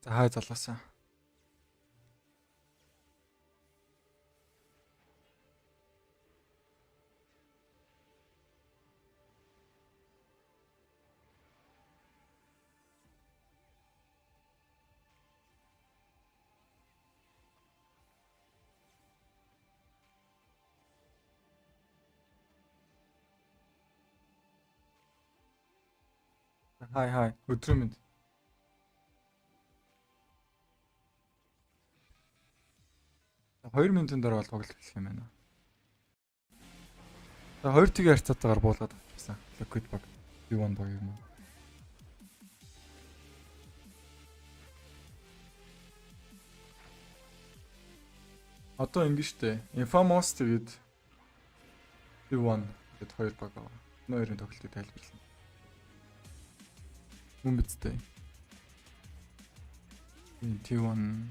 За хай залуусаа. Хай өдрөө минь. За 2 минутын дараа бол тоглох гэх юм байна. За 2 тгийн харьцаатаагаар буулгаад авчихсан. Liquid баг B1 баг юм. Одоо ингэ штэ. Infamous тэгээд B1 гэд 2 баг аа. Нойрын тоглолтыг тайлбарлана. Мөн бидтэй. T1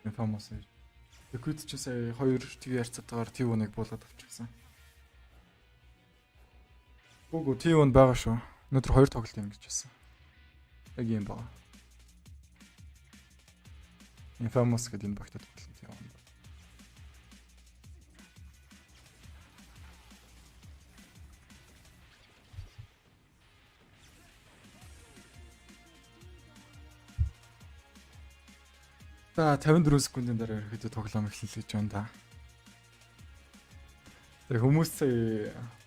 Infamous Liquid ч сая 2 тгийн харьцаатаагаар T1-ыг буулгаад авчихсан. Гүг T1 байгаа шүү. Өнөөдөр 2 тоглолт ингэж байсан. Яг юм байна. Infamous гэдэг энэ багтад тоглолт T1. За 54 секундын дараа ерөөхдөө тоглоом эхэллээ гэж байна да. Тэг хүмүүс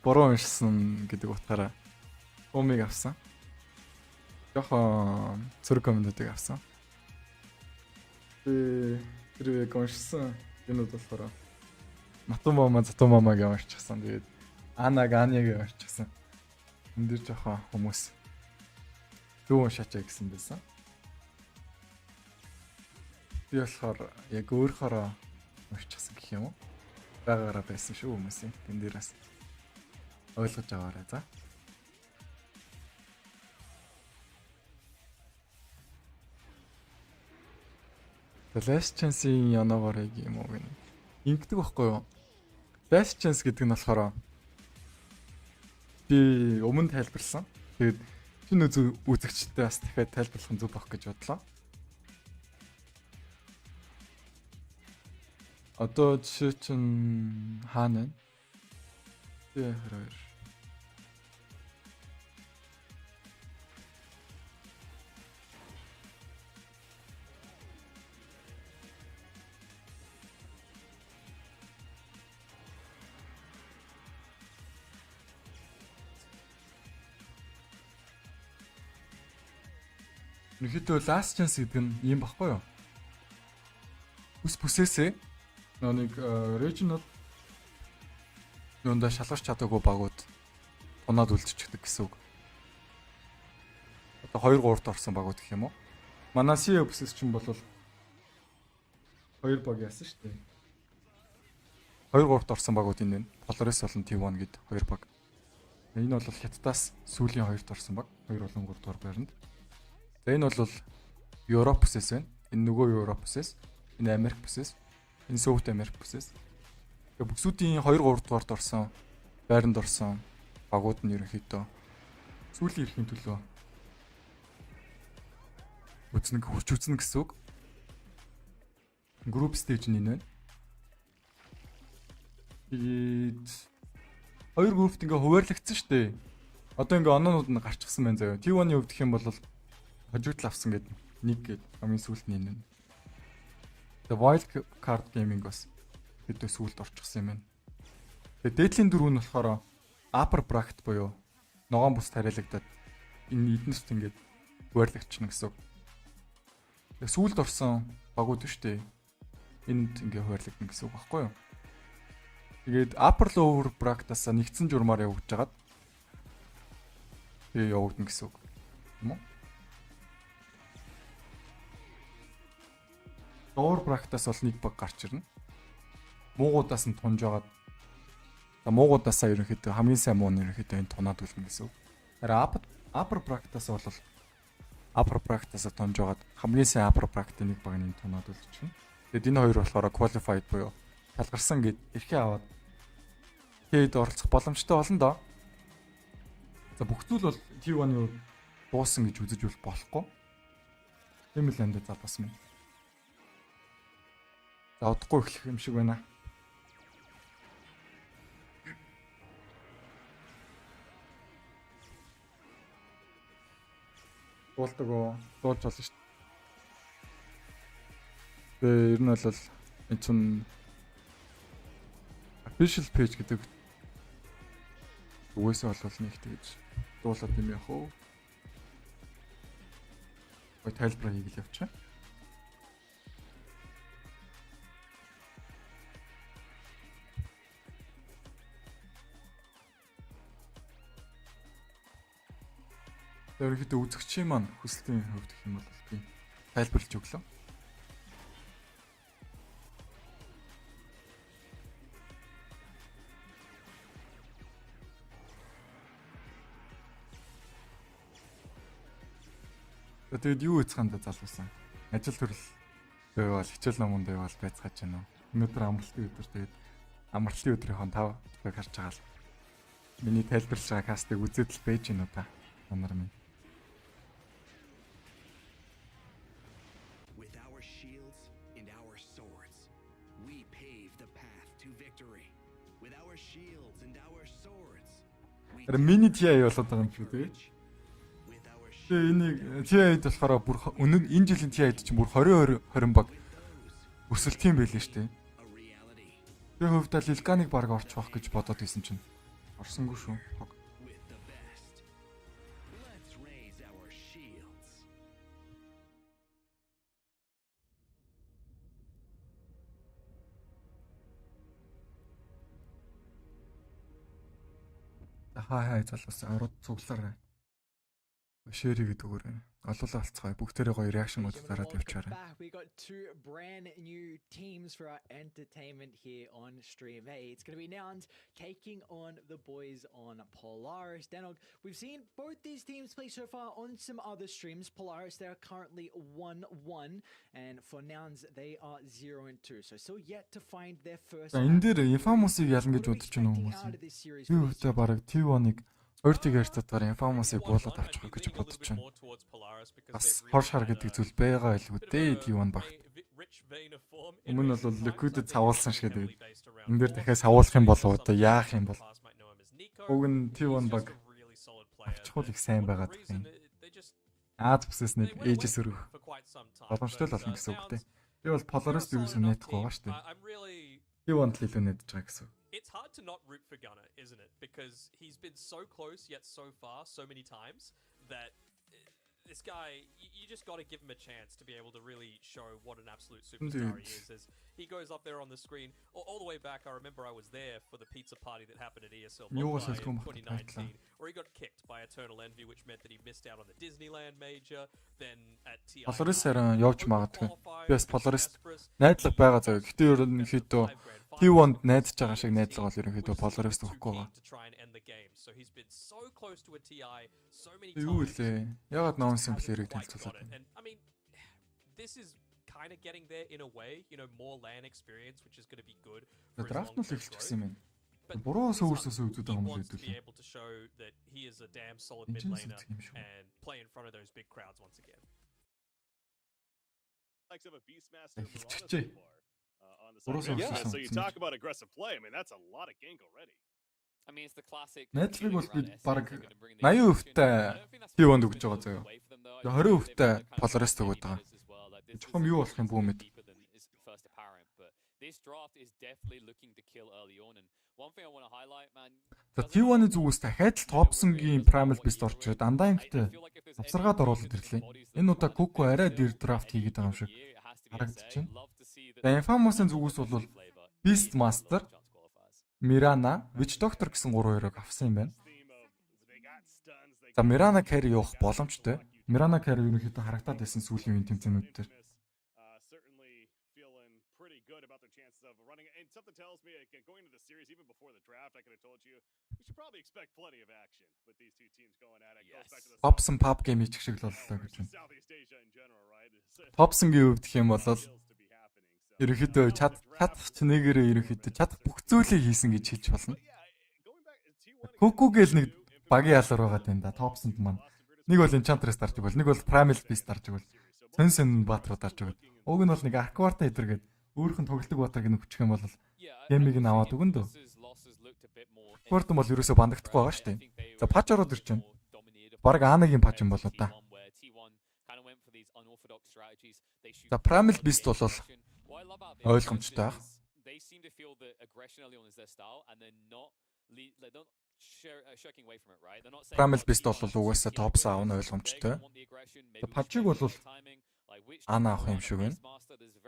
буруу уншсан гэдэг утгаараа омиг авсан. Жохон цэрэг комментиг авсан. Тэр уншсан юмуд болохоор Матумама Затумамаг уншчихсан. Тэгээд Анаг Аныг уншчихсан. Энд дэр жохон хүмүүс дүү уншаачаа гэсэн байсан. Би болохоор яг өөрөөрөө уншчихсан гэх юм уу? Байгаараа байсан шүү хүмүүсийн. Тэн дээрээс ойлгож аваарай за. The Last Chance-ийн янагаар юм уу гэнэ. Ингэдэг байхгүй юу? Last Chance гэдэг нь болохоор би өмнө тайлбарласан. Тэгээд шинэ үзэгчтэй бас дахиад тайлбарлах нь зөв байх гэж бодлоо. Одоо жишээ чинь хаана вэ? Тэгээ хоёр. Нэхэдөө last chance гэдэг нь юм баггүй юу? Бүсээсээ нэг regional юунда шалгарч чадаагүй багууд унаад үлдчихдэг гэсэн үг. Одоо 2-3-т орсон багууд гэх юм уу? Манай CEO бүсэс чинь бол 2 баг яасан шүү дээ. 2-3-т орсон багууд энэ. Polaris болон T1 гэд 2 баг. Энэ бол Хятадаас сүүлийн 2-т орсон баг. 2 болон 3 дугаар байранд. За энэ бол Европ бүсэс байна. Энэ нөгөө Европ бүсэс. Энэ Америк бүсэс. Энэ South America бүсэс. Тэгээ бүсүүдийн 2-3 дугаарт орсон, байранд орсон багууд нь ерөнхийдөө сүүлийн эрхийн төлөө хүч үзнэ гэсэн үг. Group stage нь энэ байна. Тэгээд 2 группт ингээ хуваарлагдсан шүү дээ. Одоо ингээ оноонууд нь гарчихсан байна заяа. T1-ийн хувьд гэх юм бол хожигдл авсан гэдэг нэг гээд хамгийн сүүлд нь энэ. The Wild Card Gaming бас хэдэн сүүлд орчихсан юм байна. Тэгээ дээдлийн дөрөв нь болохоор upper bracket буюу ногоон бус тариалагдаад энэ эднэрт ингээд хуваарлагдчихна гэсэн үг. Тэгээ сүүлд орсон багууд шүү дээ. Энд ингээд хуваарлагдана гэсэн үг баггүй юу? Тэгээд upper lower bracket-аас нэгдсэн журмаар явагдаж хагаад тэгээ явагдана гэсэн үг. Юм уу? Lower bracket-аас бол нэг баг гарч ирнэ. Муугуудаас нь тунж агаад. За муугуудаасаа ерөнхийдөө хамгийн сайн муу нь ерөнхийдөө энэ тунаад үлнэ гэсэн үг. Тэгэхээр upper bracket-аас бол upper bracket-аас тунж агаад хамгийн сайн upper bracket-ийн нэг баг нь тунаад үлчихнэ. Тэгээд энэ хоёр болохоор qualified буюу талгарсан гэд эрхээ аваад тэгээд оролцох боломжтой болно доо. За бүх зүйл бол T1-ийн дууссан гэж үзэж болохгүй. Тийм л энэ за бас минь. За удахгүй эхлэх юм шиг байна. Дуулдаг уу? Дуулж болно шүү дээ. Тэгээ ер нь бол энэ чинь official page гэдэг үгээсээ болвол нэг тэгэж дуулаад юм яах вэ? Ой тайлбар хийгээл явчихаа. Ерөнхийдөө үзэгчийн маань хүсэлтийн хувьд гэх юм бол би тайлбарлаж өглөө. Тэгээд юу хийцгаанда залуусан. Ажил төрөл байвал хичээл номонд байвал байцгааж байна уу. Өнөөдөр амралтын өдөр тэгээд амралтын өдрийнхөө 5 цаг харж байгаа л. Миний тайлбарлаж байгаа кастыг үзээд л байж гэнэ үү та. Манар минь. Миний TI болоод байгаа юм шүү дээ. Тэгээ энийг TI-д болохоор бүр энэ жилийн TI-д чинь бүр 20 баг өсөлт юм байл шүү дээ. Тэгээ хувьдаа Лилганыг баг орчих واخ гэж бодоод исэн чинь орсонгүй шүү. Хай залуус аврууд цуглаарай. Share гэдэг өгөөрэй. Олуулаа алцгаая. Бүгдээрээ гоё reaction мод дараад явчаарай. We got two brand new teams for our entertainment here on stream. Hey, it's going to be Nouns taking on the boys on Polaris. Denog, we've seen both these teams play so far on some other streams. Polaris, they're currently 1-1, and for Nouns, they are 0-2. So still yet to find their first. Энэ дээр Infamous-ыг ялна гэж бодож байна уу хүмүүс? Би өөртөө бараг T1-ыг 2-р татвар Infamous-ыг буулаад авчих гэж бодож байна. Бас хор шар гэдэг зүйл байгаа байлгүй дээ T1 багт. Өмнө нь бол Liquid цавуулсан шиг тэгээд энэ дээр дахиад савуулах юм болов одоо яах юм бол. Уг нь T1 баг авчихвал их сайн байгаа гэх юм. Аад бүсээс нэг ээжээс өргөх боломжтой л болно гэсэн үг дээ. Би бол Polaris юу гэсэн нэтгэхгүй байгаа шүү дээ. T1-д л илүү нэдэж байгаа гэсэн. It's hard to not root for Gunner, isn't it? Because he's been so close yet so far, so many times, that this guy, you just got to give him a chance to be able to really show what an absolute superstar he is. As he goes up there on the screen, all the way back, I remember I was there for the pizza party that happened at ESL Mumbai in 2019, where he got kicked by Eternal Envy, which meant that he missed out on the Disneyland major. Then at TI, Polaris-аар явж магадгүй. Би бас Polaris найдлага байгаа заяа. Гэтэ ерөнхийдөө T1-д найдаж байгаа шиг найдлага бол ерөнхийдөө Polaris төгөхгүй байгаа. Юу лээ? Ягаад non-sim player-ыг танилцуулаад байна? This is kind of getting there in a way, you know, more LAN experience, which is going to be good. Драфт нь л эхэлчихсэн юм байна. Буруу сүүрсээс үүдүүд байгаа юм л хэдүүлээ. Be able to show that he is a damn solid mid laner and play in front of those big crowds once again. Yeah, so you talk about aggressive play. I mean, that's a lot of gank already. I mean, it's the classic. Найдлыг бол би баг 80%-тай T1-д өгч байгаа заяа. 20%-тай Polaris төгөөд байгаа. Жохом юу болох юм бүү мэд. This draft is definitely looking to kill early on, and one thing I want to highlight, man. За T1-ы зүгээс дахиад л Thompson-гийн Primal Beast орчоо дандаа юмтай авсаргаад оруулаад ирлээ. Энэ удаа Coco арай дээр драфт хийгээд байгаа юм шиг харагдаж байна. За Infamous-ын зүгээс бол Beast Master, Mirana, Witch Doctor гэсэн 3-2-ыг авсан юм байна. За Mirana carry явах боломжтой. Mirana carry ерөнхийдөө харагдаад байсан сүүлийн үеийн тэмцээнүүд дээр. And something tells me going into the series, even before the draft, I could have told you we should probably expect plenty of action with these two teams going at it. Goes back to the Thompson pub game хийчих шиг л боллоо гэж байна. Thompson-гийн хувьд гэх юм бол ерөнхийдөө чад нэгээрээ ерөнхийдөө чадах бүх зүйлийг хийсэн гэж хэлж болно. Coco гээл нэг багийн ялар байгаа юм да. Thompson-д маань нэг бол Enchantress дарж игэл, нэг бол Primal Beast дарж игэл. сэн баатрууд дарж өгöd. Уг нь бол нэг акварта эдэргээд өөрхөн тоглолтог баатрыг нөхчих юм бол геймийг нь аваад өгөн дөө. Акварта бол ерөөсөө бандагдахгүй байгаа шүү дээ. За пач ороод ирж байна. Бараг Анагийн пач юм болоо да. За Primal Beast бол ойлгомжтой байх. They seem to feel the aggression early on is their style, and they're not shirking away from it, right? They're not saying Primal Beast бол угаасаа топ саав нь ойлгомжтой. Пачиг бол Ана авах юм шиг байна.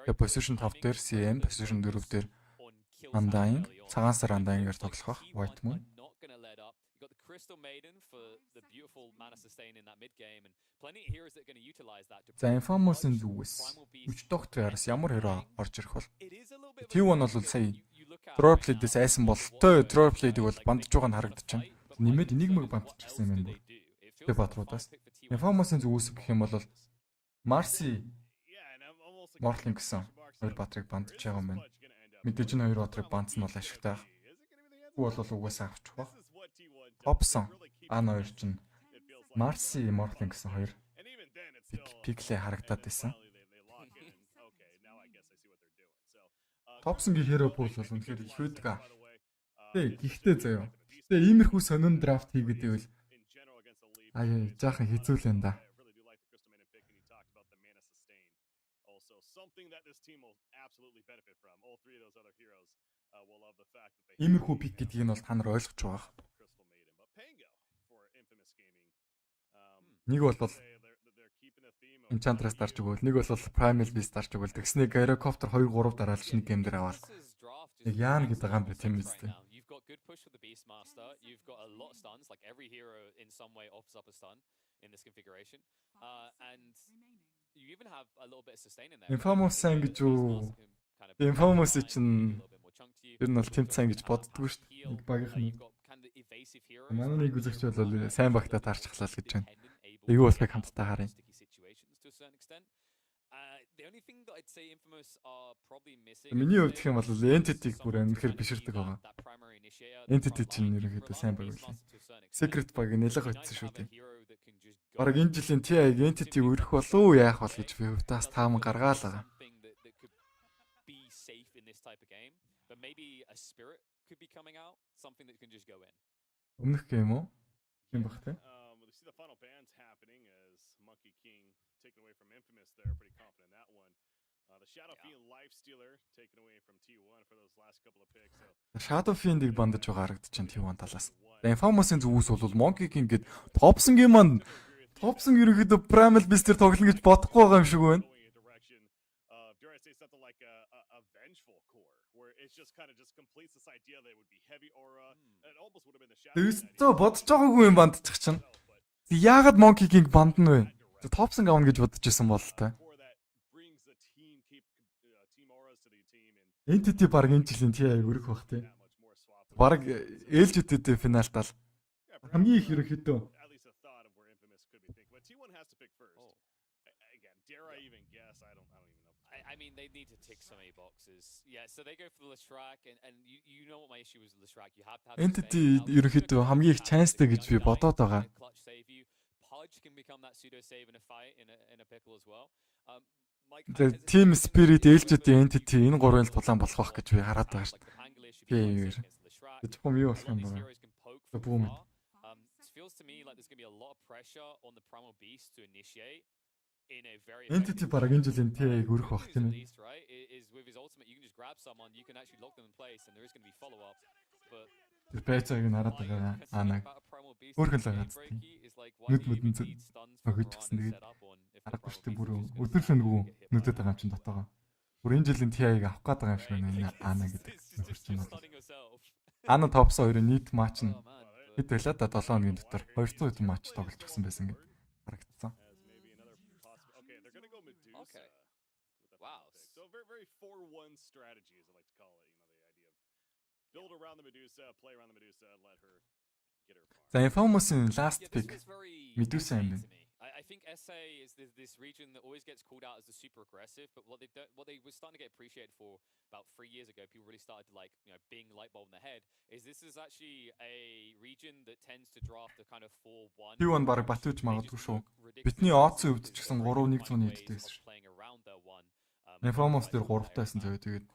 Тэгээ position 5 дээр CM, position 4 дээр Undying, цагаан сар Undying-ээр тоглох бах. White Moon. Crystal Maiden for the beautiful mana sustain in that mid game and plenty of heroes that are going to utilize that. За Infamous-ын зүгээс үч доктороос ямар хөрөө орж ирэх бол T1 бол сая Draw Play-дэс айсан болтой Draw Play-дэг бол бандж байгаа нь харагдаж байна. Нэмээд энигмэг бандчихсан юм байна. Тэгээ батруудаас Infamous-ын зүгээс гэх юм бол Marcy Mortling гэсэн хоёр батрыг бандж байгаа юм байна. Мэдээж энэ хоёр батрыг бандсан бол ашигтай. Гүү бол угаасаа авчих баг. Топсон Ана хоёр чинь Marcy Mortling гэсэн хоёр пиклээ харагдаад байсан. Топсонгийн hero pool бол үнэхээр их байдаг. Тэ гэхдээ заяа. Тэ иймэрхүү сонин драфт хийгээд байвал жаахан хэцүүлэн да. Иймэрхүү пик гэдгийг нь бол та нар ойлгож байгаа. Нэг бол Enchantress дарж өгөөл, нэг бол Primal Beast дарж өгөөл. Тэгснэг Gyrocopter 2 3 дараалж нэг гейм дээр аваад. Яг яана гэдэг юм бэ тийм үстэй. You've got good push for the Beastmaster. You've got a lot of stuns, like every hero in some way offers up a stun in this configuration. And you even have a little bit of sustain in there. Infamous гэж юу? Infamous чинь ер нь бол тэмцээн гэж боддгоо шүү дээ. Нэг багийнхан. Манай нэг үзэгч бол сайн багтаа таарчихлаа л гэж байна. Юу болохыг хамтдаа харъя. Миний хувьд гэх юм бол Entity-г бүр үнэхээр биширдэг байгаа. Entity чинь ерөнхийдөө сайн баг үлээ. Secret баг нэлээд хоцсон шүү дээ. Бараг энэ жилийн TI-г Entity өрөх болов уу яах бол гэж би хувьдаас тааман гаргаалаа. Өмнөх гейм үү? Юм бах тэ? The final ban's happening as Monkey King taken away from Infamous there, pretty confident in that one. The Shadow Fiend Lifestealer taken away from T1 for those last couple of picks. So Shadow Fiend-ийг бандаж байгаа харагдаж байна T1 талаас. Infamous-ын зүгээс бол Monkey King гээд Topson-гийн манд Topson ерөнхийдөө Primal Beast-ээр тоглоно гэж бодохгүй байгаа юм шиг байна. Тэгвэл бодож байгаагүй юм бандчих чинь. Яагаад Monkey King бандна вэ? Topson авна гэж бодож байсан бол та. Entity баг энэ жилийн TI өрөх бах тий. Баг LGT-тэй финалтал хамгийн их ерөнхийдөө I mean, they need to tick so many boxes. Yeah, so they go for the Leshrac, and you know what my issue was with Leshrac. You have to have Entity ерөнхийдөө хамгийн их chanceтэй гэж би бодоод байгаа. Pudge can become that pseudo save in a fight in a pickle as well. The Team Spirit ээлжтэй Entity энэ гурвын тулаан болох байх гэж би хараад байгаа шүү дээ. Тэгвэл юу болох юм бэ? Boom. It feels to me like there's going to be a lot of pressure on the Primal Beast to initiate. Entity бараг энэ жилийн TI-г өрөх бах тийм ээ. With his ultimate you can just grab someone, you can actually lock them in place and there is going to be follow up. But тэр байцааг нараад байгаа Анаг өөрхөн л байгаа зү. Нүд мүдэн зү өгч гисэн тэгээд аргагүй шүү дээ бүр өдөршөнгөө нүдэд байгаа юм чин дотоогоо. Бүр энэ жилийн TI-г авах гээд байгаа юм шиг байна энэ Ана гэдэг нөхөр чинь бол. Ана топс 2 нийт матч нь хэд байлаа да 7 хоногийн дотор 200 хэдэн матч тоглолцсон байсан гэдэг харагдсан. Very 4-1 strategy, as I like to call it. You know, the idea of build around the Medusa, play around the Medusa, and let her get her farm. За Infamous-ын last pick Medusa юм байна. I think SA is this region that always gets called out as the super aggressive, but what they were starting to get appreciated for about 3 years ago, people really started to like, being light bulb in the head, is this is actually a region that tends to draft a kind of 4-1. T1 баг батууж магадгүй шүү. Бидний Оцын өвд ч гэсэн 3-1-1 дэдтэйсэн шүү. Infamous дээр 3-тайсэн заяа тэгээд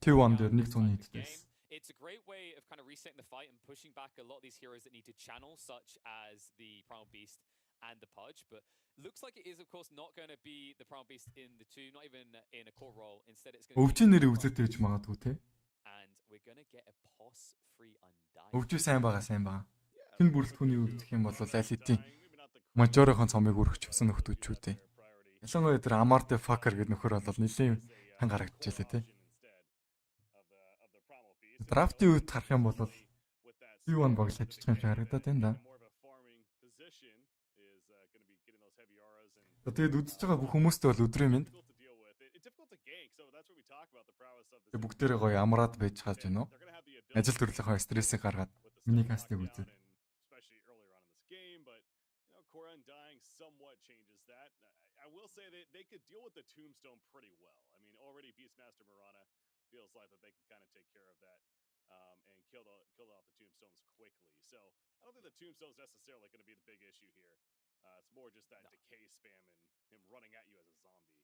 T1 дээр 1-1 дэдтэйсэн. It's a great way of kind of resetting the fight and pushing back a lot of these heroes that need to channel, such as the Primal Beast and the Pudge. But looks like it is, of course, not going to be the Primal Beast in the 2, not even in a core role. Instead, it's going to Өвчийн нэр үзэтэй гэж магадгүй те. And we're going to get a POS-free Undying. Өвчөө сайн байгаа. Хэн бүрэлдэхүүний үг гэх юм бол аль хэдийн мажорын цомыг өргөчихсөн нөхдөөчүүд те. Ялангуяа тэр Amarte fucker гэдэг нөхөр бол нэлийн хан гарагдчихлээ те. Драфтын үед харах юм бол T1 баг л ажиллаж байгаа юм харагдаад байна да. Тэгээд үзэж байгаа бүх хүмүүстээ бол өдрийн мэнд. Бүгдээрээ гоё амраад байж хааж байна уу? Ажил төрлийнхөө стрессийг гаргаад миний кастыг үзээд. I will say they could deal with the tombstone pretty well. I mean, already Beastmaster Mirana feels like that they can kind of take care of that and kill off the tombstones quickly. So I don't think the tombstone's necessarily going to be the big issue here. It's more just that decay spam and him running at you as a zombie.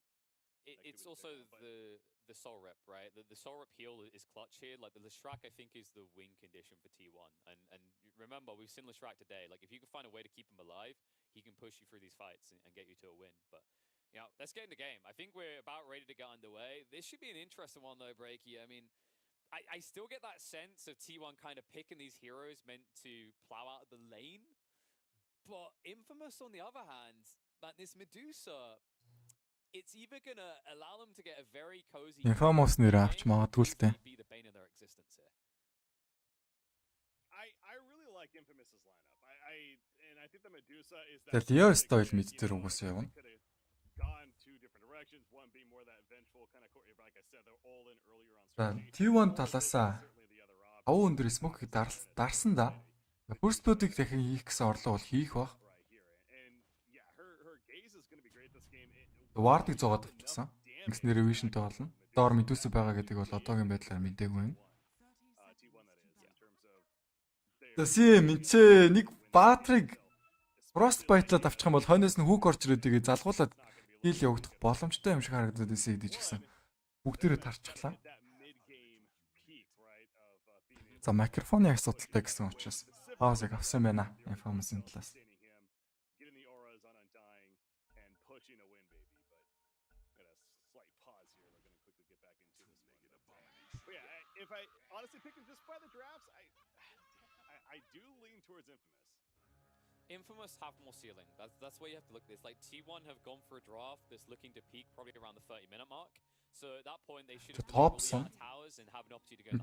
It's also the soul rep, right? The soul rep heal is clutch here. Like the Leshrac, I think, is the win condition for T1. And remember, we've seen Leshrac today. Like if you can find a way to keep him alive, he can push you through these fights and get you to a win. But let's get in the game. I think we're about ready to get underway. This should be an interesting one, though, Breaky. I mean, I still get that sense of T1 kind of picking these heroes meant to plow out the lane. But Infamous, on the other hand, man, this Medusa, it's either gonna allow them to get a very cozy. Infamous нэр авч магадгүй л дээ. I really like Infamous's lineup. I think the Medusa is that. The Leo style мэдээр угсаа явна. Gone two different directions. One being more that vengeful kind of core. Like I said, they're all in earlier on. T1 талаасаа авуу өндөр смок дарсан да. First blood-ыг дахин хийх гэсэн орлого бол хийх баг. Ward-ыг зогоод авчихсан. Ингэснээр Vision-тэй болно. Доор Medusa байгаа гэдэг бол одоогийн байдлаар мэдээгүй юм. Тэсээ минчээ нэг Баатрыг Frostbite-лаад авчих юм бол хойноос нь хүүк орч ирээд тэгээ залгуулад хил явагдах боломжтой юм шиг харагдаад байсан гэж гисэн. Бүгдээрээ тарчихлаа. За микрофоны асуудалтай гэсэн учраас паузыг авсан байна. Infamous-ын талаас. If I honestly pick it just by the drafts, I do lean towards Infamous. Infamous have more ceiling. That's where you have to look at this. Like T1 have gone for a draft that's looking to peak probably around the 30-minute mark. So at that point they should have towers and have an opportunity to go.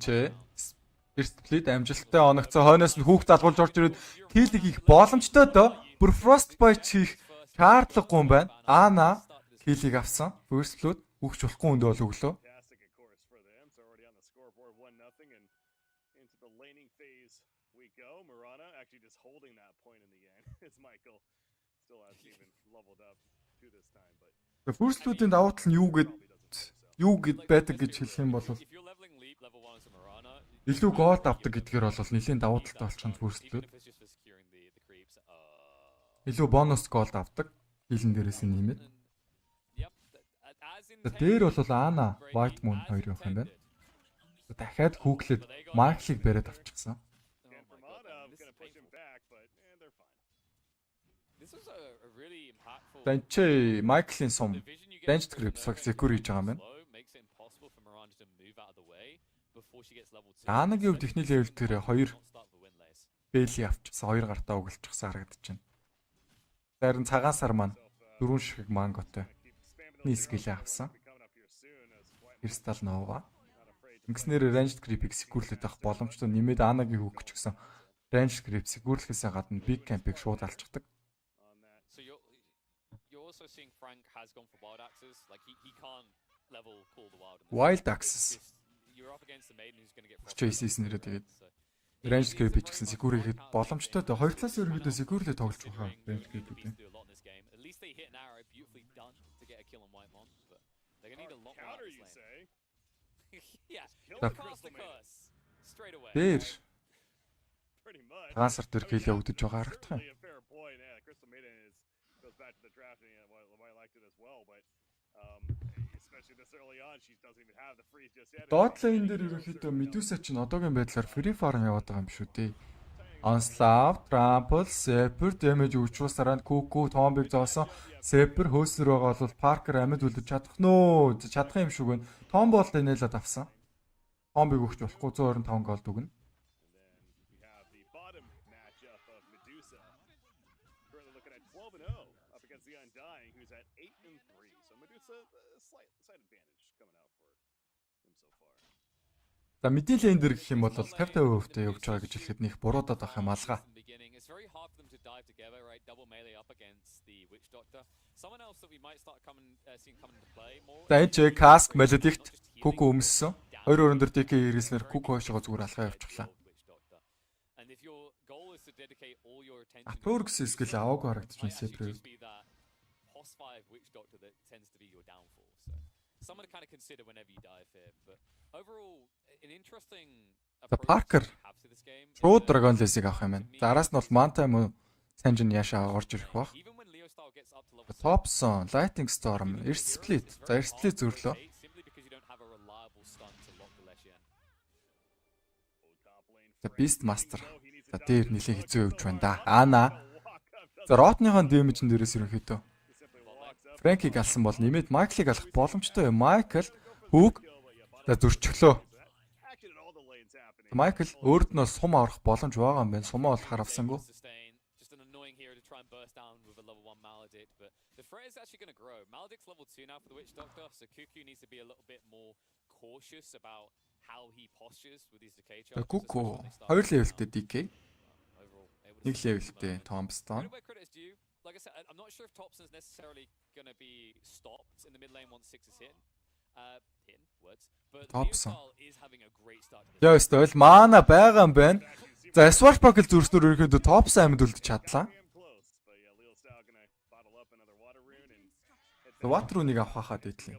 First split амжилттай оногцоо хойноос нь хүүхд залгуулж орж ирээд киллийг хийх боломжтой доо. Бүр Frostbite хийх шаардлагагүй юм байна. Ана киллийг авсан. First split хүүхч болохгүй өндөө бол өглөө. Mirana actually just holding that point in the end. It's Michael still hasn't even leveled up to this time, but the first split-ийн давуу тал нь юу гэд байдаг гэж хэлэх юм бол илүү голд авдаг гэдгээр бол нэлийн давуу талтай болчихно first split. Илүү бонус голд авдаг. Хилэн дээрээс нь нэмээд. Дээр бол Ана, White Moon хоёр явах юм байна. Дахиад хүүклээд Michael-ыг бариад авчихсан. Тэнчээ Michael-ийн сум Danger Grips secure хийж байгаа юм байна. Анагийн хувьд техник левел дээр 2 бэйли авчихсан, 2 гартаа угалчихсан харагдаж байна. Зарим цагаан сар маань 4 ширхэг манготой. Нийсгэлээ авсан. Crystal Nova. Ингэснээр Ranged Grip-ийг secure-лээд авах боломжтой нэмээд Анагийн хүүг ч гэсэн Ranged Grip secure-лэхээс гадна Big Camp-ийг шууд алчдаг. Also seeing Frank has gone for wild axes, like he can't level pull the wild. Wild axes. You're up against the maiden who's going to get Chase нэрээ тэгээд Ranged Grip хийчихсэн secure хийхэд боломжтой. Хоёр талаас ерөнхийдөө secure-лээ тоглож байгаа Ranged Grip-ийг. Alright, beautifully done to get a kill on Whitemon, but they're gonna need a lot more out Counter, of you this lane. say? Yeah, Kill the cast the curse straight away. Дээр Pretty much. Ганцар дээр I mean, хийлээ that's өдөж байгаа харагдах юм. certainly a fair point. Yeah, Crystal Maiden goes back to the drafting and why I liked it as well, but especially this early on, she doesn't even have the freeze just yet. Доод лайн дээр ерөнхийдөө Medusa ч одоогийн байдлаар free farm яваад байгаа юм шүү дээ. Onslaught, Trample, Zephyr, damage өвчүүлсараа Cuckoo, Tomb-ыг зоосон. Zephyr хөөснөр байгаа бол Parker амьд үлдэж чадах нөө. Чадах юм шиг байна. Tomb бол нээлээд авсан. Tomb-ыг өгч болохгүй 125 голд өгнө. We have the bottom matchup of Medusa. Currently looking at 12-0 up against the Undying, who's at 8-3. So Medusa, slight advantage coming out for him so far. За мэдээлэл энэ дэр гэх юм бол 50-50% явж байгаа гэж хэлэхэд нэх буруудаад авах юм алгаа. It's very hard for them to dive together, right? Double melee up against the Witch Doctor. Someone else that we might start seeing come into play more. За энэ ч Cask Maledict Cuckoo өмссөн. Хоёр өрөн дээр DK ирээснээр Cuckoo хойшоо зүгээр алхаа явчихлаа. And if your goal is to dedicate all your attention Approx skill аваагүй харагдчихсан Zephyr. Post 5 Witch Doctor that tends to be your downfall. So someone to kind of consider whenever you dive here, but overall an interesting Parker True Dragon List-ийг авах юм байна. За араас нь бол Manta юм уу Sanjin яшаа орж ирэх бах. Thompson, Lightning Storm, Earth Split. За Earth Split зөвлөө. За Beast Master. За дээр нэлээд хэцүү явж байна да. Ана. За Rotныхон damage-н дээрээс ерөнхийдөө Frankie-г алсан бол нэмээд Michael-ыг алах боломжтой юм. Michael хүүг за зөрчлөө. Michael өөрд нь сум авах боломж байгаа юм байна. Сумаа бол харавсангүй. The threat is actually going to grow. Maledict's level 2 now for the Witch Doctor, so Cuckoo needs to be a little bit more cautious about how he postures with his decay charges. Cuckoo 2 levelтэй DK. 1 levelтэй Thompson. Like I said, I'm not sure if Thompson's necessarily going to be stopped in the mid lane once 6 is hit. Thompson is having a great start. Яа өстой маана байгаа юм байна. За Swashbuckle зүрснөр ерөөдөө Thompson амьд үлдэж чадлаа. Water rune-ыг авах хаад идлээ.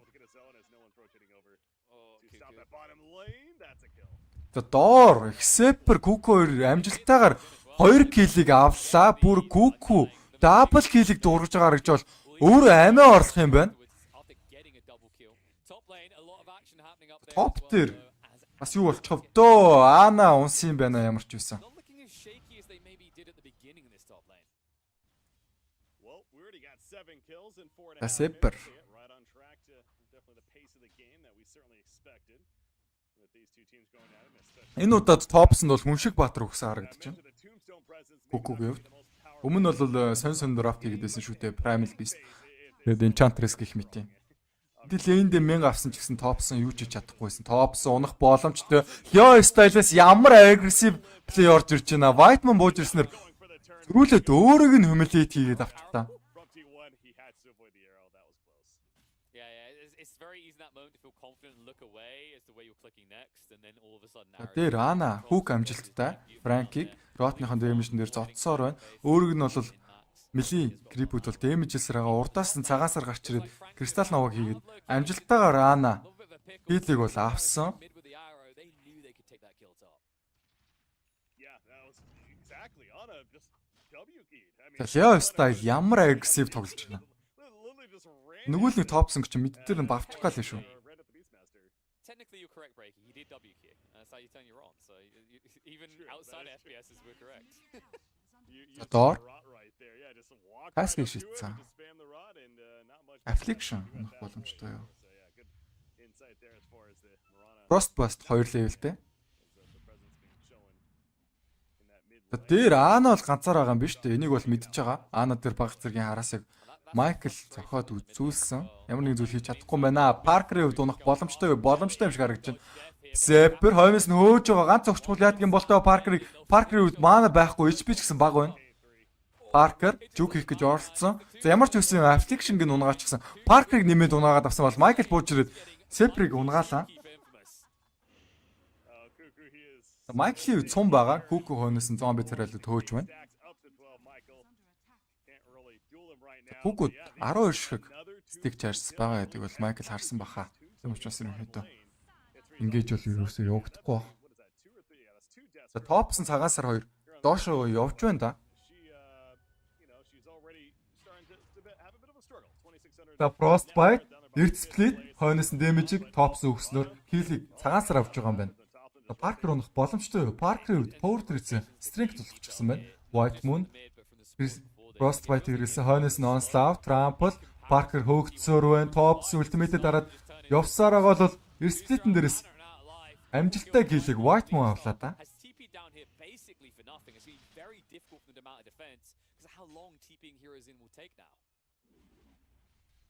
За доор Xtreme Cuckoo амжилттайгаар 2 киллийг авлаа. Бүр Cuckoo double киллийг дургаж байгаа гэж бол өөрөө амиа орлох юм байна. Топ дээр бас юу болчих вэ? Дөө Ана унсан юм байна ямар ч байсан. Zephyr. Энэ удаад Thompson бол хүн шиг Баатар өгсөн харагдаж байна. Cuckoo-гийн хувьд. Өмнө нь бол сонь драфт хийгээдсэн шүү дээ. Primal Beast. Тэгээд Enchantress гэх мэт юм. Тэгэл энд 1000 авсан ч гэсэн Thompson юу ч хийж чадахгүйсэн. Thompson унах боломжтой. Yo style-ээс ямар aggressive play орж ирж байна. Whiteman бууж ирснээр зөрүүлээд өөрөг нь humiliate хийгээд авчихлаа. Тэр Ана хүүк амжилттай Frankie Rotныхон damage-н дээр зодсоор байна. Өөрөг нь бол Мили крипүүд бол дэмэжсээр байгаа урдаас нь цагаасаар гарч ирээд кристал наваг хийгээд амжилттайгаар Ана хилийг бол авсан. Лео стайл ямар агрессив тоглож байна. Нөгөө л нэг Thompson гэж мэддээр нь бавчих гал шүү. Technically you're correct, Breaky. He did W kick. That's how you turn your on. So even outside FPS we're correct. Доор Cask шийдсэн. Affliction унах боломжтой юу? Frostburst 2 levelтэй. Тэр Ана бол ганцаар байгаа юм биш үү? Энийг бол мэдчихэж байгаа. Ана дээр баг зэргийн хараасыг Michael зохиод үзүүлсэн. Ямар нэгэн зүйл хийж чадахгүй байна. Parker-ийн хувьд унах боломжтой юм шиг харагдаж байна. Zephyr хойноос нь хөөж байгаа ганц огчмол яадаг юм бол тоо Parker-ийн хувьд mana байхгүй HP ч гэсэн баг байна. Parker juke хийх гэж оролцсон. За ямар ч үсэн Affliction гин унгаач гэсэн. Parker-ыг нэмээд унгаагаад авсан бол Michael бууж ирээд Zephyr-ыг унгаалаа. Michael-ийн цум байгаа. Cuckoo хойноос нь зомби тэрэлд хөөж байна. Хүүгүүд 12 шиг стик чарс байгаа гэдэг бол Майкл харсан баха. Тийм учраас ерөнхийдөө ингэж бол ерөөсөө явагдахгүй баг. За топсон цагаасаар 2 доошоо явж байна да. За Frostbite, Virtus.pro хойноос нь дэмэжийг топсон өгснөөр киллийг цагаасаар авч байгаа юм байна. Паркер унах боломжтой юу? Паркерын үед Power Tree-ийн Strength тулчихсан байна. White Moon, Frostbite хэрэглэсэн хойноос нь Onslaught, Trample, Паркер хөөгдсөөр байна. Tops Ultimate-д дараад явсаар байгаа бол Virtus.pro дээрээс амжилттай киллийг White Moon авлаа да.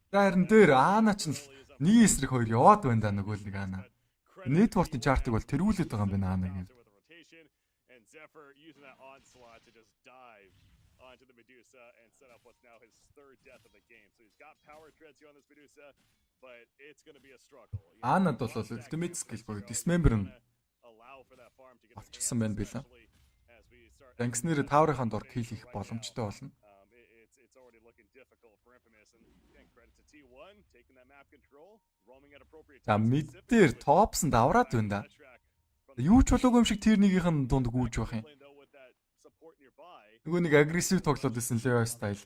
Харин дээр Аана ч нэг эсрэг 2 яваад байна да нөгөө нэг Аана. Network-ийн чартыг бол тэргүүлээд байгаа юм байна Аана гэж. Onto the Medusa and set up what's now his third death of the game. So he's got power treads here on this Medusa, but it's going to be a struggle. Аанад бол ultimate skill буюу dismember нь олчихсан байна билээ. Дангснэр таврынхаа дор kill хийх боломжтой болно. It's already looking difficult for Infamous and again credit to T1 taking that map control, roaming at appropriate times. За mid дээр Tops-нд авраад байна да. Юу ч болоогүй юм шиг тэр нэгийнх нь дунд гүйж байх юм. Нөгөө нэг агрессив тоглоод байсан Leo style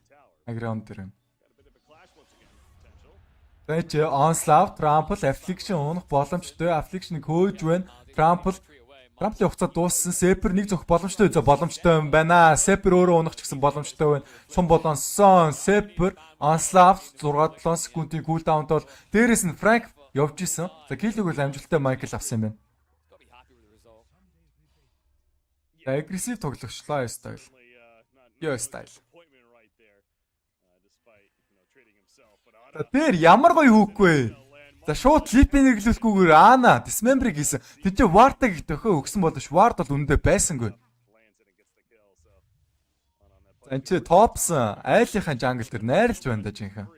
аграунд дээр байна. Тэч Onslaught, Trample, Affliction унах боломжтой. Affliction-ыг хөөж байна. Trample хугацаа дууссан. Sepper нэг зөх боломжтой. За боломжтой юм байна. Sepper өөрөө унах ч гэсэн боломжтой байна. Сум болонсон. Sepper, Onslaught 6-7 секундын кулдаунт бол дээрээс нь Frank явж исэн. За киллийг бол амжилттай Michael авсан юм байна. Агрессив тоглогчлаа style. Yo style. Тэр ямар гоё хүүхгүй. За шууд липийн нэглүүлэхгүйгээр Аана dismember-ыг хийсэн. Тэр чинь Ward-ыг төхөө өгсөн боловч Ward бол үндэ байсангүй. За энэ чи Tops айлынхаа jungle дээр найрлж байна да жинхэнэ.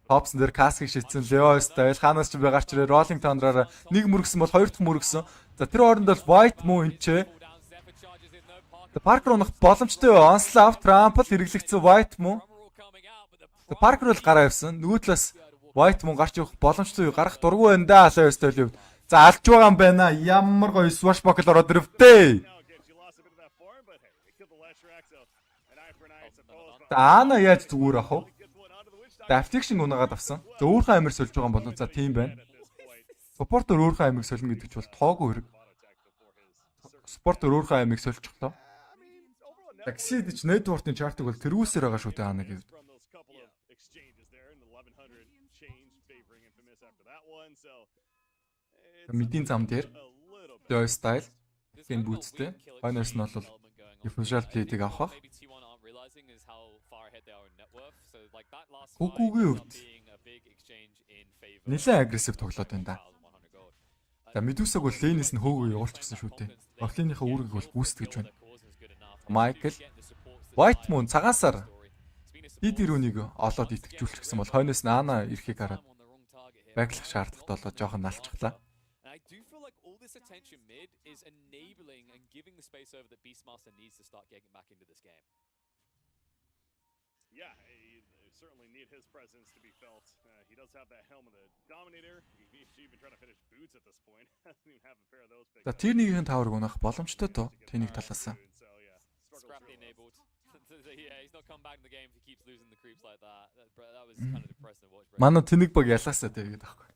Tops дээр каскыг шийдсэн Leo style ханаас ч байгаар ч rolling thunder-аар нэг мөргсөн бол хоёр дахь мөргсөн. За тэр хооронд бол White Moon энэ чи Паркер унах боломжтой Onslaught, Trample хэрэглэгдсэн White Moon. Паркер бол гараа явсан. Нөгөө талаас White Moon гарч явах боломжтой гарах дургүй байна да Leo style юу. За алж байгаа юм байна. Ямар гоё swashbuckle ороод ирвдээ. Аана яаж зүгээр ах вэ? Affliction унаагаад авсан. За өөрхөн амир сольж байгаа юм болоо. За тийм байна. Supporter өөрхөн амиг солино гэдэг ч бол тоогүй хэрэг. Supporter өөрхөн амиг сольчихлоо. Таксид ч network-ийн чартыг бол тэрүүсээр байгаа шүү дээ Аана гэдэг. Мэдийн зам дээр Leo style хэн бүүцтэй. Хойноос нь бол official play-ийг авах. Хүүгүүгийн үед нэлээд агрессив тоглоод байна да. За Medusa-г бол лэнээс нь хөөгөө явуулчихсан шүү дээ. Офлинийхаа үүргийг бол бүүст гэж байна. Michael White Moon цагаасаар дидэрүүнийг олоод итгэжүүлчихсэн бол хойноос нь Аана ирэхийг хараад байглах шаардлагатай болоод жоохон налчглаа. Yeah, certainly need his presence to be felt. He does have that helm of the Dominator. He's even trying to finish boots at this point. Doesn't even have a pair of those. За тэр нэгэн таврыг унах боломжтой тоо. Тэнийг талаасаа. Scrappy enabled. Yeah, he's not come back in the game if he keeps losing the creeps like that. That was kind of depressing to watch. Манай тэнэг баг ялаасаа тэгээд аахгүй.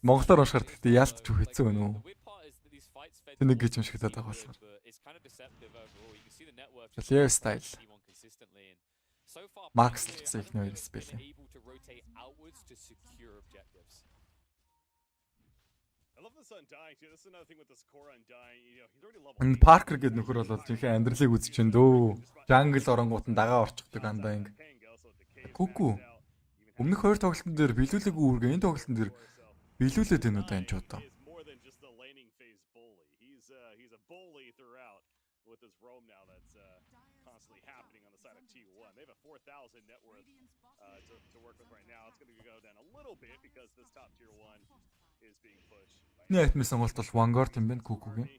Монголоор уншихаар гэхдээ яалтч юу хэцүү байна уу? Тэнэг гэж уншигдаад байгаа болохоор. Leo style. Max л ихний хоёр спел. Энэ Parker гэдэг нөхөр бол жинхэнэ амьдралыг үзчихэн дөө. Jungle оронгууд нь дагаа орчихдаг андаа ингэ. Күкү. Өмнөх хоёр тоглолтын дээр биелүүлээгүй үүргээ энэ тоглолтын дээр биелүүлээд энэ удаа энэ ч удаа. With this roam now that's constantly happening on the side of T1. They have a 4,000 net worth to work with right now. It's going to go down a little bit because this top tier 1 is being pushed. Нийтмээ сонголт бол Vanguard юм байна Кукугийн.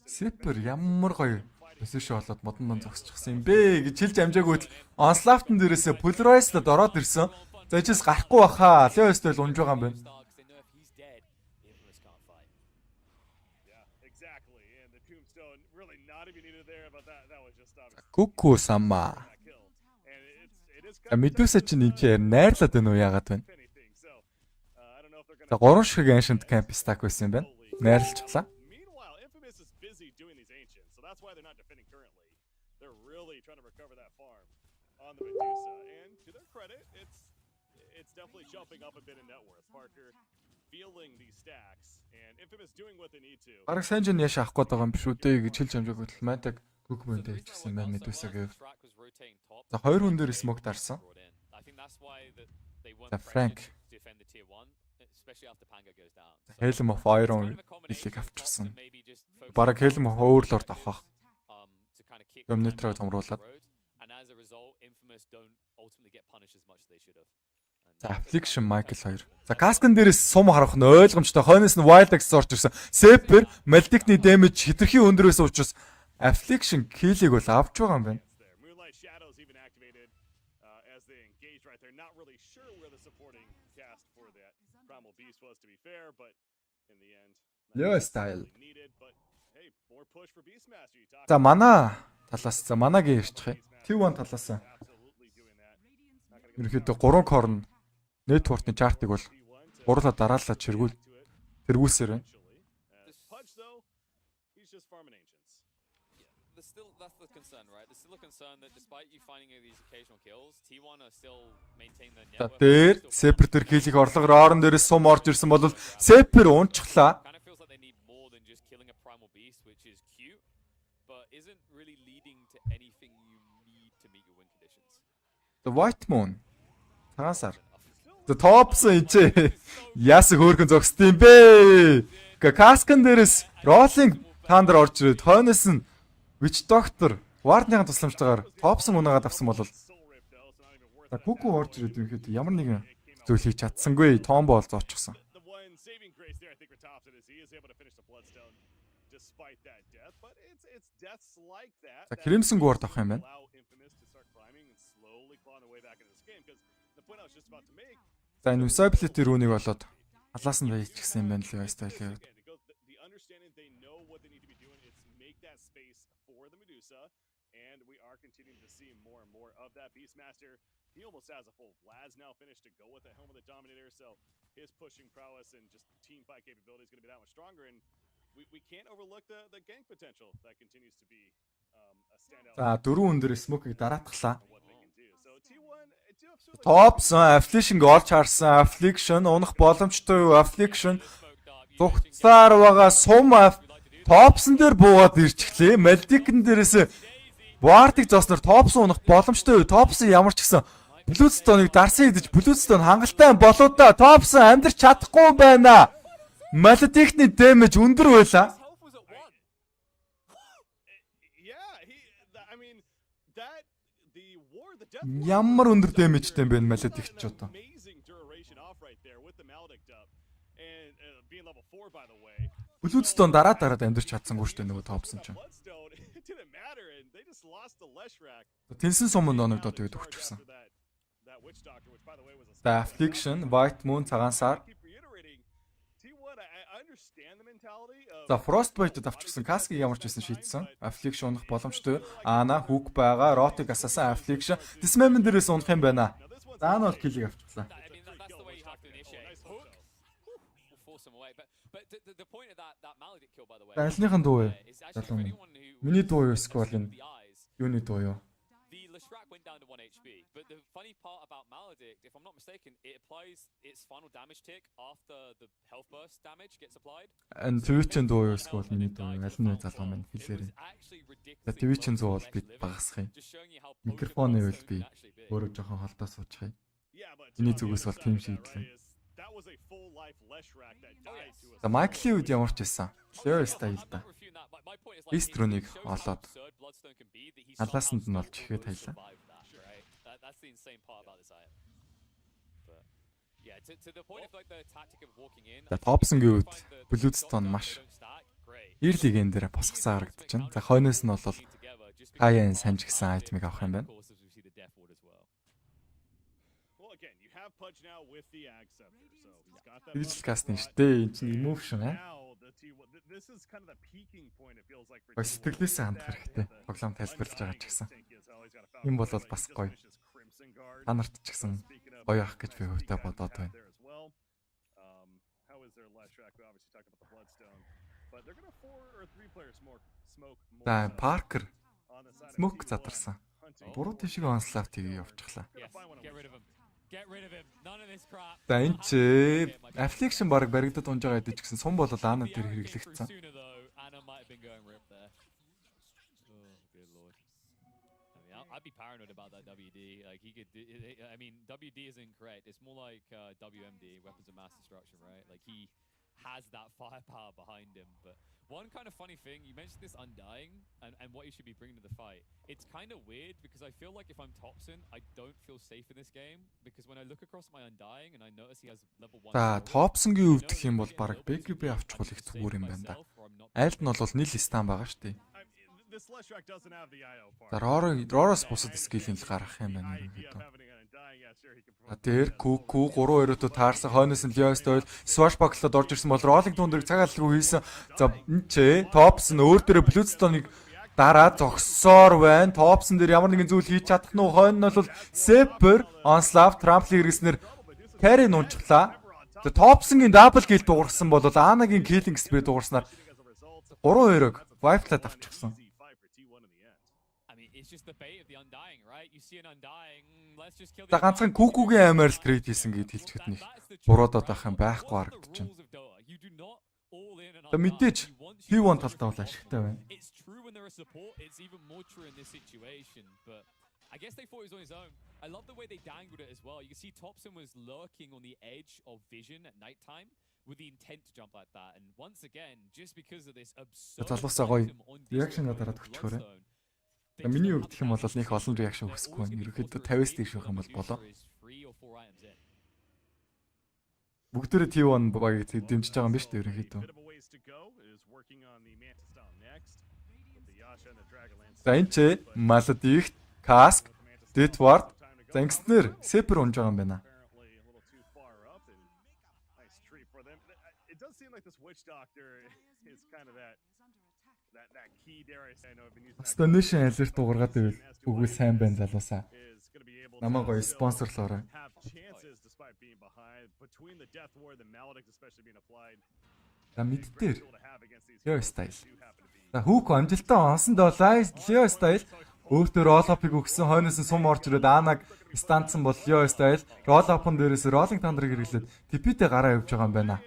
Sepper ямар гоё Өсөшөө болоод модон зогсчихсан юм бэ гэж хэлж амжаагүй л Onslaught-ын дээрээсээ Polarized ороод ирсэн. За ичээс гарахгүй баха. Leo's тэл унж байгаа юм байна. Kuku sama. Medusa чинь энэ чи найрлаад байна уу яагаад байна? За 3 шиг ancient camp stack байсан юм байна. Найрлалцлаа. It's definitely jumping up a bit in net worth. Parker feeling these stacks and Infamous doing what they need to. Бараг сайн жин яш авах гээд байгаа юм биш үү дээ гэж хэлж амжаагүй л Матаг Гүгмэндээ хийчихсэн юм байна Medusa гэв. За 2 хүн дээр smoke дарсан. За Frank Helm of Iron илийг авчихсан. Бараг Helm of Overlord авах. Dominator томруулаад. За Affliction Michael 2. За Cascan дээрээс сум харах нь ойлгомжтой. Хойноос нь Wild Axe орж ирсэн. Seper Maledictний damage хитрхи өндөрөөс учраас Affliction kill-ийг бол авч байгаа юм байна. Leo style. За мана талаас за манагийн ирчих. T1 талаас. Ерөнхийдөө 3 корн network-ны chart-ыг бол гурлаа дараалал тэргүүлсээр байна. That's the concern, right? There's still a concern that despite you finding these occasional kills, T1 are still maintaining their network. Тэр Seper тэр kill-ийг орлогоор орон дээрээс сум орж ирсэн бол Seper унчглаа. Kind of feels like they need more than just killing a primal beast, which is cute, but isn't really leading to anything you need to meet your win conditions. The White Moon. Цагаансаар. The Topson энэ ясаг хөөрхөн зогсд юм бэ? Cascan дээрээс Rolling Thunder орж ирээд хойноос нь Witch Doctor Ward-ныхаа тусламжтайгаар Topson унаагаад авсан бол за Kuku орж ирээд юм хэд ямар нэгэн зүйл хийж чадсангүй. Tombo бол зоочихсон. За Crimson Guard авах юм байна. За энэ Usability рүүнийг болоод халаас нь байчихсан юм байна л Leo's style. And we are continuing to see more and more of that Beastmaster. He almost has a full Vlad's now finished to go with the Helm of the Dominator, so his pushing prowess and just team fight capability is going to be that much stronger, and we can't overlook the gank potential that continues to be a standout. За дөрвөн өндөрөө smoke-ыг дараатглаа. Topson Affliction олж харсан. Affliction унах боломжтой юу? Affliction зүгтсаар байгаа сум Topson дээр буугаад ирчихлээ. Maledicn дээрээс Ward-ыг зоосноор Topson унах боломжтой юу? Topson ямар ч гэсэн Bloodstone-ыг дарсан идэж Bloodstone хангалттай болоо да. Topson амьдрч чадахгүй байна. Maledicn-ийн damage өндөр байлаа. Ямар өндөр дэмэжтэй юм бэ Maledicn ч одоо. Bloodstone дараад амьдэрч чадсангүй шүү дээ нөгөө Topson ч. Тэнсэн сум ноногдоод тэгээд өгчихсэн. The Affliction, White Moon, цагаансаар. За Frostbite-д авчихсан Casca-ыг ямар ч байсан шийдсэн. Affliction унах боломжтой. Ана Hook байгаа. Rotic асаасан Affliction. Dismember дээрээс унах юм байна. За нь бол kill-ийг авчихсан. Альныхан дуу юу? Залуу. Миний дуу юу эсвэл энэ юуны дуу юу? The Leshrac went down to 1 HP, but the funny part about Maledict, if I'm not mistaken, it applies its final damage tick after the health burst damage gets applied. And Twitch-ийн дуу юу эсвэл миний дуу юу? Аль нь залуу маань хэлээрэй. За Twitch-ийн дуу бол би багасах юм. Микрофоны үйл би өөрөө жоохон холдоо суучих юм. Миний зүгээс бол тийм шийдлээ. За Michael-ийн үед ямар ч байсан. Leo's style да. Xtreme-ийг олоод алаасанд нь олж ихэд хайлаа. За Topson-гийн үед Bloodstone маш early game дээр босгосон харагдаж байна. За хойноос нь бол Хаян санж гэсэн айтмыг авах юм байна. Well, again, you have Pudge now with the Ag Scepter, so he's got that. Digital casting штэ. Энд чинь emotion Now the this is kind of the peaking point it feels like for Гой сэтгэлээс хандах хэрэгтэй. Тоглоом тайлбарлаж байгаа ч гэсэн. Юм бол бас гоё. Та нарт ч гэсэн гоё ах гэж би хувьдаа бодоод байна. How is their last track? We obviously talked about the Bloodstone, but they're going to 4 or 3 players more smoke more. За Паркер смок задарсан. Буруу тийшээ онслав тийг явчихлаа. За энэ ч affliction баг баригдад унж байгаа гэдэг чинь сум бол Ана дээр хэрэглэгдсэн. I'd be paranoid about that WD. Like he could, I mean, WD is incorrect. It's more like WMD, weapons of mass destruction, right? Like he has that firepower behind him. But one kind of funny thing, you mentioned this Undying and what he should be bringing to the fight. It's kind of weird because I feel like if I'm Thompson, I don't feel safe in this game because when I look across my Undying and I notice he has level 1. За Thompson-гийн хувьд гэх юм бол баг BKB авчихвал их зүгээр юм байна да. Айлд нь бол нийл стан байгаа шүү дээ. За Ророос бусад скиллийн л гарах юм байна ерөнхийдөө. Тэр Ку 3-2-తో таарсан хойноос нь Лиост ойл Swashbuckle-д орж ирсэн бол роллинг дундэр цагаал руу хийсэн. За энэ ч Thompson өөр дээрээ Bloodstone-ыг дараа зогссоор байна. Thompson дээр ямар нэгэн зүйл хийж чадах нь уу? Хойно нь бол Sepper, Onslaught, Trample хэрэгснээр carry нунчглаа. За Thompson-гийн double kill дуурсан бол Анагийн killing spree дуурснаар 3-2-ыг wipe-лаад авчихсан. It's just the bait of the Undying, right? You see an Undying, let's just kill the. За ганцхан Кукугийн амаар л трейд хийсэн гэдээ хэлчихэд нэг буруудаад байх юм байхгүй харагдаж байна. За мэдээж P1 талдаа бол ашигтай байна. It's true when there is support, it's even more true in this situation, but I guess they thought he was on his own. I love the way they dangled it as well. You can see Thompson was lurking on the edge of vision at nighttime with the intent to jump like that. And once again, just because of this absurd залуусаа гоё реакшн дараад өчгөөрэй. За миний үг гэх юм бол нэг олон реакшн өгсөхгүй байна. Ерөнхийдөө 50-с дээш байх юм бол болоо. Бүгдээрээ T1 багийг дэмжиж байгаа юм биш үү ерөнхийдөө. За энэ ч Maladicht, Cask, Deadward, за ингэснээр Sepper унж байгаа юм байна. Stonation alert дуургаад байвал үгүй сайн байна залуусаа. Намаа гоё спонсорлоорой. За мэдтээр Leo Style. За хүүк амжилттай онсонд Leo Style өөртөө roll-up-ыг өгсөн хойноос нь сум орж ирээд Анаг станцсан бол Leo Style roll-up-ын дээрээс rolling thunder хэрэглээд TP-тэй гараа явж байгаа юм байна.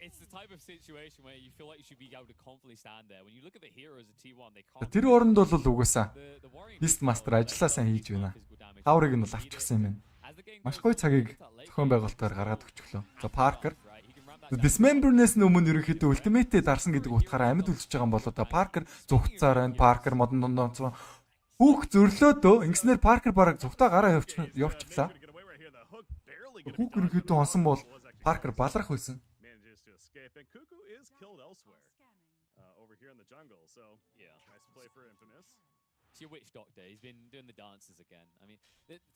It's the type of situation where you feel like you should be able to confidently stand there. When you look at the heroes of T1, they can't. Тэр оронд бол угаасаа Beastmaster ажиллаа сайн хийж байна. Таврыг нь бол авчихсан юм байна. Маш гоё цагийг зохион байгуулалтаар гаргаад өгчлөө. За Parker Dismember-нээс өмнө ерөнхийдөө Ultimate-тэй дарсан гэдэг утгаараа амьд үлдчихэж байгаа юм болоо да. Parker зүгтцаар байна. Parker модон дондоо хүүх зөрлөөдөө ингэснээр Parker бараг зүгтаа гараа явчихлаа. Хүүх ерөнхийдөө онсон бол Parker баларх байсан. And Cuckoo is killed elsewhere over here in the jungle. So yeah, nice play for Infamous. It's your Witch Doctor. He's been doing the dances again. I mean,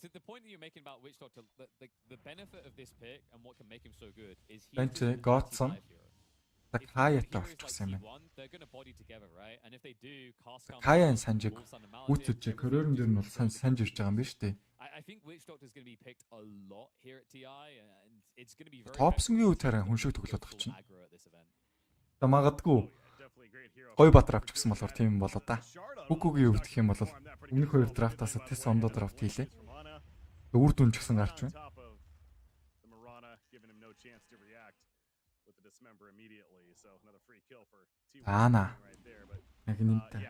to the point that you're making about Witch Doctor, the benefit of this pick and what can make him so good is he got some. Так хаяатаа орчихсан юм. They're going to body together, right? And if they do, Хаяан санжиг үүсэж körөөрөн дээр нь бол санж ирж байгаа юм биш үү? I think Witch Doctor is going to be picked a lot here at TI and it's going to be very Thompson-гийн үеэрээ хүн шиг төглөөд байгаа чинь. За магадгүй гой батар авчихсан болохоор тийм болоо да. Бүкүгийн хувьд гэх юм бол өмнөх хоёр драфтаас тест ондоо драфт хийлээ. Үр дүн ч гэсэн гарч байна. Ана. Яг нэмтэй.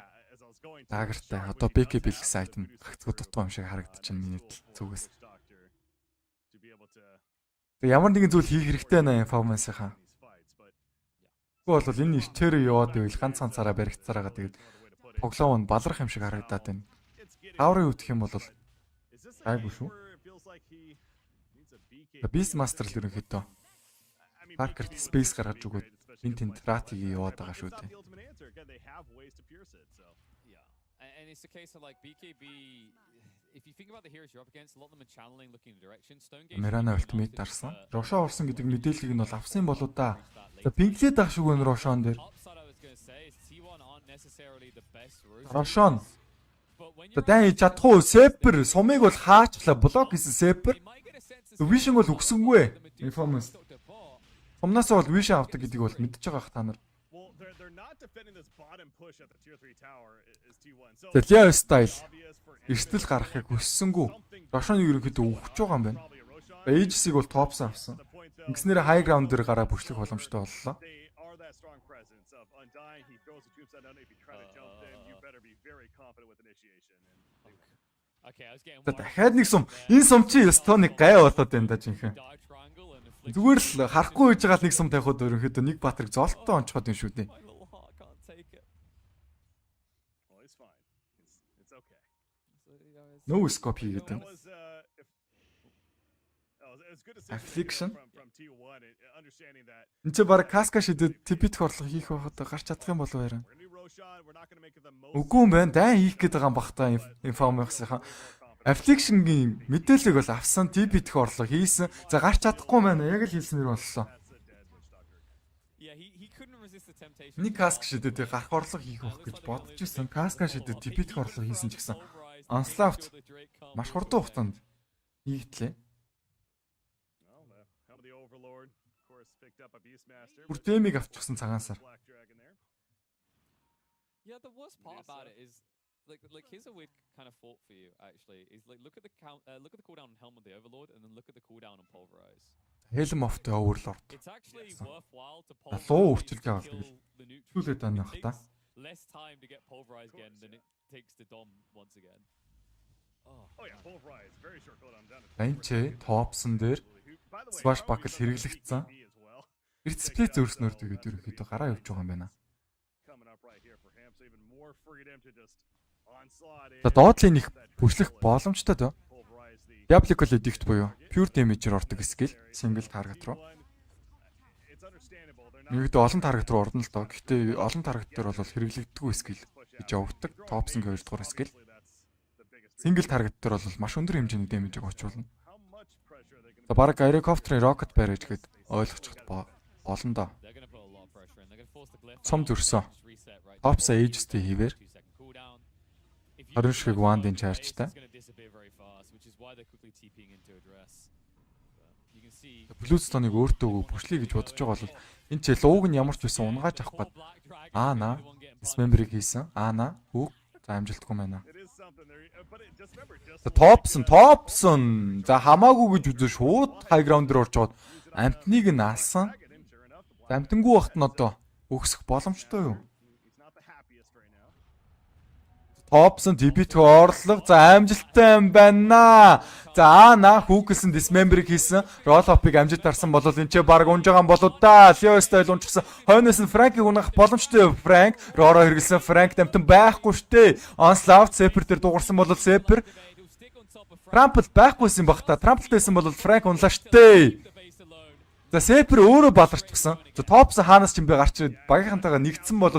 Дагартай одоо BK бэлгсэн айтем гагцгүй дутуу юм шиг харагдаж байна миний зүгээс. Тэг ямар нэгэн зүйл хийх хэрэгтэй байна performance-ийнхаа. Тэгвэл бол энэ ичээр яваад байвал ганц ганцаараа баригдсараагаа тэгээд тоглоом нь баларх юм шиг харагдаад байна. Таврын хувьд гэх юм бол гайгүй шүү. Beastmaster л ерөнхийдөө Parker space гаргаж өгөөд энэ тэнд стратеги яваад байгаа шүү дээ. Yeah, and it's a case of like BKB. If you think about the heroes you're up against, a lot of them are channeling, looking in the direction. Stonegate. Мерана ультимейт дарсан. Рошо орсон гэдэг мэдээллийг нь бол авсан болоо да. За пинглээд ах шиг өн Рошон дээр. Upside I was going to say is T1 aren't necessarily the best route. Рошон. But when За дан хийж чадахгүй Сепер сумыг бол хаачлаа блок хийсэн Сепер. you might get a sense Вишин бол өгсөнгүй. Информанс. Сумнаас бол вишин авдаг гэдгийг бол мэдчихэж байгаа х та нар. Well, they're not defending this bottom push at the tier 3 tower is T1. So За Лео стайл obvious for эрсдэл гаргахыг хүссэнгүй. Рошоныг ерөнхийдөө өгч байгаа юм байна. probably a Roshan. Эйжсийг бол топсан авсан. Ингэснээр хай граунд дээр гараа бүшлэх боломжтой боллоо. They are that strong presence of Undying. He throws the tombstone down. If you try to jump in, you better be very confident with initiation. And they win. okay, I was getting За worried. дахиад нэг сум. Энэ сум чи Эстоныг гай болоод байна да жинхэнэ. Dark triangle and affliction. Зүгээр л харахгүй байж байгаа л нэг сум тавихад ерөнхийдөө нэг баатрик золттой онцгоод юм шүү дээ. My little heart can't take it. Well, he's fine. It's okay. So, you know, it's- No scope хийгээд That байна. was it was good to see Affliction? from T1 understanding that Энд чи баг каска шидэд типит хорлох хийх байхад гарч чадах юм болов байраа. we're gonna do Roshan. We're not gonna make it the most. Үгүй юм байна. Дан хийх гээд байгаа юм бах та информацийн. Affliction-гийн мэдээллийг бол авсан, типит хорлох хийсэн. За гарч чадахгүй байна. Яг л хэлснээр боллоо. That's a dead witch doctor. Yeah, he couldn't resist the temptation. Нэг каск шидэд гарах орлого хийх байх гэж бодож ирсэн. Каска шидэд типит хорлох хийсэн ч гэсэн Onslaught маш хурдан хугацаанд хийгдлээ. Well, the helm of the Overlord, of course, picked up a Beastmaster. Бүр дэмиг авчихсан цагаансаар. Black Dragon there. Yeah, the worst part about it is like here's a weird kind of thought for you actually. Is like look at the cooldown on Helm of the Overlord and then look at the cooldown on Pulverize. Helm of the Overlord. It's actually worthwhile to Луу pulverize үрчилгээ to авдаг kill л. the neutral. Зүйлээд байна бах та. Takes less time to get pulverized again than it takes to dom once again. Oh, Oh yeah, full of rise. Very short cooldown down. to Байн ч Топсон дээр By the way, Swash how are buckle you doing хэрэглэгдсэн. BKB as well? эрт сплит зөрснөөр тэгээд ерөнхийдөө гараа явж байгаа юм байна. Coming up right here for him, so even more freedom to just onslaught in. За доотлын их бүслэх боломжтой дөө. Pulverize the Diabolical Edict буюу pure damage-ээр ордог скил single target руу. It's understandable. They're not Нэгдээ олон таргет руу орно л доо. Гэхдээ олон таргет дээр бол хэрэглэгддэггүй скил гэж явагддаг. Топсон гэж 2 дугаар скил. Single target дээр бол маш өндөр хэмжээний damage-ийг очуулна. how much pressure are they going За баг Aerocopter-ийн rocket barrage гэд ойлгочиход болно доо. they're going to put a lot of pressure in. They're going to force the glyph. Цом out, зөрсөн. just reset right Топс there. Aegis-тэй хийвэр 2-second cooldown. If you 20 do ширхэг that Wand-ын base, charge-тай. it's gonna disappear very fast, which is why they're quickly TPing into address. But you can see Bluestone-ыг өөртөө бүшлэе гэж бодож байгаа бол энэ ч лууг нь ямар ч байсан унгааж авах гээд Black Dragon Аана is the one getting dismember-ыг хийсэн. Аана хүүг за амжилтгүй байна. It is something there, but it just remember just За Топсон. За хамаагүй гэж үзээ шууд high ground дээр орж чад амтныг нь алсан. get him sure enough. The За амтанггүй бахт нь одоо өгсөх боломжтой юу? He's not the happiest right now. Топсон дебют орлого за амжилттай юм байна. За Аана хүүгэлсэн dismember-ыг хийсэн. Roll-up-ыг амжилт тарсан бол энэ ч баг унж байгаа юм болоо да. Leo style унжсан. Хойноос нь Frank-ийг унах боломжтой. Frank Roro хэрэглэсэн. Frank дамтан байхгүй штэ. Onslaught Seper дээр дуурсан бол Seper activate. It'll stick on top of Frank. Trample байхгүйсэн баг та. Trample-тэйсэн бол Frank унлаа штэ. The base alone. За Seper өөрөө баларчсан. За Topson хаанаас ч юм бэ гарч ирээд багийнхантайгаа нэгдсэн бол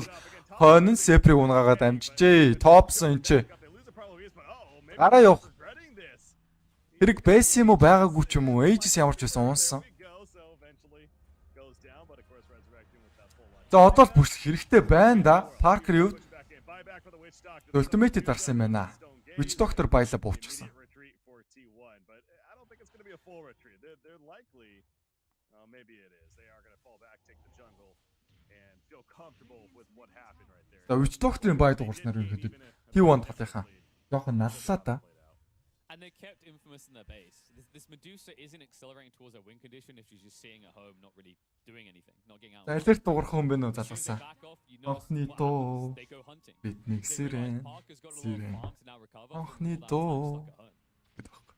хойно нь Seper-ийг унгаагаад амжижээ. Topson энэ ч Got the loser probably is, but maybe гараа явах. regretting this. хэрэг байсан юм уу байгаагүй ч юм уу Aegis ямар ч байсан унсан. There we go. So eventually goes down, but of course resurrecting with that full life. За одоо л бүслэх хэрэгтэй байна да. Parker юу Push back in, buy back for the witch doctor. Ultimate дарсан юм байна. Witch Doctor баяла буучсан. Retreat for T1, but I don't think it's going to be a full retreat. They're likely, maybe it is. They are going to fall back, take the jungle, and feel comfortable with what happened right there. За Witch Doctor-ийн бай дуурснаар ерөнхийдөө T1 талынхаа жоохон наллаа да. And they kept Infamous in their base. This Medusa isn't accelerating towards a win condition if she's just sitting at home, not really doing anything, not getting out. За алерт дуурах юм бэ нөө As soon as they залуусаа. back off, you notice Анхны what дуу happens. They go hunting. бидний They сэрэн realize Parker's got a lot of сэрэн farm to now recover. Анхны All that time дуу stuck at home. гэдэг байна.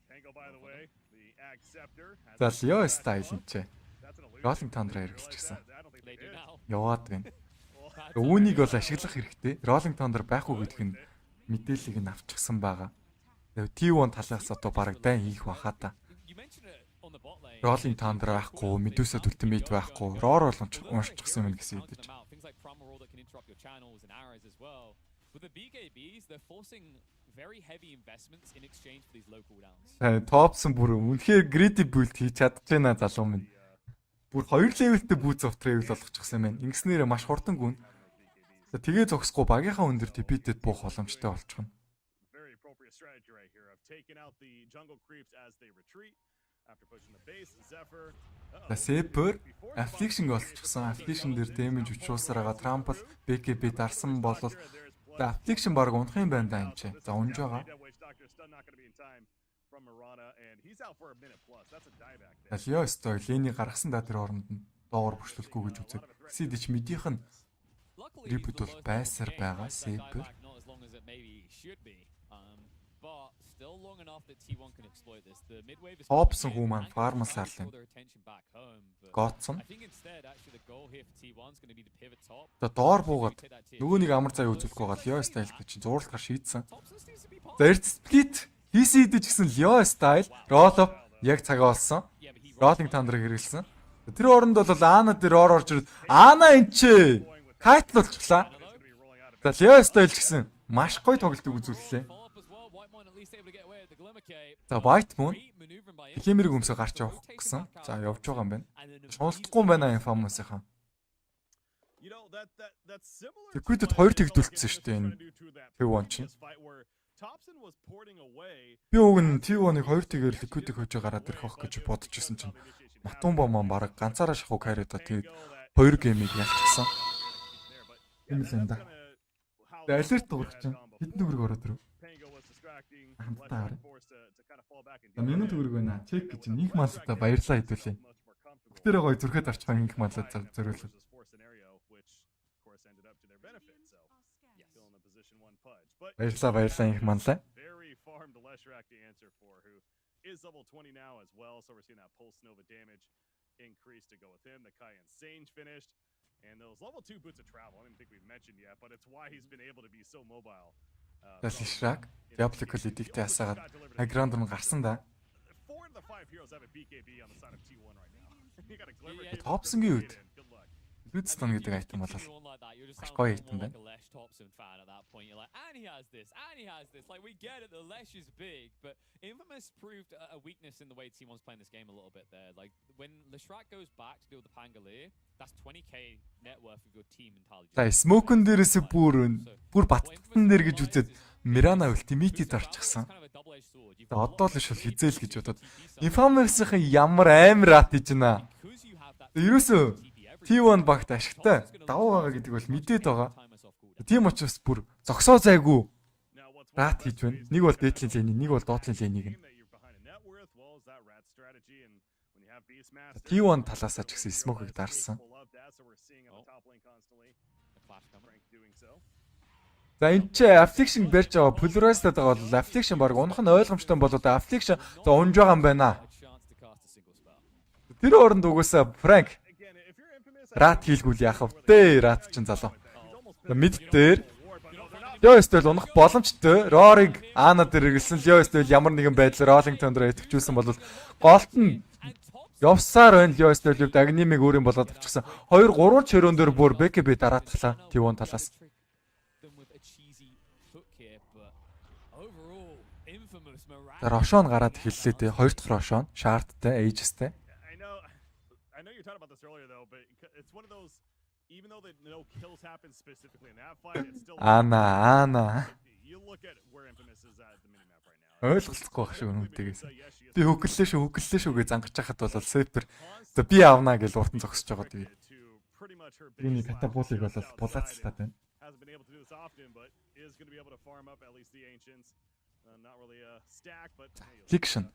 Tango, by the way, the Ag Scepter. has За a- Leo style энэ ч That's an illusion. Rolling Thunder Realize хэрэгжилчихсэн. that? I don't think They they do did. now. Яваад байна. Bad Үүнийг timing. бол ашиглах хэрэгтэй. Rolling Thunder байхгүй гэдэг нь мэдээллийг нь авчихсан байгаа. Тэгээ T1 талаас одоо бараг дайн хийх баха та. You mentioned it on Rolling Thunder байхгүй, Medusa Ultimate байхгүй, Roar боломж уншчихсан юм гэсэн үг гэж. With the BKBs, they're forcing very heavy investments in exchange for these low cooldowns. Топсон бүр үнэхээр greedy build хийж чадчихна залуу минь. Бүр 2 levelтэй бүүц of travel болгочихсан юм байна. Ингэснээр маш хурдан гүн. Тэгээ зогсохгүй багийнхаа өндөр TP-дэд буух боломжтой болчихно. Very appropriate strategy right here of taking out the jungle creeps as they retreat after pushing the base. Zephyr. Saber affliction болчихсон. Affliction дээр damage учруулсараа trample BKB дарсан болол affliction баг унах юм байна да энэ ч. За унж байгаа. Лио стой Лений гаргасан да тэр оронд нь доогор бүршлүүлэхгүй гэж үзээд. Сидич мэдийнх нь рибут бол байсаар байгаа Saber. Опсон хүү маань фармас арлын. Готсон. Доор буугаад нөгөө нэг амар цай үзүүлэхгүй байгаа Leo style гэж чинь зурлахаар шийдсэн. За эрт split хийсэн идэж гэсэн Leo style roll up яг цагаа олсон. Rolling Thunder хэрэгэлсэн. Тэр оронд бол Аана дээр орж ирээд Аана энчээ кайтл болчихлаа. За Leo style гэсэн маш гоё тоглолтыг үзүүллээ. За White Moon Химэрэг өмсө гарч явах гэсэн. За явж байгаа юм байна. Шуналтахгүй юм байна Infamous-ийнхан. Liquid-д 2 тэгдүүлсэн шүү дээ энэ T1 чинь. Би уг нь T1-ыг 2 тэгээр Liquid-ийг хожоо гараад ирэх байх гэж бодож байсан чинь Матумба маань баг ганцаараа шахуу carry-да тэгээд 2 геймийг ялчихсан. Юм л юм да. Тэгээд алерт дуурах чинь хэдэн төгрөг ороод ирв? Хамтдаа харъя. Миний төгрөг байна. Чек гэж нэг малта баярлаа хэдүүлээ. Бүгдээрээ гоё зүрхэд орчих инх малаа зориулах. Баярлаа инх малаа. Is level 20 now as well, so we're seeing that pulse nova damage increase to go with him. The Kai and Sage finished, and those level 2 boots of travel. I don't think we've mentioned yet, but it's why he's been able to be so mobile. That's Shrek. Replicate dikтэй асаагаад аграунд нь гарсан да. Топсонгийн үед Virtus.pro гэдэг айтем бол маш гоё айтем байна. And he has this. Like we get it, the Lesh is big, but Infamous proved a weakness in the way T1's playing this game a little bit there. Like when Leshrac goes back to deal with the Pangolier, that's 20k net worth of your team intelligence. За Smoke-н дээрээс бүр баттан дээр гэж үзээд Mirana Ultimate-д орчихсан. За одоо л шил хизээл гэж бодоод Infamous-ийн ямар амар ат хийж байна. Ерөөсөө T1 багт ашигтай давуу байгаа гэдэг бол мэдээд байгаа. Тийм учраас бүр зогсоо зайгүй рат хийж байна. Нэг бол дээдлийн лэний, нэг бол доотлын лэнийг нь. T1 талаасаа ч гэсэн Smoke-ыг дарсан. За энэ ч Affliction барьж байгаа Polarized-д байгаа бол Affliction баг унах нь ойлгомжтой болоод Affliction за унж байгаа юм байна. Тэр оронд угсаа Frank рат хийлгүүл яах вэ? Рат чин залуу. Мид дээр Leo Style унах боломжтой. Roar-ыг Аана дээр хэрэгэлсэн. Leo Style ямар нэгэн байдлаар Rolling Thunder идэвхжүүлсэн бол голт нь явсаар байна. Leo Style үед Agnemig өөрийн болоод авчихсан. 2-3 чөрөөн дээр бүр BKB дараатглаа T1 талаас. Рошон гараад хэллээ дээ. 2 дахь Рошон, Shardтай, Aegis-тэй. I know you talked about this earlier though, but it's one of those, even though no kills happen specifically in that fight, it's still Ана. You look at where Infamous is at the minimap right now. Ойлгохгүй байх шүү нүдээс. Би хөглөө шүү гэж зангаж хахад бол Saber за би авнаа гэж уртан зогсож байгаа тэгээ. Миний катапулыг бол булаацлаад байна. Hasn't been able to do this often, but is going to be able to farm up at least the ancients. Not really a stack, but Fiction.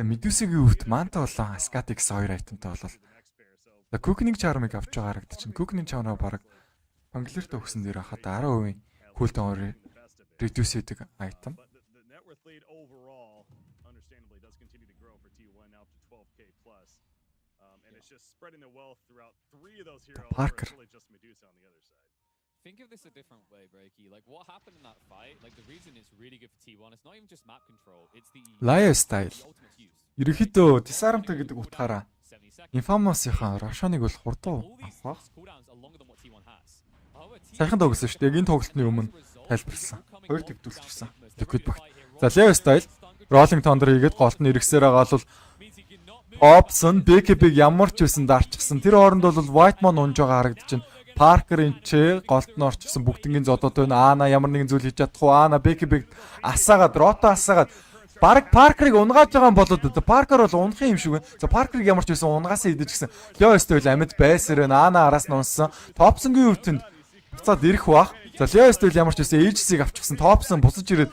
Medusa-гийн өвт Manta болон Ascatix 2 айтемтай болол. За Cooking Charm-ыг авч байгаа харагдаж чинь Cooking Charm-аа баг Pangolier-т өгсөн дээр хахад 10% cooldown reduce хийдэг айтем. Parker. think of this a different way, Breaky. Like what happened in that fight? Like the reason it's really good for T1, it's not even just map control. It's the Laya style. ultimate use. Ерөнхийдөө disarmтай гэдэг утгаараа Infamous-ийн Рошоныг бол хурдан авах. Сайхан тоглосон шүү дээ. Яг энэ тоглолтны өмнө тайлбарласан. Хоёр тэгдүүлчихсэн. Liquid багт. За Leo style Rolling Thunder хийгээд голд нь эргэсээр байгаа бол Opson BKB-г ямар ч байсан дарчихсан. Тэр хооронд бол Whitemon унж байгаа харагдчихна. Parker энэ голд нь орчихсан бүгднгийн зодод байна. Аана ямар нэгэн зүйл хийж чадахгүй. Аана BKB-г асаагаад Roto асаагаад Бараг Паркерыг унгааж байгаа юм болоод Паркер бол унахын юм шиг байна. За Паркерыг ямар ч байсан унгаасаа идэж гисэн. Лео Стейл амьд байсаар Аана араас нь унсан. Топсонгийн өвтөнд буцаад ирэх бах. За Лео Стейл ямар ч байсан Aegis-ыг авчихсан. Топсон бусаж ирээд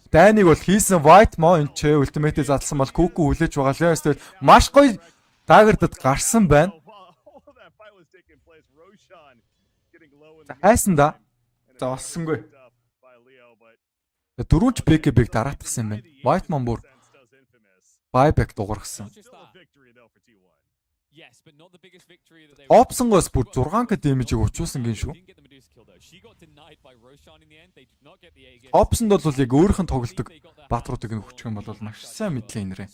дайныг бол хийсэн Whitemon энэ ч ультимейтээ задлсан бол Kuku хүлээж байгаа. Лео Стейл маш гоё дагардад гарсан байна. За хайсан да. За олсонгүй. Дөрөвч BKB-г дараатгсан юм байна. Whitemon бүр buyback дуургасан. Opson-гоос бүр 6к damage-ийг учруулсан гин шүү. Opson-д бол яг өөрийнх нь тоглодог баатруудыг нөхчих юм бол маш сайн мэдлээ нэрээ.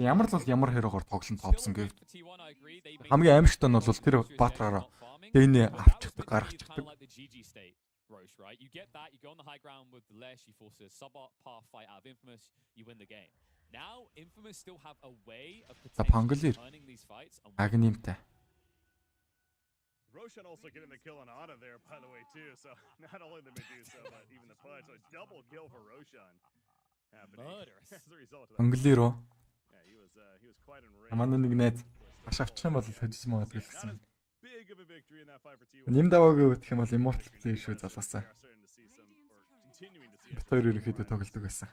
Ямар л бол ямар хэрэгоор тоглоно Opson гэв. Хамгийн аимшигтай нь бол тэр баатраараа дэнэ авчихдаг, гаргачихдаг. Right? You get that, you go on the high ground with the Lesh, you force a sub-par fight out of Infamous, you win the game. Now, Infamous still have a way of potentially turning these fights. Agnimte. Roshan also getting the kill on Ana there, by the way, too. So, not only the Medusa, but even the Pudge. So, it's double kill for Roshan happening as a result of that. Angliro. Yeah, he was quite enraged. Аман нэг найз маш авчих юм бол хөдөлсөн магадгүй гэсэн. Big of a victory in that fight for T1. Нэм даваагүй гэх юм бол Immortal Play шүү залуусаа. Тэр ерөнхийдөө тоглодог байсан.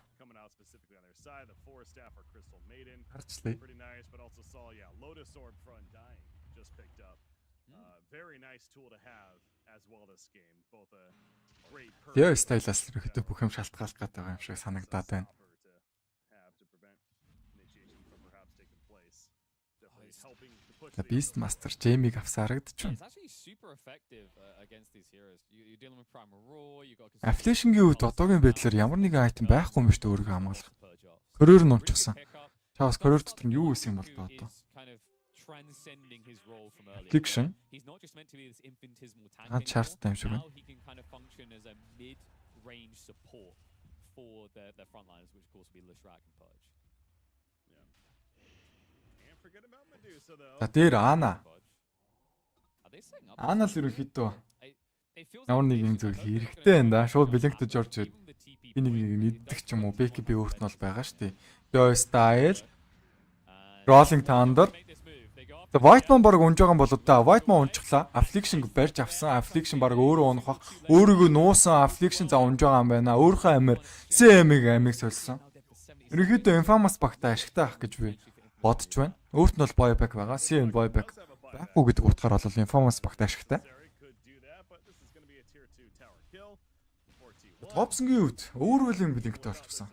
Харчлаа. Яа стайлаас ерөнхийдөө бүх юм шалтгаалж байгаа юм шиг санагдаад байна. The Beastmaster Jamie-г авсан харагдчихвэн. Affliction-гийн үед одоогийн байдлаар ямар нэгэн айтем байхгүй юм биш үү өөрийгөө хамгаалах. Корёр нь унчихсан. Чаас корёр дотор нь юу исэн юм бол одоо? Affliction. Чарттай юм шиг байна. За дээр Ана. Ана л ерөнхийдөө ямар нэгэн зүйл хэрэгтэй энэ да. Шууд Блинктэй Жорж энэ нэг идэх ч юм уу. BKB өөрт нь бол байгаа шүү дээ. Leo Style, Rolling Thunder. За Whitemon баг унж байгаа юм болоо да. Whitemon унчихлаа. Affliction барьж авсан. Affliction баг өөрөө унах бах. Өөрийгөө нуусан Affliction за унж байгаа юм байна. Өөрийнхөө амир CM-ийг сольсон. Ерөнхийдөө Infamous багтаа ашигтай ах гэж би бодож байна. Өөрт нь бол buyback байгаа. CM buyback байхгүй гэдэг утгаар бол Infamous багтаа ашигтай. Топсонгийн үед өөр үеийн Blink-тэй болчихсон.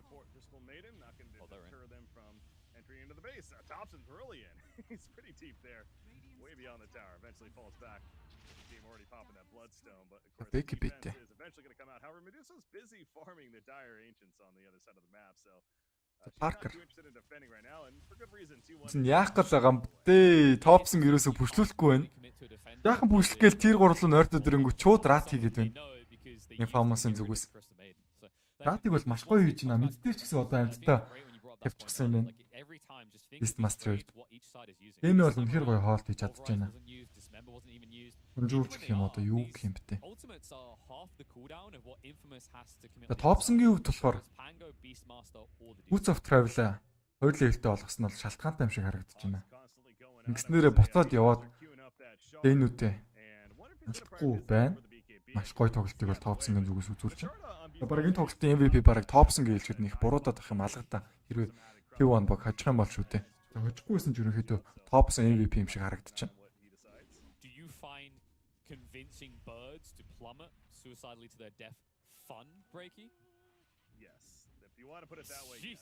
BKB-тэй. Parker. Яах гэж байгаа юм бэ? Топсон ерөөсө бүшлүүлэхгүй байна. Яахан бүшлэх гээл тэр гурлуу нойртод ирэнгүү чууд рат хийгээд байна. Infamous-ын зүгээс. Ратыг бол маш гоё хийж байна. Мэддээ ч гэсэн одоо амьдтай тавьчихсан юм байна. Beastmaster. Энэ бол үнэхээр гоё хоолт хийж чадчихна. Өнжүүлж гэх юм одоо юу гэх юм бэ? Топсонгийн хувьд болохоор Boots of Travel хоёр левелтэй болгосон нь бол шалтгаантай юм шиг харагдаж байна. Ингэснээрээ буцаад яваад дэнүүтэй ялахгүй байна. Маш гоё тоглолтыг бол Топсонгийн зүгээс үзүүлж байна. Бараг энэ тоглолтын MVP бараг Топсон гэж хэлэхэд нэг буруудаад ах юм алгадаа. Хэрвээ T1 баг хожих юм бол шүү дээ. Хожихгүйсэн ч ерөнхийдөө Топсон MVP юм шиг харагдаж байна. Convincing birds to plummet suicidally to their death fun, Breaky? Yes. If you want to put it that way.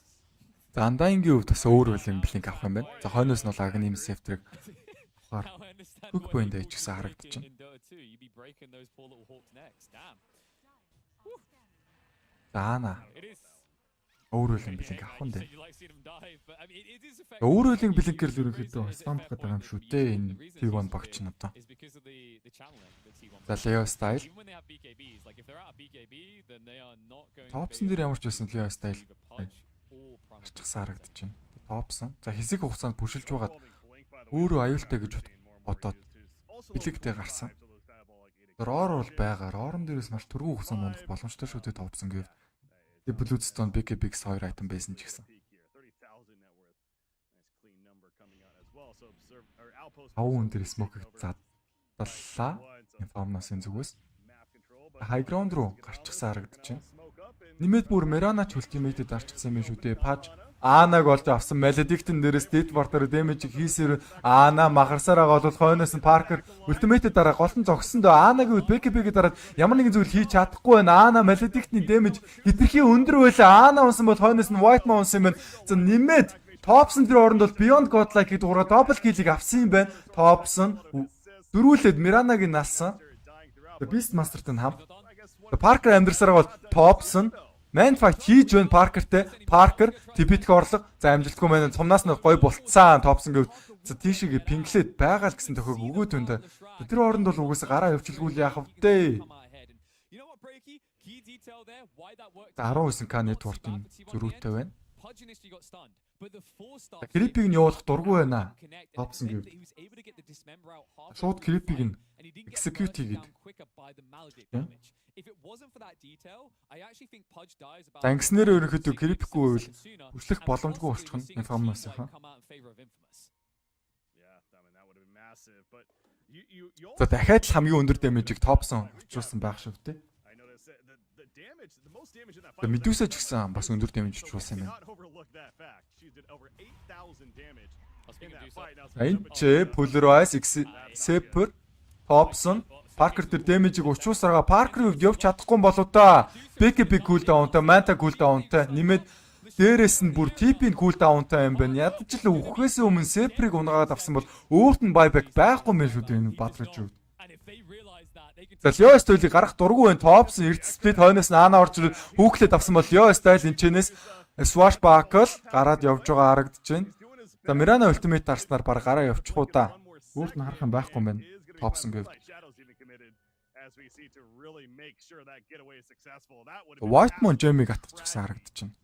За Undying-ийн хувьд бас өөр үеийн Blink авах юм байна. За хойноос нь бол Agnim Scepter Now I understand Hook why point people age гэсэн keep харагдаж breaking байна. in Dota 2. You'd be breaking those poor little hawks' necks. Damn. Заана. It is. Өөр үлийн блинк авах нь You дээ. said you like seeing them dive, but I mean, it is effective. Өөр үлийн блинкэр л The ерөнхийдөө reason is спам a fair гэдэг юм point, шүү but дээ. usually Энэ the reason T1 it's багч used нь одоо. is because of the channeling that T1 За does. Leo style. Even when they have BKBs, like if they're out of BKB, then they are not going Топсон дээр ямар ч байсан Leo style either Pudge or Prime. гарчсан харагдаж байна. Топсон. За хэсэг хугацаанд бүшилж байгаад өөрөө аюултай гэж бодоод бэлэгтэй гарсан. Роор бол байгаа. Роорн дээрээс маш түргэн хугацаанд унах боломжтой шүү дээ Топсон гэв. Тэгээ Bluestone BKB-с 2 item байсан ч гэсэн. 5 хүн дээр smoke-ыг задлаа. Информасын зүгээс high ground руу гарчихсан харагдаж байна. Нэмээд бүр Merana ч ultimate-д дарчихсан юм шүү дээ. Page Аанаг болж авсан Maledict-ын дээрээс Dead Border damage хийсээр Аана махарсаар байгаа бол хойноос нь Parker ultimate дараа гол нь зогсон дөө Aanагийн үед BKB-г дараад ямар нэгэн зүйл хийж чадахгүй байна. Аана Maledict-ийн damage хитрхи өндөр байлаа. Аана унсан бол хойноос нь White Man унсан юм байна. За нэмээд Topson тэр оронд бол Beyond Godlike гэдэг ураа double kill-ийг авсан юм байна. Topson дөрүүлээд Mirana-г налсан. Beastmaster-тай нь хамт Parker амьдрсараа бол Topson Man fight хийж байна Parker-тэй. Parker Tibet-г орлого. За амжилтгүй маань цумнаас нь гой болцсон. Topson гэв. За тийшээ пинглээд байгаа л гэсэн тохиог өгөөд байна. Тэр оронд бол угаасаа гараа явуулчихгүй яах вэ? 19к network-ийн зөрүүтэй байна. Крипиг нь явуулах дургүй байна. Topson гэв. Шууд крипиг нь execute хийгээд. За ингэснээр ерөнхийдөө крипгүй байвал хүчлэх боломжгүй болчих нь информац хаа. За дахиад л хамгийн өндөр дэмэжийг Topson очруулсан байх шүү дээ. Medusa ч гэсэн бас өндөр дэмэж очруулсан юм байна. Энэ ч Polarized Xtreme Topson Parker тэр дэмэжийг учруулсараа Parker-ийг явж чадахгүй болоо та. BKB cooldown-тай, Manta cooldown-тай нэмээд дээрээс нь бүр TP-ийн cooldown-тай юм байна. Ядаж л өгөхөөс өмнө Separate-ийг унгаад авсан бол өөрт нь buyback байхгүй мэн шүү дээ энэ Battler шүү. За Leo Style-ийг гарах дургүй байна. Topson эрт split хойноос нь Аана орж хүүхлээд авсан бол Leo Style энэчнээс Swashbuckle гараад явж байгаа харагдаж байна. За Mirana Ultimate дарснаар баг гараа явчих уу да. Өөрт нь харах юм байхгүй мэн. Topson гэв. White Man Jamie-г атчихсан харагдаж байна.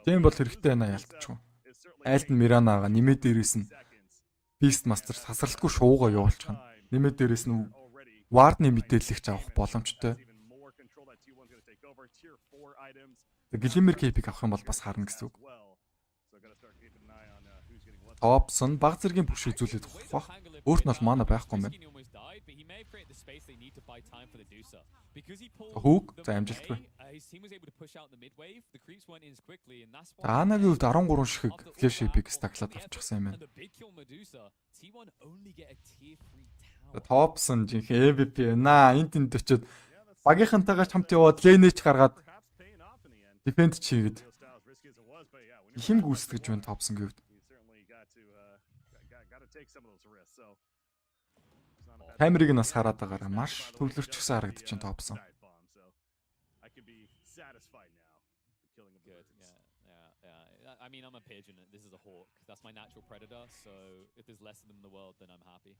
Тийм бол хэрэгтэй байна ялтчихгүй. Айлд нь Mirana-га нэмээд дээрээс нь Beastmaster сасралтгүй шуугаа явуулчих нь. Нэмээд дээрээс нь Ward-ны мэдээлэлч авах боломжтой. Glimmer Cape-ийг авах юм бол бас харна гэсэн үг. Topson баг зэргийн бүш үзүүлээд ухах. Өөрт нь бол mana байхгүй юм байна. Hook за амжилтгүй. Aanагийн үед 13 шиг flash epic стаклаад авчихсан юм байна. Topson жинхэнэ MVP наа энд тэнд очиод багийнхантайгаа хамт яваад лэнэж гаргаад defend чигээд хим гүйцэтгэж байна Topson гэвд. Камерыг нас хараад байгаараа маш төвлөрчихсөн харагдаж байна Topson. I mean, I'm a pigeon. This is a hawk. That's my natural predator. So if there's less of them in the world, then I'm happy.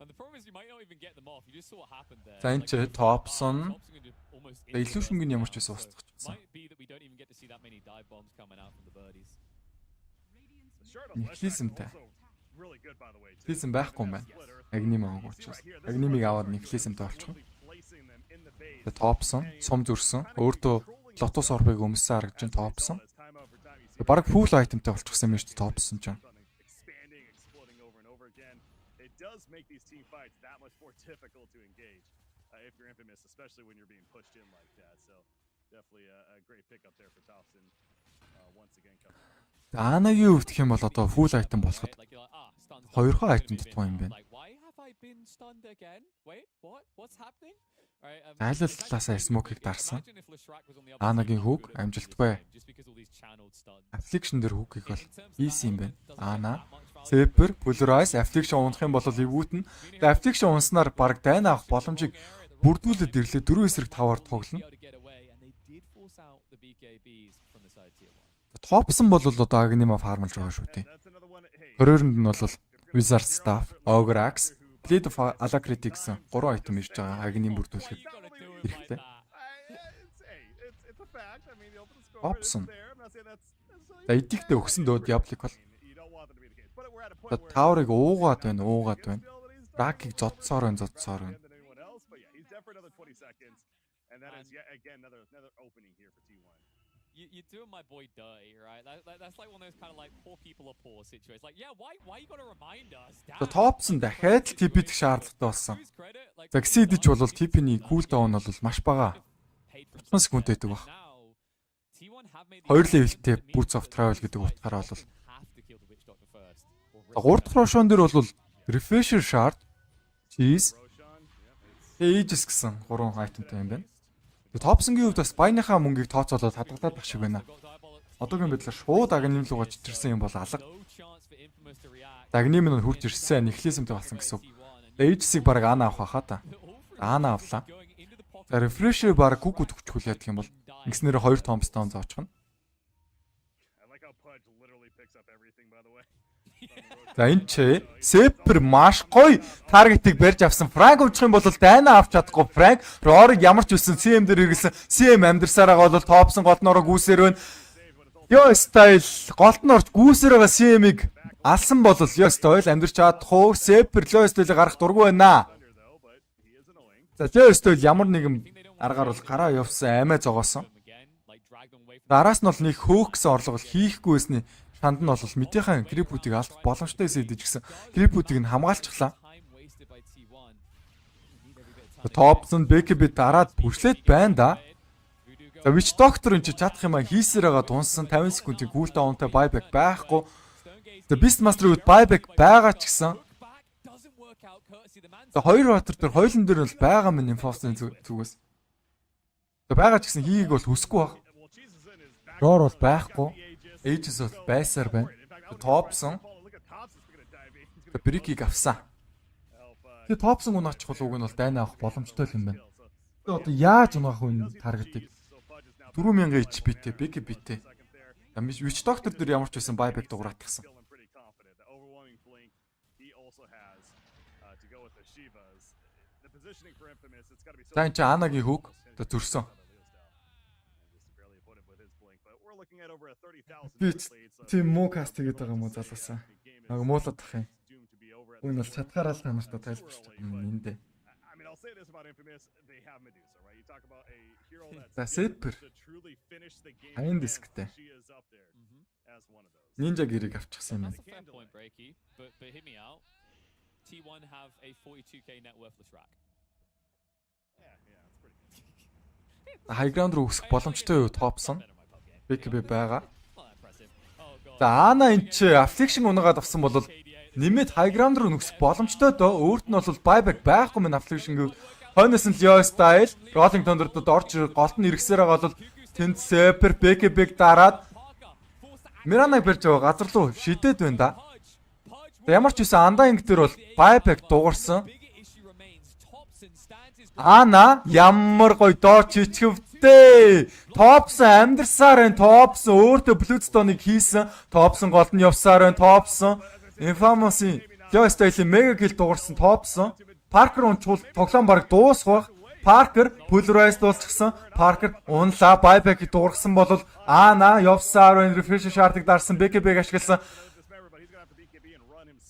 And the problem is you might not even get them off. You just saw what happened there. За энэ ч Topson illusion-г ямар ч байсан устгацсан. Might be that we don't even get to see that many dive bombs coming out from the birdies. Нихлизмтэй. Нихлизм байхгүй юм байна. Агним ааг учраас. Агнимыг аваад нихлизмтэй болчих. Тэгээ Topson сум зөрсөн. Өөртөө Lotus Orb-ыг өмссөн харагдаж байна Topson. Бараг full itemтэй болчихсон юм шүү дээ Topson ч. Does make these team fights that much more difficult to engage if you're infamous, especially when you're being pushed in like that. So definitely a great pickup there for Topson. Once again coming. Aanагийн өвдөх юм бол одоо full item болоход 2 item дутуу юм байна. Why have I been stunned again? Wait, what? What's happening? Зайлал талаасаа смокийг дарсан. Анагийн хүүг амжилтгүй. Affliction дээр хүүгийг бол easy юм байна. Ана, Zephyr, Polarize, Affliction унах юм бол эвгүүтэн. Тэгээ Affliction унснаар баг дайна авах боломжийг бүрдүүлээд ирлээ. 4 эсрэг 5-аар тоглоно. Топсон бол одоо Agniма фармлж байгаа шүү дээ. 20-нд нь бол Wizard Staff, Ogre Axe, Blade of Alacrity гэсэн 3 item ирж байгаа. Agni бүрдүүлэхэд хэрэгтэй. Топсон. За эдигтэй өгсөн дөөд Diabolic бол Tower-ыг уугаад байна. Dark-ыг зодсоор байна. And that is yet again another opening here for T1. You're doing my boy dirty, right? That's like one of those kind of like poor people are poor situations. Like, yeah, why you gotta remind us? За Топсон дахиад л TP-д шаардлагатай болсон. За Xidж бол TP-ний cooldown бол маш бага. 30 секунд байдаг баг. 2 левелтэй Boots of Travel гэдэг утгаараа бол 3 дахь рошон дээр бол Refresher Shard, Cheese, Aegis гэсэн 3 itemтай юм байна. Топсонгийн хувьд бас Spy-ныхаа мөнгийг тооцоолоод хадгалаад байх шиг байна. Одоогийн байдлаар шууд Agnim руугаа чичирсэн юм бол алга. Agnim нь хурж ирсэн, Nihilismтэй болсон гэсэн. Aegis-ийг баг Ана авах хаа та. Ана авлаа. За Refresher баг Kuku төгчхүүл яадаг юм бол ингэснээр 2 Tombstone зоочих нь. За энэ ч Zephyr маш гоё таргетыг барьж авсан. Frank уучих юм бол дайна авч чадахгүй. Frank Roar-ыг ямар ч үсэн CM дээр хэрэглэсэн. CM амьдсараагаа бол Topson голноороо гүйсээр байна. Yo style голтон орж гүйсээр байгаа CM-ийг алсан бол Yo style амьдч чадах уу? Zephyr Yo style гарах дургүй байна. За Yo style ямар нэгэн аргаар бол гараа явсан аймаа зогоосон. Араас нь бол нэг хөөхсөн орлого хийхгүй байсны шанд нь бол мэдээхэн Gripwood-ыг алдах боломжтой эсэдэж гисэн. Gripwood-ыг нь хамгаалчихлаа. Topson BKB дараад бүршлээд байна да. За Witch Doctor энэ ч чадах юм а хийсээр байгаа дунсан 50 секундын cooldownтай buyback байхгүй. За Beastmaster-үүд buyback байгаа ч гэсэн. За хоёр батар дээр хоёулын дээр бол байгаа мэн инфосын зүгээс. За байгаа ч гэсэн хийгийг бол хүсэхгүй баг. Roar бол байхгүй. Aegis бол байсаар байна. Topson Brick-ийг авсан. Тэгээ Topson унаачих бол уг нь бол дайна авах боломжтой юм байна. Тэгээ одоо яаж унаах вэ энэ таргетыг? 4000 HP-тэй, BKB-тэй. Witch Doctor дээр ямар ч байсан buyback дуграатгсан. За энэ ч Анагийн хүүг одоо зөрсөн. Би тийм муу каст хийгээд байгаа юм уу залуусаа. Нэг муулаад тах юм. Энэ бол чадхаараа л танартаа тайлбарч байгаа юм эндээ. За Zephyr хайн дисктэй. Ninja гэрийг авчихсан юм байна. T1 have a 42k net worthless rack. High ground руу өсөх боломжтой юу Topson? BKB байгаа. За Ана энэ чи Affliction унаагаад авсан бол нэмээд high ground руу нөхөх боломжтой доо. Өөрт нь бол buyback байхгүй мэн Affliction гэв. Хойноос нь Leo style Rolling Thunder-д орж голт нь иргэсээр байгаа бол тэнд Zephyr BKB-г дараад Miranag барьж байгаа газар руу шидэд байна да. Ямар ч үсэн Undying дээр бол buyback дуурсан. Ана ямар гоё доо чичгэвтэй. Topson амьдсаар энэ Topson өөртөө Bloodstone-ыг хийсэн. Topson голд нь явсаар байна. Topson Infamous-ийн Leo style мега килл дуурсан Topson. Parker унчвал тоглоом баг дуусах. Parker Polarize дуусчихсан. Parker унлаа buyback-ийг дуургасан бол Ана явсаар байна. Refresh shard-ыг дарсан. BKB-г ашигласан.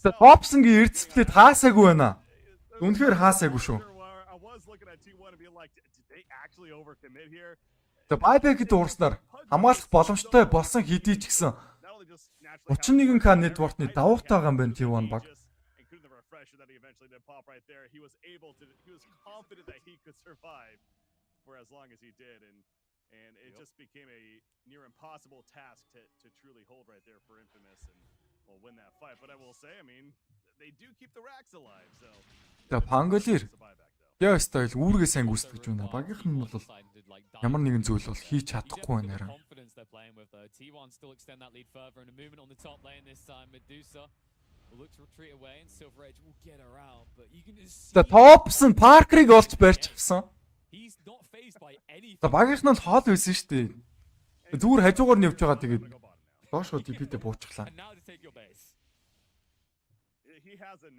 Topson-гийн эрдэсплэт хаасаагүй байна. Үнэхээр хаасаагүй шүү. За buyback-ийг дуурснаар хамгаалах боломжтой болсон хэдий ч гэсэн 31k network-ны давуутай байгаа юм байна T1 баг. And it just became a near impossible task to truly hold right there for Infamous and will win that fight. But I will say, I mean, they do keep the racks alive. So. The Pangolier. Яа стайл үүргээ сайн гүйцэтгэж байна. Багийнх нь бол ямар нэгэн зүйл бол хийж чадахгүй байна хараа. T1 still extend that lead further and a movement on the top lane this time. Medusa will look to retreat away and Silver Edge will get her out, but you can just see Топсон Паркерыг олж барьж авсан. he's not phased by anything. За багийнх нь бол хоол байсан шүү дээ. Зүгээр хажуугаар нь явж байгаа тэгээд доошоо DP-тэй буучглаа. And now to take your base.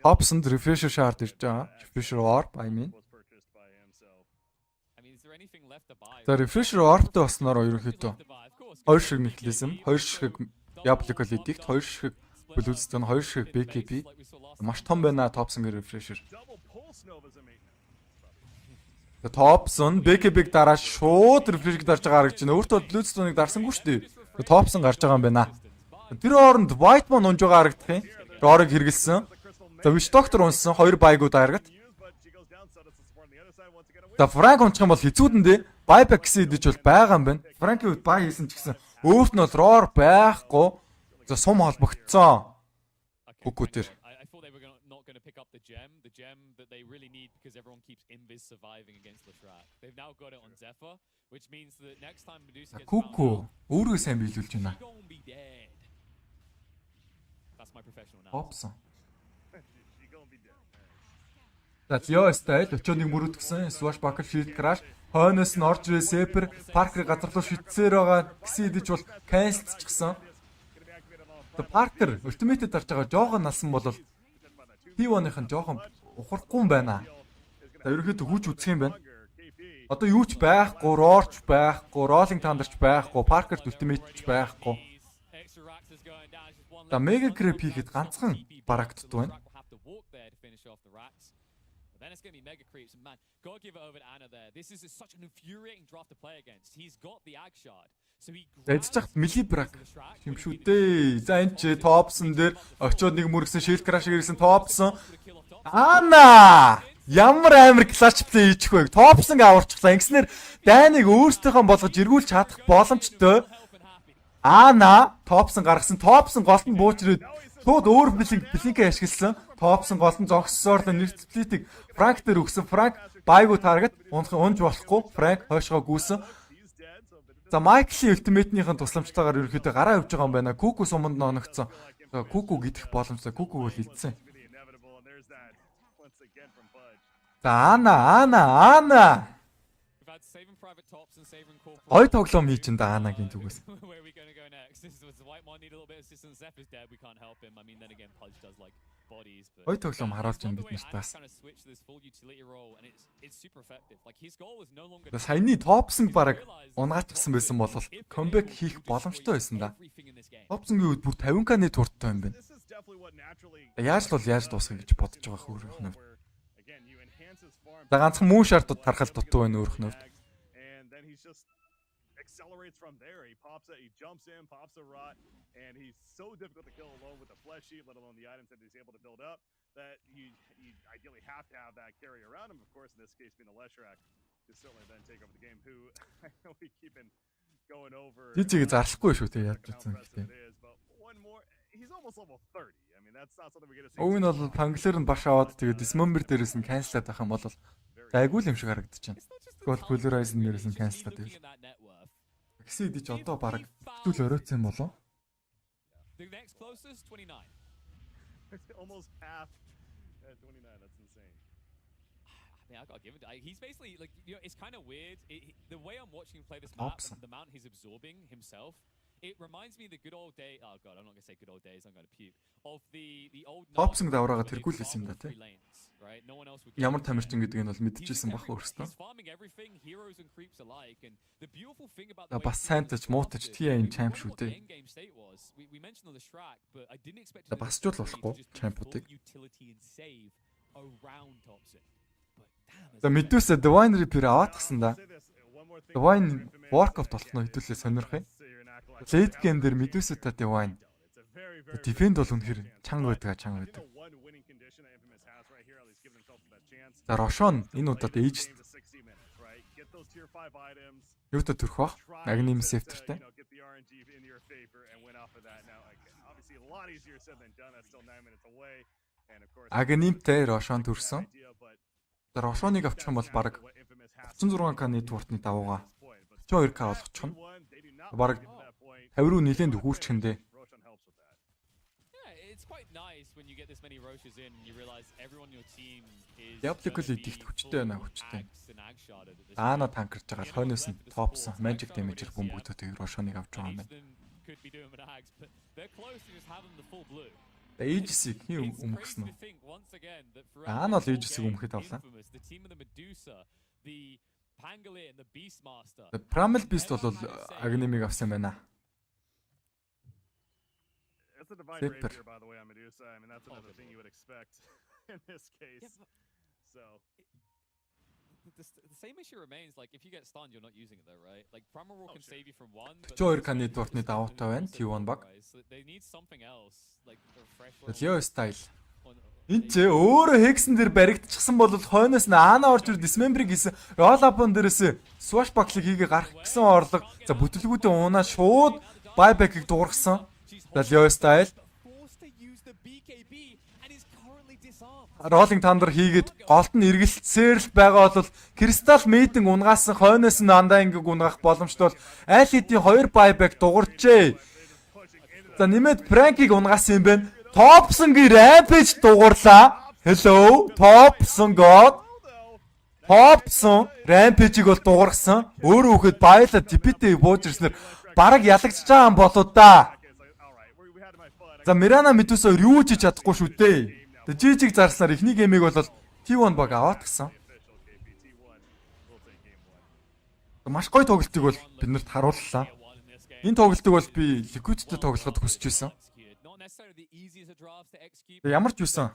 Топсон refresher shard ирж байгаа. Refresher orb I mean. I mean, is there anything left to buy? За refresher orb-тэй баснаар ерөнхийдөө To buy, of course. 2 шиг механизм, 2 шиг Diabolical Edict, 2 шиг Bluestone, 2 шиг BKB маш том байна Топсонгийн refresher. Топсон BKB-г дараа шууд refresher-г дарж байгаа харагдаж байна. Өөртөө Bluestone-ыг дарсангүй шүү дээ. Топсон гарч байгаа юм байна. Тэр хооронд White Man унж байгаа харагдах юм. Рорыг хэрэгэлсэн. За Wish Doctor унсан 2 байгууд харагд. За Франк унчих юм бол хэцүүдэн дээ. Buyback гэсэн идэж бол байгаа юм байна. Франкийн үед buy хийсэн ч гэсэн өөрт нь бол Ror байхгүй. За сум холбогдсон. Бүгд I thought they were not going to pick up the gem that they really need because everyone keeps Invis surviving against Leshrac. They've now got it on Zephyr, which means that next time Medusa gets Kuku өөрөө сайн биелүүлж байна. she's gonna be dead. That's my professional now. Топсон. За Leo style өчөөнийг мөрөдгсөн Swashbuckle Shield Crash хойноос нь орж ирээ Seper Parker газар руу шүтсээр байгаа гэсэн идэж бол cancelчихсан. The Parker ultimate дарж байгаа жоохон налсан бол T1-ийнх нь жоохон ухрахгүй юм байна. За ерөнхийдөө хүч үсэх юм байна. Одоо юу ч байхгүй, Roarch байхгүй, Rolling Thunderч байхгүй, Parker ultimate-ч байхгүй. Extra Rax is going down. She's one За left. Mega Creep хийхэд ганцхан барагддаг байна. Will have to walk there to finish off the Rax. But then it's going to be Mega Creeps. And man, gotta give it over to Anna there. This is such an infuriating draft to play against. He's got the Ag Shard. So he За эдж захт Millibrak юм шүү дээ. За энэ ч Топсон дээр очиод нэг мөргсөн Shield Crash ирсэн Топсон. Ана! Ямар амар клатч плей хийчих вэ? Топсон аварчихлаа. Ингэснээр дайныг өөртөөхөө болгож эргүүлж чадах боломжтой. Ана Топсон гаргасан. Топсон голд нь бууч ирээд шууд өөр блинкээ ашигласан. Топсон голд нь зогссоор л нэр сплитийг Франк дээр өгсөн. Франк байгуу таргет унж болохгүй. Франк хойшгоо гүйсэн. За Майклийн ультимейтнийхэн тусламжтайгаар ерөөхдөө гараа явж байгаа юм байна. Куку суманд ноногдсон. Куку гэдэх боломжтой. Куку бол илдсэн. За Ана. We've had saving private tops and saving corporate. Ой тоглоом хийж энэ Анагийн зүгээс. Where are we going to go next? This was the white man need a little bit of assistance. Zeph is dead. We can't help him. I mean, then again, Pudge does like bodies. But Ой тоглоом харуулж I байна love the way бид нарт бас. Anna's kind of switched to this full utility role, and it's super effective. Like his goal was no longer. Саяны Топсон баг унгаачихсан байсан бол comeback хийх боломжтой байсан да. Everything in this game. Топсонгийн үед бүр 50k-ны турттай юм байна. Яаж л бол яаж дуусгах гэж бодож байгаа хөөрөх нь. За ганцхан мөн шарт тархал дутуу байна өөрөх нь. And then he's just accelerates from there. He jumps in, pops a rot, and he's so difficult to kill alone with the flesh sheet, let alone the items that he's able to build up, that you ideally have to have that carry around him. Of course, in this case, being a Leshrac, to certainly then take over the game. Who I know we keep going over. Жижиг зарлахгүй шүү дээ яаж how утсан impressive гэдэг. it is, but one more. He's almost level 30. I mean, that's not something we get to see. Өвн бол Pangler нь баш аваад тэгээд Dismember дээрээс нь cancel авах юм бол гайгүй юм шиг харагдаж байна. Тэгвэл Polarize нэрээс нь cancel Looking аваад. at that net worth. Гэсэн идэж одоо баг хэвtul оройтсан юм болов. The next closest 29. Almost half at 29. That's insane. I mean, I gotta give it. He's basically like, you know, it's kind of weird. The way I'm watching him play this map, Thompson. and the amount he's absorbing himself, it reminds me of the good old day. Oh god, I'm not gonna say good old days. I'm gonna puke. Of the old. Thompson давраагаа where they тэргүүлсэн юм да, farm тий. three lanes, right? No one else would. Ямар тамирчин гэдэг нь бол мэдчихсэн бах өөртөө. He's farming everything, heroes and creeps alike, and the beautiful thing about. За бас сайнтаж муутаж TI-ийн champ шүү дээ. We mentioned the Shrek, but I didn't expect. За бас ч бол болохгүй champ-уудыг. Utility and save around Thompson. But damn. За Medusa Divine Reaper аваадгсан да. Divine workout болох нь хэдүүлээ сонирх юм. Late game дээр Medusa та Divine. Defend бол үнэхээр чанга байдаг. За Roshan энэ удаад ээж юутай төрөх бах? Agnim Scepter-тэй. Agnim-тэй Roshan төрсөн. За Рошоныг авчих юм бол баг 36k network-ны давууга 42k болгочих нь. Баг 50 руу нэлээд өгүүлчихэндээ. Yeah, it's quite nice when you get this many Roches in and you realize everyone on your team is Diabolical just Edict the хүчтэй байна, full хүчтэй. axe and ag sharded at this Даана point. танкерж байгаа хойноос нь топсон magic damage-ээр бөмбөгдөд Рошоныг авч байгаа юм And each байна. of them could be doing with ags, but they're close to just having the full blue. Aegis-ийг хин It's өмгсөн crazy үү? to think once again that Даан throughout бол this Aegis-ийг whole өмөхөд game, авлаа. Infamous, the team of the Medusa, the Pangolier and the Beastmaster. Primal Beast бол Agnemig авсан байна. It's a divine Zipper. rapier, by the way, on Medusa. I mean, that's another thing you would expect in this case. Yeah, but So, the same issue remains. Like if you get stunned, you're not using it though, right? Like Primal Roar can save you from one. but 42k the network-ны давуутай байна. T1 баг. So they need something else, like a fresh. Leo style. on- Энд ч өөрөө Hexen дээр баригдчихсан бол хойноос нь Аана орж ир Dismember хийсэн. Roll-up-ын дээрээс swashbuckle хийгээ гарах гэсэн орлого. За бүтлгүүдээ унаа шууд buyback-ыг дуургасан. За Leo style. Forced to use the BKB and is currently disarmed. Rolling Thunder хийгээд голд нь эргэлцсээр л байгаа бол Crystal Maiden унгаасан хойноос нь дандаа ингээ унгаах боломжтой бол аль хэдийн 2 buyback дуурчээ. За нэмээд Frank-ийг унгаасан юм байна. Thompson-гийн Rampage дугуурлаа. Hello, Thompson God. Thompson Rampage-ийг бол дуургасан. Өөрөө үхэд баяла Tipite бууж ирснээр бараг ялагдчихж байгаа юм болоо да. За Mirana Medusa юу ч хийж чадахгүй шүү дээ. За жижиг зарснаар эхний геймийг бол T1 баг аваад гисэн. Маш гоё тоглолтыг бол биднэрт харууллаа. Энэ тоглолтыг бол би Liquid-тэй тоглоход хүсэж байсан. Not necessarily the easiest of drafts to execute. Ямар ч байсан.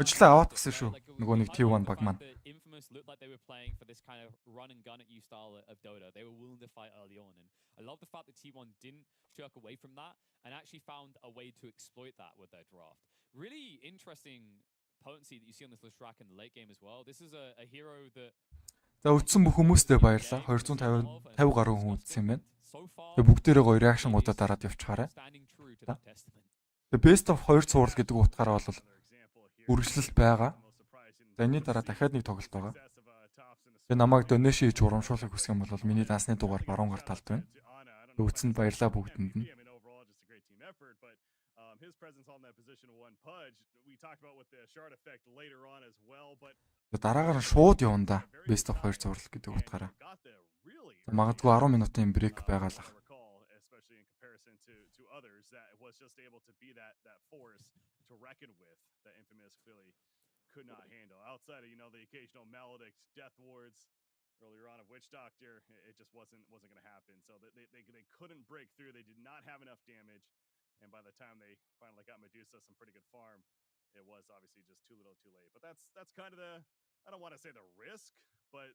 Ажлаа аваад гисэн шүү. Нөгөө нэг T1 баг маань. The Infamous looked like they were playing for this kind of run and gun at you style of Dota. They were willing to fight early on, and I love the fact that T1 didn't shirk away from that and actually found a way to exploit that with their draft. Really interesting potency that you see on this Lishrak in the late game as well. This is a hero that За үтсэн бүх хүмүүстээ баярлалаа. 250 гаруй хүн үзсэн юм байна. Тэгээ бүгдээрээ гоё реакшнгуудаа дараад явчихаарай. standing true to the testament. Тэгээ best of 2 цуврал гэдэг утгаараа бол үргэлжлэл байгаа. За энэний дараа дахиад нэг тоглолт байгаа. Тэгээ намайг donation хийж урамшуулахыг хүсэх юм бол миний дансны дугаар баруун гар талд байна. Үтсэнд баярлалаа бүгдэнд нь. His presence on that position of one Pudge, we talked about with the shard effect later on as well, but Дараагаар нь шууд явна да. Best of 2 цуврал гэдэг утгаараа. Магадгүй 10 минутын брейк байгаалах. especially in comparison to others, that was just able to be that force to reckon with that Infamous clearly could not handle. Outside of the occasional Maledicts, Death Wards earlier on of Witch Doctor, it just wasn't going to happen. So they couldn't break through. They did not have enough damage, and by the time they finally got Medusa some pretty good farm, it was obviously just too little, too late. But that's kind of the, I don't want to say the risk, but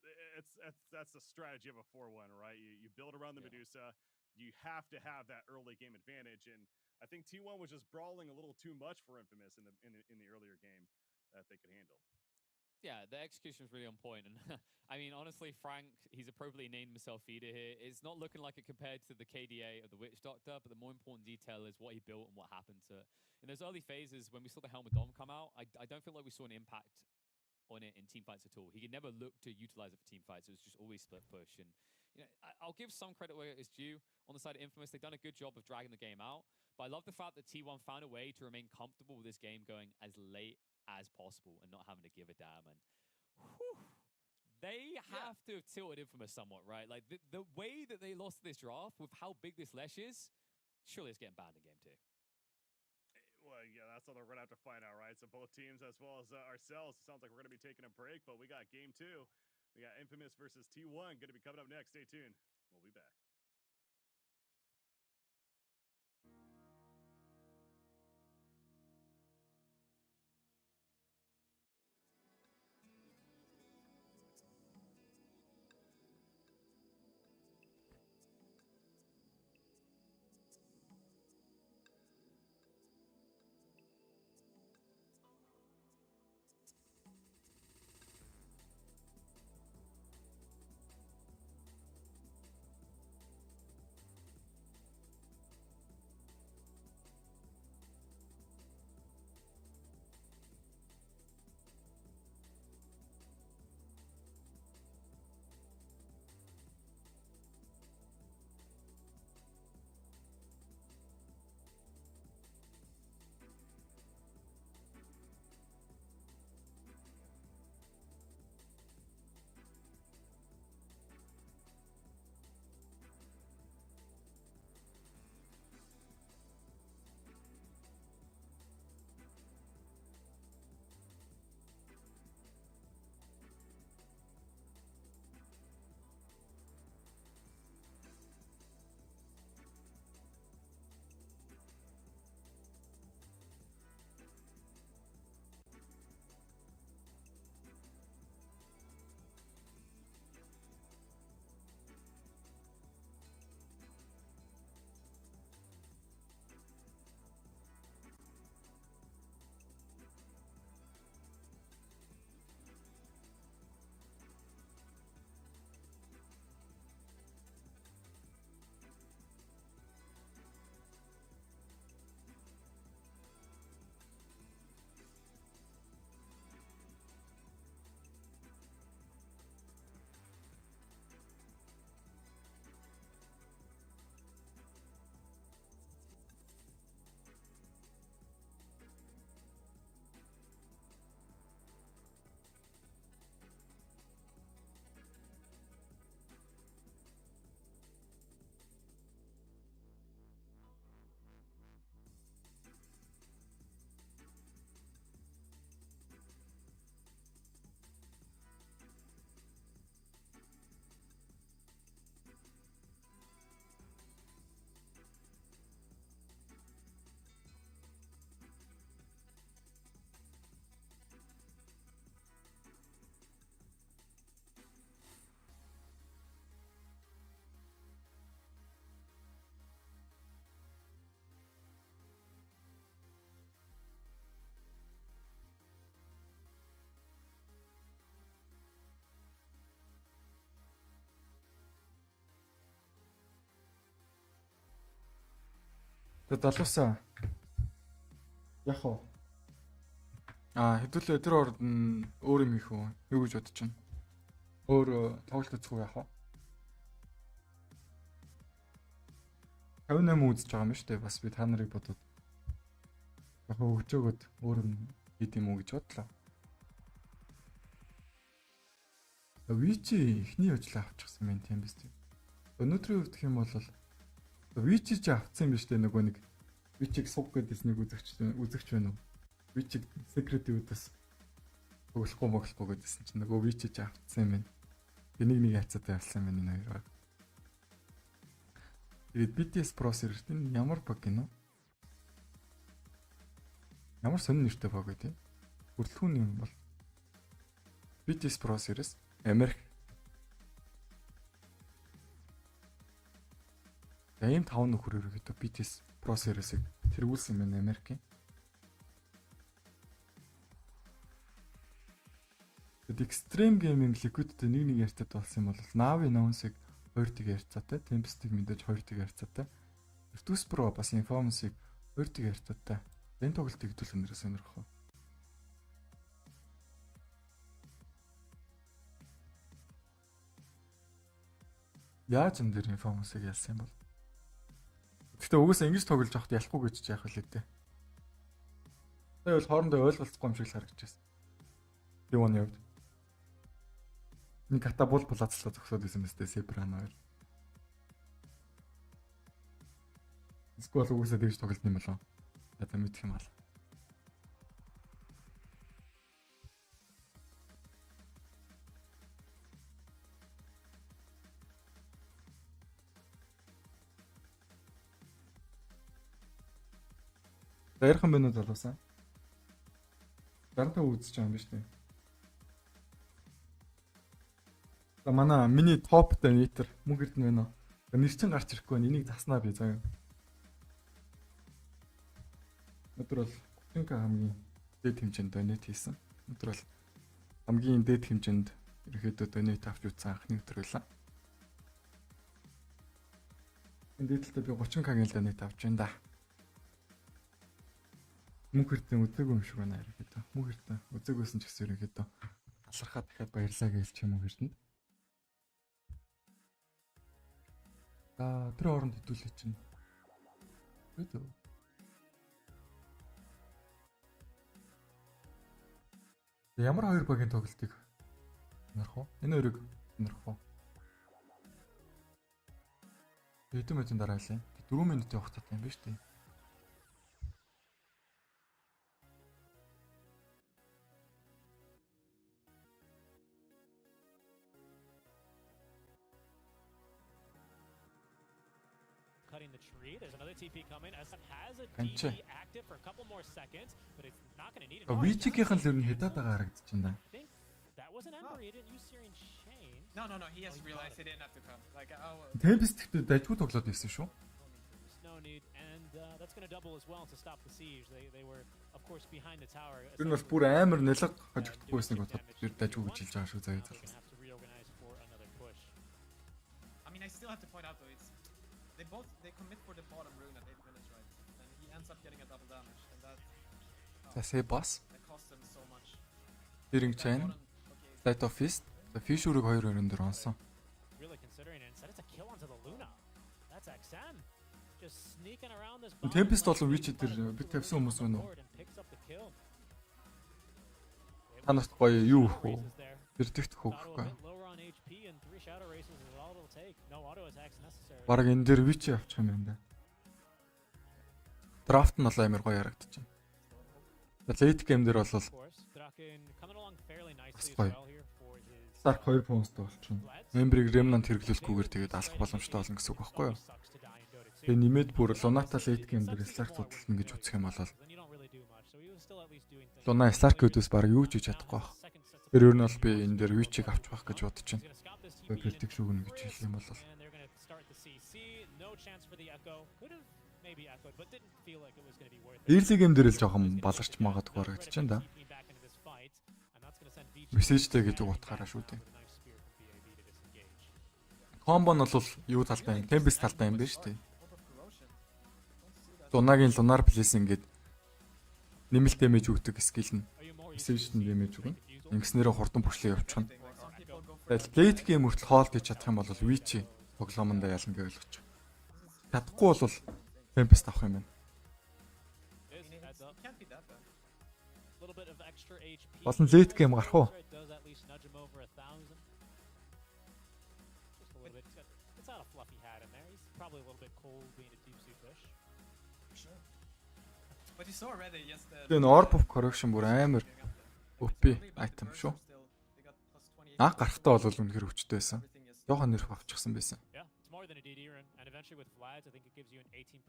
that's the strategy of a 4-1, right? You build around the Medusa. You have to have that early game advantage, and I think T1 was just brawling a little too much for Infamous in the earlier game that they could handle. Yeah, the execution is really on point, and I mean, honestly, Frank, he's appropriately named himself Feeder here. It's not looking like it compared to the KDA of the Witch Doctor, but the more important detail is what he built and what happened to it. In those early phases, when we saw the Helmet Dom come out, I don't feel like we saw an impact on it in team fights at all. He could never look to utilize it for team fights. It was just always split push, and I'll give some credit where it's due. On the side of Infamous, they've done a good job of dragging the game out, but I love the fact that T1 found a way to remain comfortable with this game going as late as possible and not having to give a damn. And they have to have tilted Infamous somewhat, right? Like the way that they lost this draft with how big this Lesh is, surely it's getting banned in game 2. Well, yeah, that's what we're going to have to find out, right? So both teams as well as ourselves, it sounds like we're going to be taking a break, but we got game 2. We got Infamous versus T1 going to be coming up next. Stay tuned. We'll be back. Тэгээ залуусаа. Яг уу. Хэдүүлээ тэр орд нь өөр юм их үү? Юу гэж бодож байна? Өөр тоглолт үзэх үү яах вэ? 58 үзэж байгаа юм шүү дээ. Бас би та нарыг бодоод. Яг өгчөөгд өөр юм хийд юм уу гэж бодлоо. Вичи ихний ажлаа авчихсан юм тийм биз дээ. Өнөөдрийн хувьд гэх юм бол Вичи ч авцсан юм биш үү нөгөө нэг Вичиг суг гэдээс нэг үзэгч байна уу? Вичиг секретивдээс өглөхгүй гэдээсэн чинь нөгөө Вичи ч авцсан юм байна. Энийг хайцаатай явуулсан юм энэ хоёр. Тэгээд Virtus.pro серверт нь ямар баг гинэ? Ямар сонир нэртэй баг вэ? Бүрэлдэхүүн юм бол Virtus.pro сервис Америк. Ийм 5 нөхөр ерөөхдөө Virtus.pro сервисыг тэргүүлсэн юм байна Америкийн. Тэгээд Xtreme Gaming Liquid-тэй нэг ярьцаад болсон юм бол Navi Announce-ыг 2 тэг ярьцаатай, Tempest-ийг мэдээж 2 тэг ярьцаатай. Virtus.pro бас Infamous-ыг 2 тэг ярьцаатай. Энэ тоглолтыг хэдүүл өнөрөө сонирхох. Яаж энэ дэр Infamous-ыг ялсан юм бол? Гэхдээ угсаа ингэж тоглож явахд ялахгүй гэж яах вэ лээ. Тэгээ бол хоорондоо ойлголцохгүй юм шиг л харагдаж байна. T1-ийн хувьд. Нэг катапульт булаацлаа зогсоод байсан мэт Себран 2. Эсвэл угсаа тэгж тоглолт юм болоо. Ята мэдэх юм аа. Заярхан байна уу залуусаа? Дарантаа үзэж байгаа юм биш үү? За манай миний топ донатор мөн гэрдэн байна уу? Нэр чин гарч ирэхгүй байна. Энийг заснаа би заяа. Өдөр бол 30k хамгийн дээд хэмжээнд донат хийсэн. Өдөр бол хамгийн дээд хэмжээнд ерөөдөө донат авч үзсэн анхны өдөр байлаа. Энэ дээдлээ би 30k-гийн донат авч байна да. Мөн гэрдэн үзээгүй юм шиг байна ерөөдөө. Мөн гэрдэн үзээгүйсэн ч гэсэн ерөөдөө талархаад дахиад баярлалаа гэлч юм уу гэрдэнд. Тэр хооронд хэдүүлээ чинь. Өөдөө. Ямар хоёр багийн тоглолтыг сонирх уу? Энэ хоёрыг сонирх уу? Хэдэн минутын дараа лээ. 4 минутын хугацаатай юм байна шүү дээ. Cutting the tree. There's another TP coming. As has a DP active for a couple more seconds, but it's not going to need it. Вичигийн л ер нь хятад байгаа харагдаж байна. That wasn't Ember. He didn't use Syrian Chain. No. He has realized he didn't have to come. Like, Tempest гэхдээ дайггүй тоглоод байсан шүү. No need, and that's going to double as well to stop the siege. They were, of course, behind the tower. Тэр нь бол бүр амар нэлэг хожигдохгүй байсныг бодоход тэр дайггүй гэж хэлж байгаа шүү заяа залуу. I mean, I still have to point out though, they commit for the bottom rune at 8 minutes, right? And he ends up getting a double damage, and that costs him so much. Hearing chain, Light of Fist, Fish үрийг 2 өрөн дээр онсон. Really considering it, instead it's a kill onto the Luna. That's XM. Just sneaking around this. Tempest болон Witch дээр бид тавьсан хүмүүс байна уу? Танаас гоё юу өгөх үү? Тэр тэгт өгөхгүй. Бараг энэ дээр Witch авчих юм байна. Драфт нь бол амар гоё харагдаж байна. Late game дээр бол Stark 2 пункттай болчихно. Member-ийг Remnant хэрэглүүлэхгүйгээр тэгээд алах боломжтой болно гэсэн үг байхгүй юу? Тэгээ нэмээд бүр Lunata late game дээр Stark судална гэж үзэх юм бол Luna Stark өдөөс баг юу ч хийж чадахгүй байх. Тэр ер нь бол би энэ дээр Witch-ийг авч байх гэж бодож байна. Критик шүүгнэ гэж хэлэх юм бол Early game дээр л жоохон баларч магадгүй харагдаж байна да. Мессежтэй гэдэг утгаараа шүү дээ. Комбо нь бол юу талтай юм? Tempest талтай юм байна шүү дээ. Дунагийн лунаар плейс ингээд нэмэлт дэмэж өгдөг скил нь. Эсвэжтэн дэмэж өгнө. Ингэснээрээ хурдан пушлээ явуучих нь. Тэгэл late game хүртэл хоолт хийж чадах юм бол Вичи тоглоомондоо ялна гэж ойлгож байна. Чадахгүй бол Tempest авах юм байна. Болон late game гарах уу? Тэгээ Orb of Corruption бүр амар OP item шүү. Гарахтаа бол үнэхээр өвчтэй байсан. Жохон нэрх авчихсан байсан. More than a DD, and eventually with Vlad, I think it gives you an 18%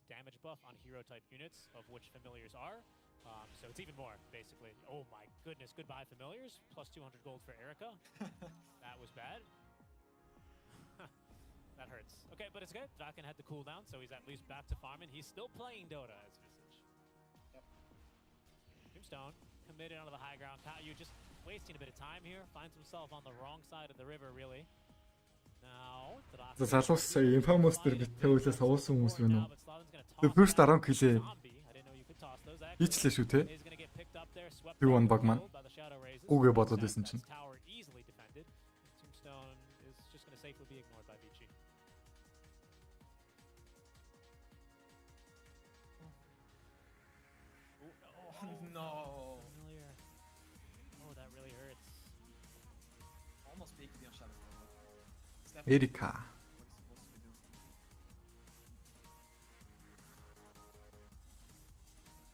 damage buff on hero type units, of which familiars are. So it's even more, basically. Oh my goodness, goodbye familiars. Plus 200 gold for Erica. That was bad. That hurts. Okay, but it's good. Draken had the cooldown, so he's at least back to farming. He's still playing Dota as Visage. Yep. Tombstone committed onto the high ground. Hятдууд just wasting a bit of time here. Finds himself on the wrong side of the river, really. Залуус сая Infamous дээр битээ үлээ суусан хүмүүс байна уу? The first 10 килээ хийчлээ шүү те. P1 баг маань. Үгээ бодоод байсан чинь. No. Oh, that really hurts. Almost peeked on Shadow. Erika.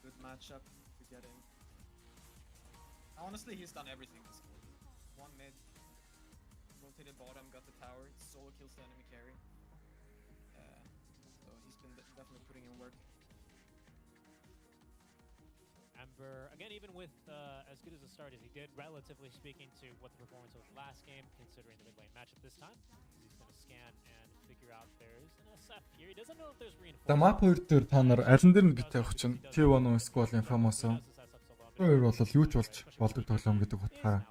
Good matchup to get in. Honestly, he's done everything this game. One mid, rotated bottom, got the tower, solo kills the enemy carry. So he's been definitely putting in work. Ember, again, even with as good as a start as he did, relatively speaking, to what the performance was last game, considering the mid lane matchup this time, he's going to scan and figure out there's an SF here. He doesn't know if there's reinforcements. За map 2 дээр та нар аль нь дээр нь бит тавих чинь T1 Squall Infamous. Тэр бол юу ч болж болдог тоглоом гэдэг утгаараа.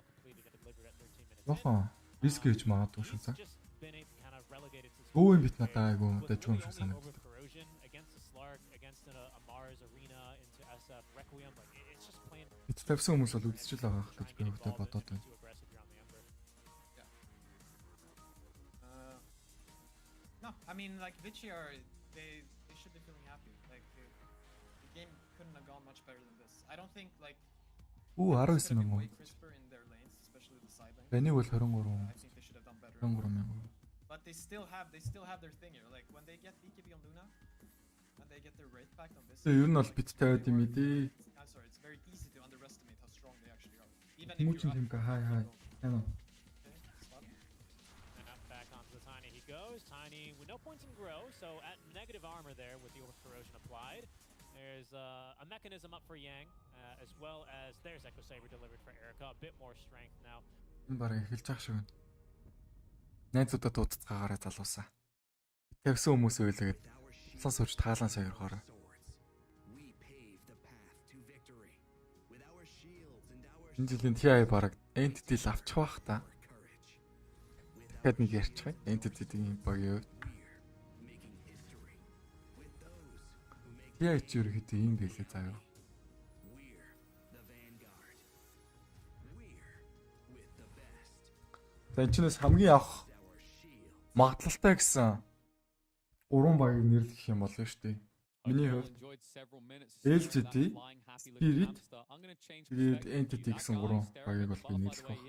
Яхан риск хийж магадгүй шүү цаа. Өвөн бит надаа айгу дажгүй юм шиг санагдав. Бит тавьсан хүмүүс бол үдсчил байгаа гэж би өөртөө бодоод байна. No, I mean like Vici are they should be feeling happy. Like the game couldn't have gone much better than this. I don't think like 19 мянга. Crisper in their lanes, especially the side lane. Энийг бол 23. I think they should have done better. 23 мянга. But they still have their thing here. Like when they get BKB on Luna, when they get their rate back on this. Тэгээ ер нь бол бит тавиад юм ээ. I'm sorry, it's very easy to underestimate how strong they actually are. Even Muuchin Timka hi. Ano. Goes Tiny with no points in grow, so at negative armor there with the corrosion applied. There's a mechanism up for Yang, as well as there's Echo Saber delivered for Erica. A bit more strength now. Энэ барыг эхэлж байгаа шүү. Найзуудаа дуудцгаагаараа залуусаа. Тавьсан хүмүүс үйлгээд цас урж таалан сойрхоор. Энэ жилийн TI бараг entity л авчих бах та. Тэгэхэд нэг ярьчих. Entity-ийн багийн TI ч ерөөхдөө юм гэлээ заяа. Тэнчнээс хамгийн авах магадлалтай гэсэн 3 багийг нэрлэх юм болно шүү дээ. Миний хувьд LGD, Spirit, тэгээд Entity гэсэн 3 багийг бол би нэрлэх баг.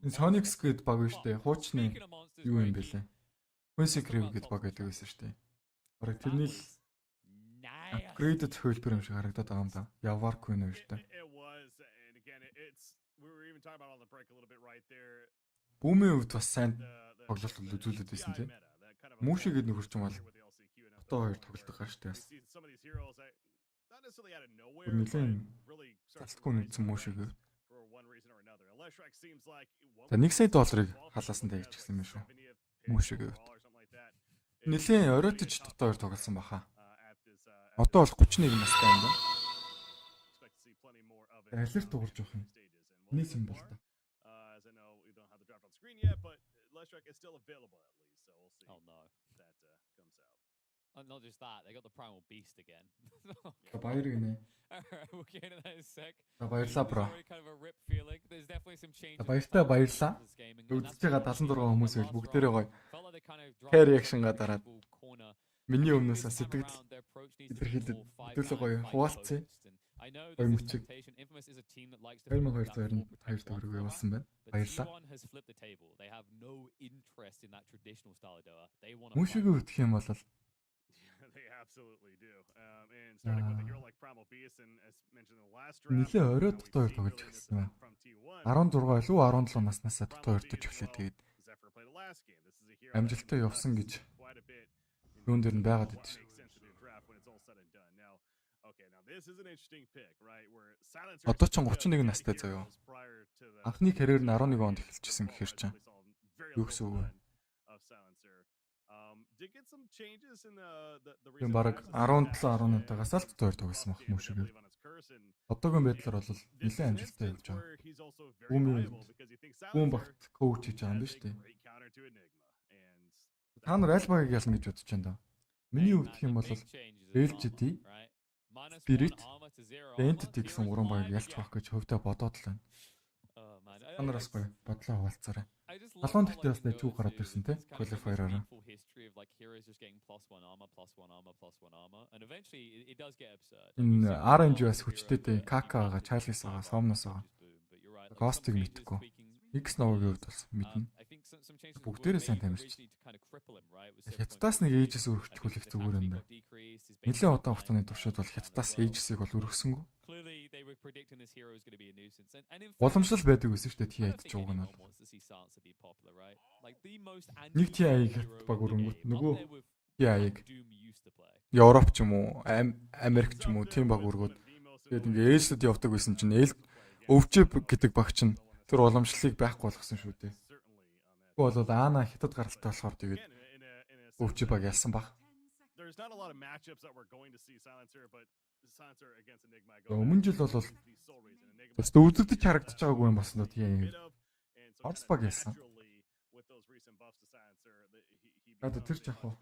Энэ Sonics гэдэг баг шүү дээ. Хуучны юу юм бэ лээ? Consequence гэдэг баг байдаг байсан шүү дээ. Бараг тэрний л upgraded хөлбөр юм шиг харагдаад байгаа юм да. Яваар Queen үү шүү дээ. Бүүмийн хувьд бас сайн тоглолт үзүүлээд байсан тийм. Мүүши гэдэг нөхөр ч юм бол Бото 2 тоглолдог гаш шүү дээ. Нилээн талтгүй нэгсэн мүүшиг. За $1 сая халаасан даа гэж гисэн юм шүү. Мүүшиг. Нилээн оройтож Бото 2 тоглосон баха. Одоо бол 31 настай юм байна. Алерт дуурж явах юм. Нэг юм бол та. Screen yet, but Leshrac is still available at least, so we'll see. Oh no. Not just that, they got the primal beast again. Баяр гинэ. We'll get into that in a sec. Баярлалаа bro. There's already kind of a rip feeling. There's definitely some changes. Баяртай баярлалаа. This gaming, and Үзэж that's байгаа what 76 хүмүүс байл бүгдээрээ гоё. felt like they kind of dropped Care into reaction-га a дараад comfortable corner. миний I think өмнөөс this time сэтгэл around, their approach needs to be илэрхийлээд more five хэдүүлээ man, гоё fight хуваалцъя. focused. And I know Гоё there's a мөчиг. temptation. Infamous is a team that likes to flip that 2222 full төгрөг protect явуулсан байна. but Баярлалаа. T1 has flipped the table. They have no interest in that traditional style of Doa. They want to Мөшигөө үтх юм бол They absolutely do. And starting with a hero like Primal Beast, and as mentioned in the last draft, нэлээ оройд we've дотор seen тоглож willingness эхэлсэн байна. from T1. 16 илүү 17 наснаас дотор ордож эхлэв. Тэгээд Zephyr played the last game. This is a hero амжилттай that явсан гэж quite a bit in юун дээр нь байгаад what идэв. makes sense to do draft when it's all said and done. Now, okay, now this is an interesting pick, right? Where Silencer Одоо ч 31 настай заяа. Анхны карьер нь 11 онд эхэлчихсэн гэхэр чинь юу гэсэн үг вэ? Тийм баг 17 18-тагаас л дотор тоглосон баг мөшигөө. Одоогийн байдлаар бол нэлээд амжилттай явж байгаа. Бүүн багт коуч хийж байгаа юм биш үү? Та нар аль багийг ялна гэж бодож байна да. Миний өвдөх юм бол LGD, Spirit, Entity гэсэн гурван багийг ялч байх гэж хөвдөө бодоод л байна. Та нараас гоё бодлоо хуваалцаарай. Халуун тэгтээ бас нэг 2 гараад ирсэн те. Qualifier-аараа. Энэ RNG бас хүчтэйтэй Какаага, Чарлисаага, Сомносоо. Гостыг мэдхгүй. X Novo-гийн хувьд бас мэднэ. Бүгдээрээ сайн тамирч. Хятадаас нэг ээжээс өргөжүүлэх зүгээр юм байна. Нэлээд удаан хугацааны туршид бол Хятадаас ээжсийг бол өргөсөнгөө. Боломжлол байдаг гэсэн шүү дээ тий ядч ууг нь бол. Нэг тий аяг баг өрөнгөт нөгөө тий аяг Европ ч юм уу Америк ч юм уу тийм баг өргөд тэгээд ингээ ээлжлэд явдаг байсан чинь өвчөв гэдэг баг чинь тэр уламжлалыг байхгүй болгосон шүү дээ. Тэгвэл бол Аана хятад гаралтай болохоор тэгээд өвчөв баг ялсан баг. There's not a lot of matchups that we're going to see Silencer, but Silencer against Enigma. Өмнө жил бол бас өвдөгдөж харагдаж байгаагүй юм басна тийм. Орс баг ялсан. Одоо тэр ч яг уу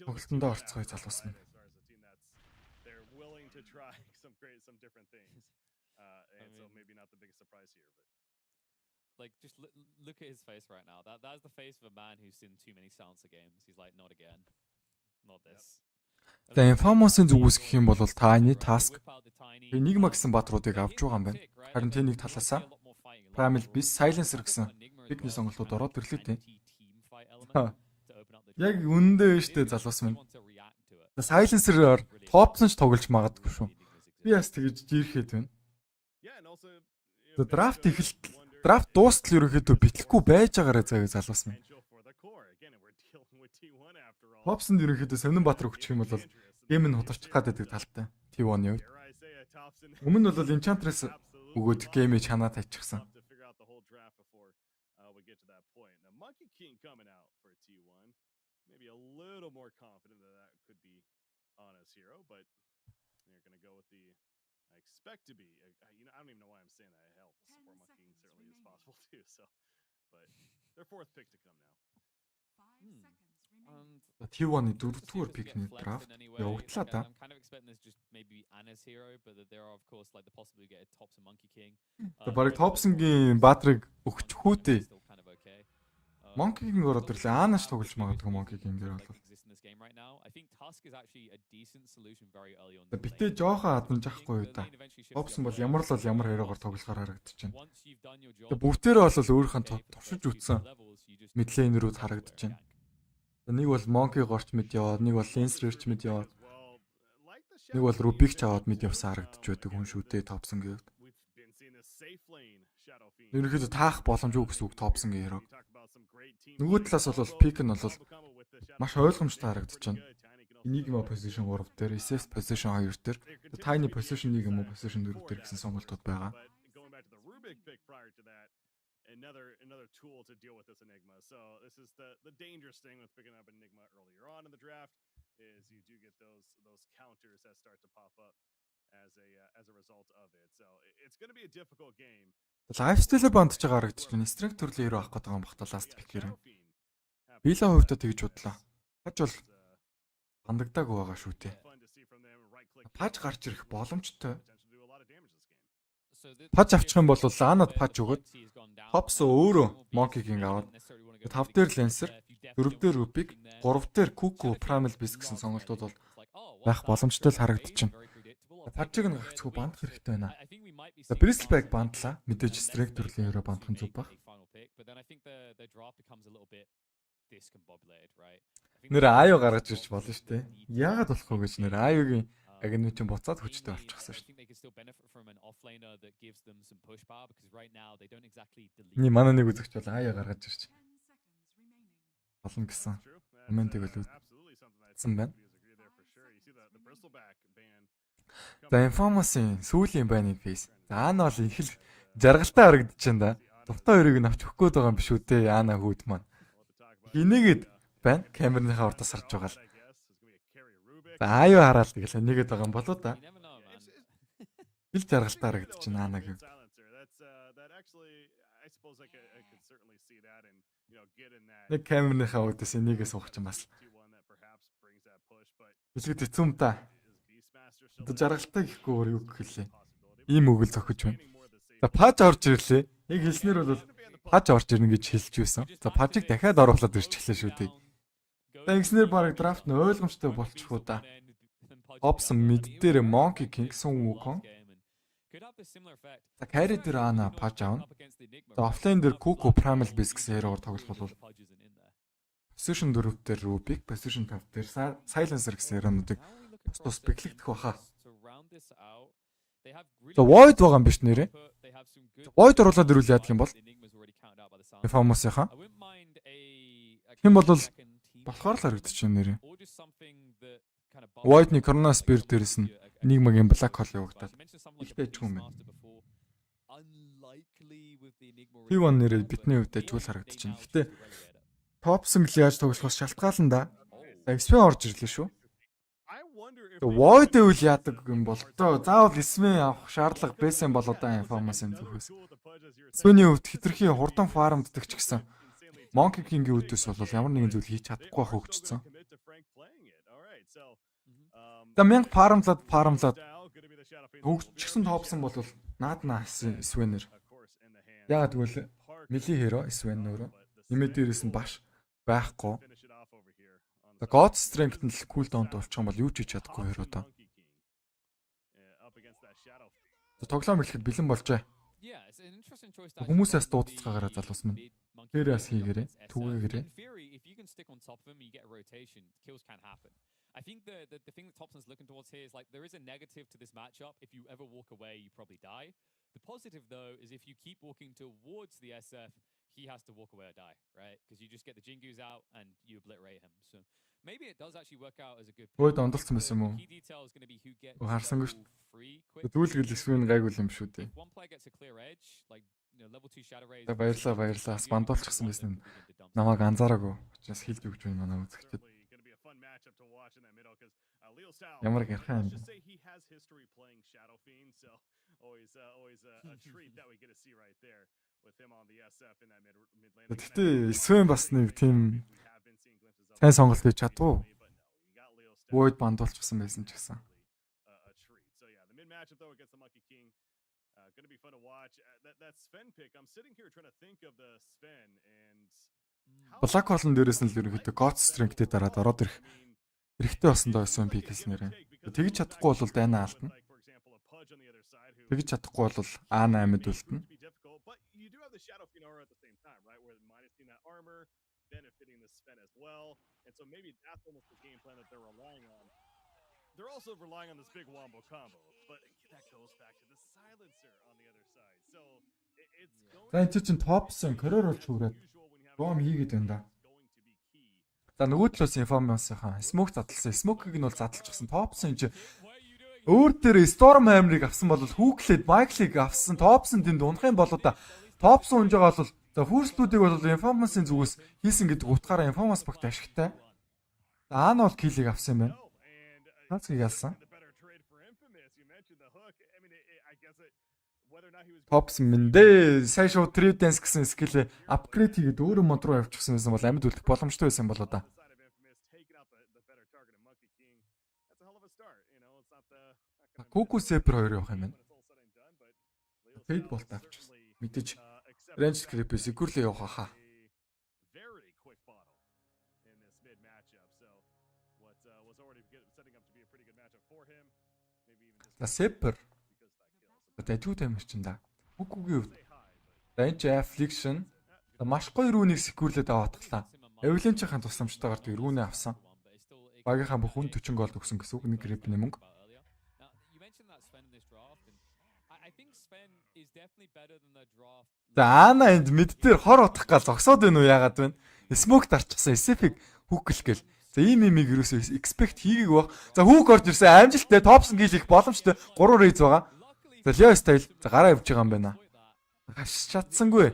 тоглолтондоо орцгой залуусан. They're willing to try some different things. And so maybe not the biggest surprise here, but like just look at his face right now. That's the face of a man who's seen too many Silencer games. He's like, not again. Not this. Тэгээ Infamous-ын зүгээс гэх юм бол Tiny Task Enigma гэсэн баатруудыг авч байгаа юм байна. Харин тэ нэг талаасаа Primal Beast, Silencer гэсэн бигний сонголтууд ороод ирлээ тийм. Яг үнэндээ штэ залуус минь. Silencer-оор топсон ч тоглож магадгүй шүү. Би бас тэгэж жирэхэд байна. Драфт дуустал ерөөхдөө битлэхгүй байж байгаарэ заяа залуус минь. Топсонд ерөөхдөө Сонинбаатар өгчих юм бол гейм нь хударчих гад байдаг талтай. T1-ийн үед. Өмнө нь бол Enchantress өгөөд геймээ чанаа тайчихсан. Maybe a little more confident that could be Ana's hero, but they're going to go with the I expect to be. I don't even know why I'm saying that. Hell, support Monkey King certainly is possible too. So, but their fourth pick to come now. T1-ийн 4-р пикний драфт явагдлаа да. I'm kind of expecting this just maybe Anna's hero, but there are of course like the possibility to get a Thompson Monkey King. Бараг Thompson-гийн баатрыг өгчих үү дээ. Monkey King ороод ирлээ. Аанаш тоглож магадгүй Monkey King дээр бол. I think Tusk is actually a decent solution very early on. Битээ жоохон адмж ахгүй юу да. Thompson бол ямар л ямар яриагаар тоглохоор харагдаж байна. Тэгээ бүгдээрээ бол өөрийнх нь туршиж үтсэн мэдлэнерүүд харагдаж байна. Нэг бол Monkey горч мэд яваад, нэг бол Lancer-ч мэд яваад. Нэг бол Rubik ч аваад мэд явсан харагдаж байдаг хүн шүү дээ Thompson-гийн. Ерөнхийдөө таах боломжгүй гэсэн үг Thompson-гийн яруу. Нөгөө талаас бол пик нь бол маш ойлгомжтой харагдаж байна. Enigma position 3 дээр, SS position 2 дээр, Tiny position 1 юм уу position 4 дээр гэсэн сонголтууд байгаа. Another tool to deal with this Enigma. So this is the dangerous thing with picking up Enigma earlier on in the draft is you do get those counters that start to pop up as a result of it. So it's going to be a difficult game. Lifestyle бандж байгаа харагдаж байна. Strength төрлийн хөрөө авах гэдэг юм бахта last pick-ээр. Би л хувьдаа тэгж бодлоо. Паж бол хандагдаагүй байгаа шүү дээ. Паж гарч ирэх боломжтой. Паж авчих юм бол Анад паж өгöd Топс өөрөө Monkey-гийн аваад 5 дээр Lancer, 4 дээр Rupik, 3 дээр Kuku, Primal Beast гэсэн сонголтууд бол байх боломжтой л харагдчихна. Пажиг нь гагцгүй бандах хэрэгтэй байна. Bristleback бандлаа. Мэдээж Strike төрлийн өрөө бандах нь зүг баг. Нэр Аю гаргаж ирж болно шүү дээ. Яагаад болохгүй гэж нэр Аюгийн агент чинь буцаад хүчтэй болчихсон шүү дээ. Ни манай нэг үзэгч бол Аю гаргаж ирж болно гэсэн комментиг л үзсэн байна. За Infamous-ийн сүүлийн байны фейс. За Ана бол их л жаргалтай харагдчихээн да. Дуртай хоёрыг нь авч өгөх гээд байгаа юм биш үү те Ана хүүд маань. Энийгэд байна. Камерныхаа урдаас харж байгаа л. За Аю хараад тэгэл нэгэд байгаа юм болоо да. Хэл жаргалтай харагдчихээн Ана гэв. Нэг камерныхаа урдаас энийгээ суух юм бас. Билгэд хэцүү юм та. Одоо жаргалтай гэхгүй өөр юу гэхлээ. Ийм үг л зохиж байна. За паж орж ирлээ. Яг хэлснээр бол паж орж ирнэ гэж хэлж байсан. За пажиг дахиад оруулаад ирчихлээ шүү дээ. За ингэснээр баг драфт нь ойлгомжтой болчих уу да. Opson mid дээр Monkey King Sun Wukong. За carry дээр Ana паж аавна. За offlane дээр Kuku Primal Beast гэсэн хэрэг тоглох бол position 4 дээр Rupik, position 5 дээр Silencer гэсэн хэрэгнүүдийг тус бэглэгдэх баха. За Void байгаа юм биш нэрээ. Void оруулаад ирүүл яадаг юм бол Infamous-ийнхаа. Хэм бол болохоор л харагдчихэв нэрээ. Void-ны Corona Spirit дээрээс нь Enigma-гийн Black Hole явагдаад ихтэй ч юм байна. P1 нэрээ бидний хувьд ажгүй л харагдчихэв. Гэтэ Topson л яаж тоглохоос шалтгаална да. Xtreme орж ирлээ шүү. Void үйл яадаг юм бол тоо заавал Xtreme авах шаардлага байсан болоо да Infamous-ын зүгээс. Xtreme-ийн хувьд хитрхи хурдан фармддаг ч гэсэн Monkey King-ийн үүдээс бол ямар нэгэн зүйл хийж чадахгүй байх хөгжсөн. За 1000 фармлаад хөгжчихсэн Topson бол нааднаас Xtreme-нэр. Яагаад гэвэл Melee Hero Xtreme өөрөө нэмээд дээрээс нь баш байхгүй. За God Strength нь л cooldown болчих юм бол юу ч хийж чадахгүй хэрэг одоо. За тоглоом хэлэхэд бэлэн болжээ. Хүмүүсээс дуудцгаагаараа залуус минь. Тэрээс хийгээрэй. Түгээгээрэй. I think the thing that Thompson's looking towards here is like there is a negative to this matchup. If you ever walk away, you probably die. The positive though is if you keep walking towards the SF, he has to walk away or die, right? Because you just get the Jingus out and you obliterate him. So maybe it does actually work out as a good. Void ондолцсон байсан юм уу? Key detail is going to be who gets Харсангүй шүү. free quick. Дүүлгэл Xtreme гайгүй юм шүү дээ. If one player gets a clear edge, like level 2 shadow rays. Баярлаа. Бас бандуулчихсан байсан. Намайг анзаараагүй. Учраас хэлж өгч байна манай үзэгчдэд. Ямар гэрхэн. Тэгтээ Xtreme бас нэг тийм сайн сонголт хийж чадвуу. Void бандуулчихсан байсан ч гэсэн. Black Hole дээрээс нь л ерөнхийдөө God Strength-тэй дараад ороод ирэх хэрэгтэй болсон доо SMP гэснээр. Тэгж чадахгүй бол дайнаа алдна. Тэгж чадахгүй бол A8-д үлдэнэ. They're also relying on this big wombo combo, but that goes back to the silencer on the other side. So it's going. За энэ чинь Topson короор болж хүрээд бом хийгээд байна да. За нөгөө талаас Infamous-ийнхаа Smoke задлсан. Smoke-ыг нь бол задлчихсан. Topson чинь өөр дээр Storm Hammer-ыг авсан бол хүүклээд Michael-ыг авсан. Topson тэнд унах юм болоо да. Topson унж байгаа бол за First-үүдийг бол Infamous-ийн зүгээс хийсэн гэдэг утгаараа Infamous багт ашигтай. За Ана бол kill-ийг авсан юм байна. Нацгийг ялсан. Topson мэндээ сайн шууд Trip Dance гэсэн скил апгрейд хийгээд өөрөө мод руу явчихсан байсан бол амьд үлдэх боломжтой байсан болоо да. that's a hell of a start. You know, it's not the Куку Сепер 2 явах юм байна. Фейд болт авчихсан. Мэдээж range script securely явах хаа. Very quick bottle in this mid matchup. So what was already setting up to be a pretty good matchup for him. Maybe even just За Сепер дэжүү тамир чин да. Кукугийн хувьд range affliction маш гоё рүүнийг securely даваатглаа. Avalanche-ийн тусламжтайгаар тэр рүүнээ авсан. Багийнхаа бүх хүн 40 гол өгсөн гэсэн үг. Нэг грипний мөнгө. За Ана энд мэд дээр хор утах гал зогсоод байна уу яагаад вэ? Smoke дарчихсан SF-ийг хүүхэл гээл. За ийм ерөөсөө expect хийгээг баг. За хүүк орж ирсэн амжилттай топсон гийлэх боломжтой 3 raise байгаа. За Leo style за гараа явж байгаа юм байна. Гаш чадсангүй.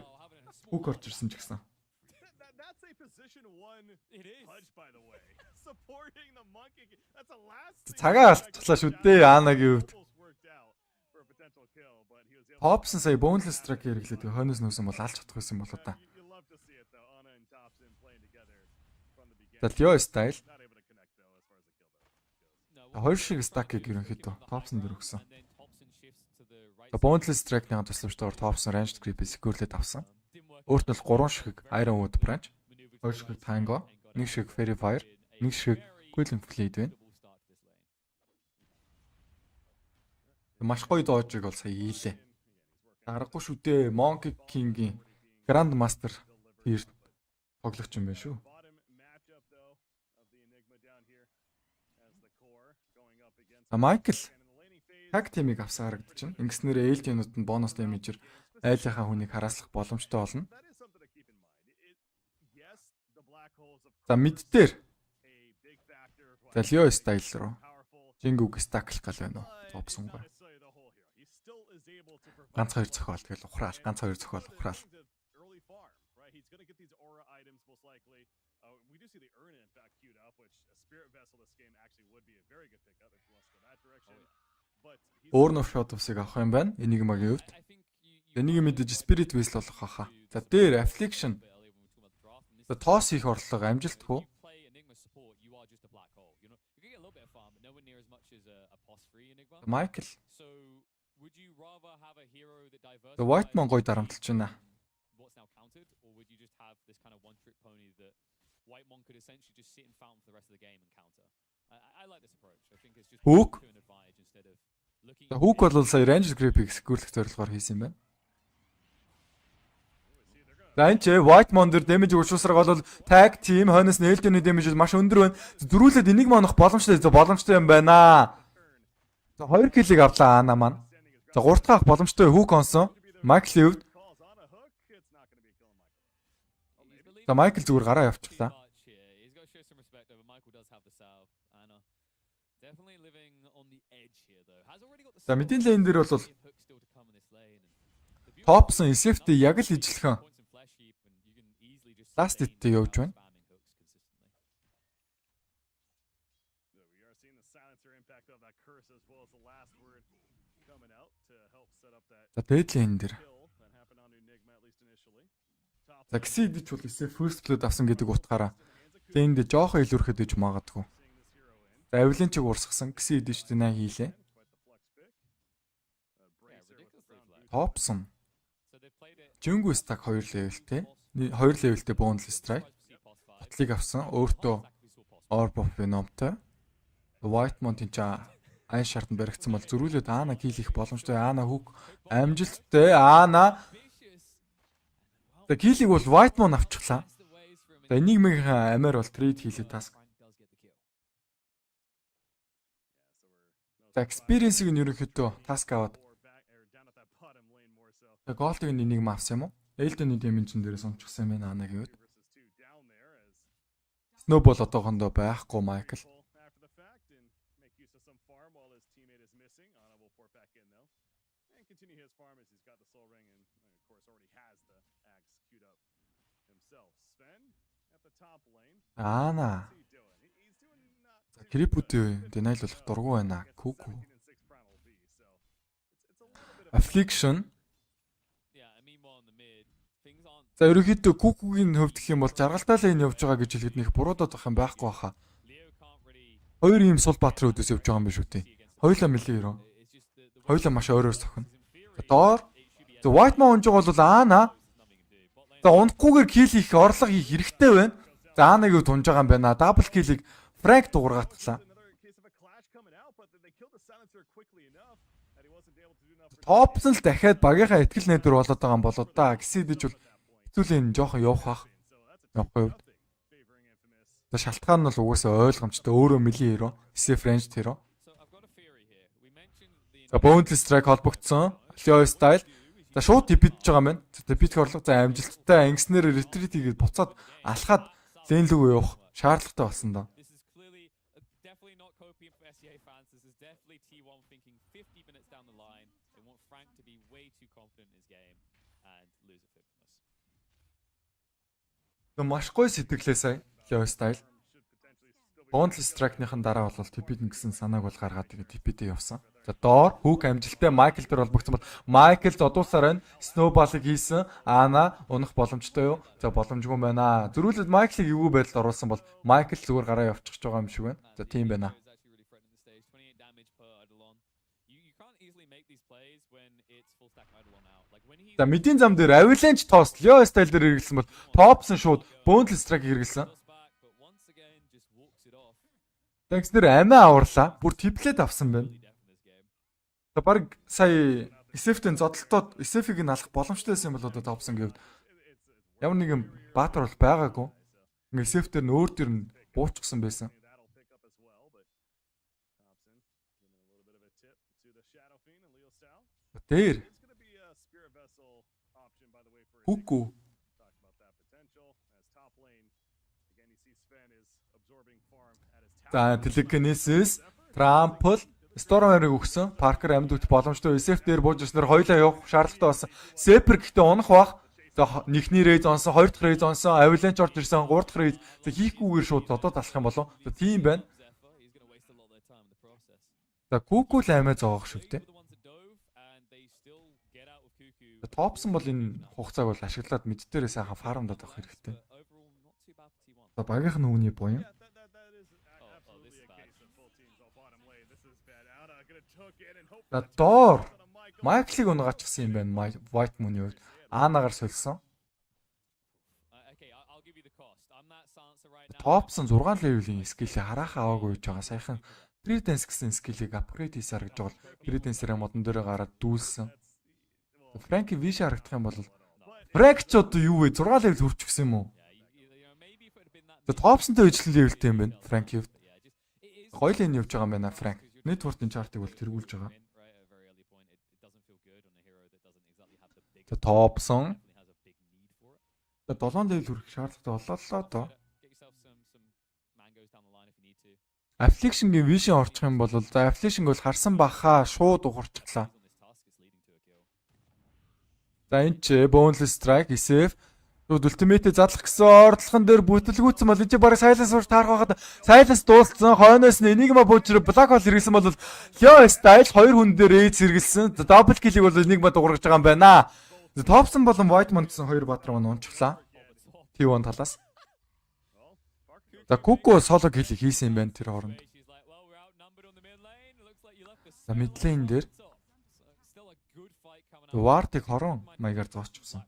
Хүүк орж ирсэн ч гэсэн. That's a position 1 punch by the way. Supporting the monkey. That's a last Цагаа алдчихлаа шүү дээ Анагийн хувьд. Hobson сая boneless strike хэрэглээд хойноос нөөсөн бол алж чадах байсан болоо та. За Leo style. Хоёр шиг stack-ийг ерөнхийдөө Hobson дээр өгсөн. За boneless strike-ийн тусламжтайгаар Hobson ranged creep secure-лээд авсан. Өөрт нь бол 3 шиг Iron Wood branch, 2 шиг Tango, 1 шиг Fairy Fire, 1 шиг Quilling Fleet байна. Маш гоё доожиг бол сая хийлээ. Аргагүй шүү дээ. Monkey King-ийн Grand Master тэр тоглогч юм байна шүү. Michael tag team-ийг авсан харагдаж байна. Ингэснээр Alien-ууд нь бонус damage-ээр айлынхаа хүнийг хараслах боломжтой болно. За мид дээр. За Leo style руу. Жингүүг stack-лах гал байна уу? Топсон гоо. Ганц хоёр зохиол тэгэл ухраал, ганц хоёр зохиол ухраал. Өөр нөх shot усыг авах юм байна. Enigma-гийн хувьд. Энийг мэдээж spirit vessel болох хаа. За дээр affliction. За тоос их орлого амжилт хөө. Michael. The White Man гоё дарамтлж байна. Hook. За Hook бол сая Ranger Grip-ийг secure-лэх зорилгоор хийсэн юм байна. За энэ ч White Man дээр damage өгүүлсраг бол tag team хойноос нээлтний damage маш өндөр байна. Дөрүүлээд энийг манах боломжтой юм байна. За 2 kill-ийг авлаа Ана маань. За 3 дахь авах боломжтой Hook онсон. Michael-ийн хувьд. За Michael зүгээр гараа явчихлаа. За мэдийн лейн дээр бол Topson SF-тэй яг л ижилхэн last hit-тэй явж байна. За дээдлийн дээр. За Xtreme ч бол SF first blood авсан гэдэг утгаараа тэнд жоохон илүүрхэд иж магадгүй. За Avalanche-ыг урсгасан Xtreme ч тэнэ хийлээ. Hobson. Jungle stack 2 levelтэй. 2 levelтэй boneless strike. Ботлыг авсан. Өөртөө Orb of Venomтой. White Mountain чаа айн шартанд баригдсан бол зөрүүлээд Ана хийх боломжтой. Ана Hook амжилттай. Ана. За киллийг бол White Moon авчихлаа. За Enigma-ийн амиар бол trade хийлээ task. За experience-ийг нь ерөнхийдөө task аваад Gold-ыг Enigma авсан юм уу? Elden-ийн dimension дээрээс онцгсан юм байна Анагийн үед. Snowball одоохондоо байхгүй Michael. Ана. За Крипүүдийн denial болох дургу байна. Kuku. Affliction. За ерөнхийдөө Kuku-гийн хувьд гэх юм бол жаргалтай лейн явж байгаа гэж хэлэхэд нэг буруудаад байх юм байхгүй баха. Хоёр ийм сул баатрын өдөөс явж байгаа юм биш үү те. Хоёулаа мэлээ юу. Хоёулаа маш өөрөөс тохно. Доор White Man унж байгаа бол Аана. За унахгүйгээр кил хийх орлого хийх хэрэгтэй байна. За Аанаг юу тунж байгаа юм байна. Дабл киллийг Frank дуургатглаа. Топсон л дахиад багийнхаа ихтгэл найдвар болоод байгаа юм болоо да. Гисэдэж бол хэцүүлийн жоохон явах бах. Явахгүй юу? За шалтгаан нь бол угаасаа ойлгомжтой. Өөрөө мөлийн хиро, SF range хиро. За Boundless Strike холбогдсон. Leo style. За шууд типидж байгаа юм байна. За типидх орлого за амжилттай ангиснээр retreat хийгээд буцаад алхаад лейн лүгөө явах шаардлагатай болсон доо. Маш гоё сэтгэлээ сая Leo style. Boundless Strike-ийн дараа бол типид гэсэн санааг бол гаргаад тэгээд типидээ явсан. За доор хүүк амжилттай Майкл дээр холбогдсон бол Майкл зодуулсаар байна. Snowball-ыг хийсэн. Аана унах боломжтой юу? За боломжгүй байна. Зөрүүлээд Майклыг эвгүй байдалд оруулсан бол Майкл зүгээр гараа явчихж байгаа юм шиг байна. За тийм байна. За мэдийн зам дээр Avalanche тост Leo style дээр хэрэглэсэн бол Topson шууд Boundless Strike хэрэглэсэн. Тэгснээр амиа аварлаа. Бүр типлет авсан байна. За баг сая SF-ийн зодтолтод SF-ийг нь алах боломжтой байсан юм бол одоо Topson гэвэл ямар нэгэн баатар бол байгаагүй. Ингээ SF дээр нь өөр төр нь буучсан байсан. Дээр Хүүку. За Telekinesis, Trample, Stormer-ыг өгсөн. Parker амьд үт боломжтой SF дээр бууж ирснээр хоёлаа явах шаардлагатай болсон. Seper гэхдээ унах бах. За нэгний рейз онсон, хоёр дахь рейз онсон, Avalanche орж ирсэн, гурав дахь рейз. За хийхгүйгээр шууд додоод алах юм болов. За тийм байна. За Google аймаа зоогох шүү дээ. Топсон бол энэ хугацааг бол ашиглаад мэддээрээ сайхан фармдаад авах хэрэгтэй. За багийнх нь үүний буян. За доор Майклыг унгаачихсан юм байна. White Moon-ийн үед Аанагаар сольсон. Топсон 6 левелийн скиллийг хараахан аваагүй гэж байгаа. Саяхан Predence гэсэн скиллийг апгрейд хийсээр гэж бол Predence-ээр модон дээр гараад дүүлсэн. Франки виш харагдах юм бол Франк ч одоо юу вэ? 6 левел хүрчихсэн юм уу? За Топсонтой ижлэн левелтэй юм байна. Франки хувьд. Хоёлын явж байгаа юм байна Франк. Network-ийн чартыг бол тэргүүлж байгаа. За Топсон. За 7 левел хүрэх шаардлагатай боллоо л доо. Affliction-гийн вишэн орчих юм бол за Affliction бол харсан бахаа шууд ухарчлаа. За энэ ч Boundless Strike, SF Ultimate задлах гэсэн ордлогон дээр бүтэлгүүцсэн бол энэ бараг Silence урд таарах байхад Silence дууссан. Хойноос нь Enigma Butcher Black Hole хэрэглэсэн бол Leo Style 2 хүн дээр Ace хэрэглэсэн. За Double Kill-ийг бол Enigma дуургаж байгаа юм байна. За Topson болон White Man гэсэн хоёр баатар маань унчихлаа. T1 талаас. За Kuko solo kill хийсэн юм байна тэр хооронд. За mid lane дээр Ward-ыг хорон маягаар зоочсон.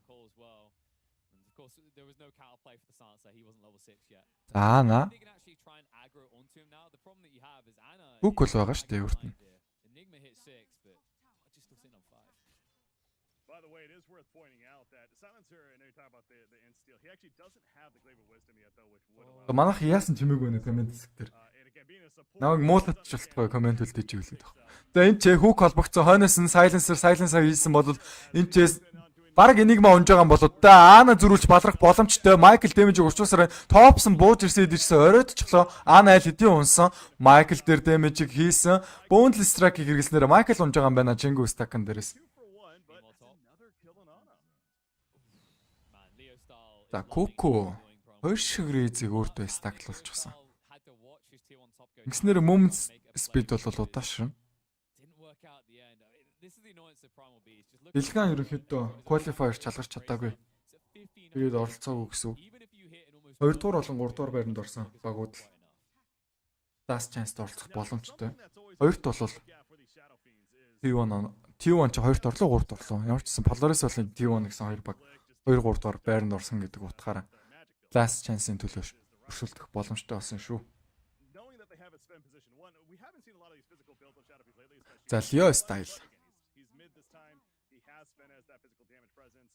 За Ана. Kuko л байгаа шүү дээ өөрт нь. Манайх яасан чимээгүй нэ комент хэсгээр. Намайг муулаад шалтгаан комент үлдээж иглээд баг. За энэ ч хүүк холбогдсон хойноос нь silencer хийсэн бол энэ ч баг Enigma унж байгаа юм болоо да Аана зөрүүлж балрах боломжтой. Майкл дэмэжийг урчуулсаар Топсон бууж ирсэн идчихсэн оройтчлоо. Аана айл хэдийн унсан. Майкл дээр дэмэжийг хийсэн. Boundless Strike-ийг хэрэглэснээр Майкл унж байгаа юм байна. Jingo Stack-ын дээрээс. За Kuko хоёр шиг рейзийг өөртөө стаклуулчихсан. Ингэснээр moments speed бол удаашрна. Дэлгэн ерөнхийдөө qualifier чалгарч чадаагүй. Тэгээд оролцоогүй гэсэн үг. 2 дугаар болон 3 дугаар байранд орсон багууд л. last chance оролцох боломжтой. Хоёрт бол T1 ч хоёрт орлоо, гуравт орлоо. Ямар ч гэсэн Polaris болон T1 гэсэн хоёр баг 2 3 дугаар байранд орсон гэдэг утгаараа last chance-ийн төлөө өршөлдөх боломжтой болсон шүү. За Leo style.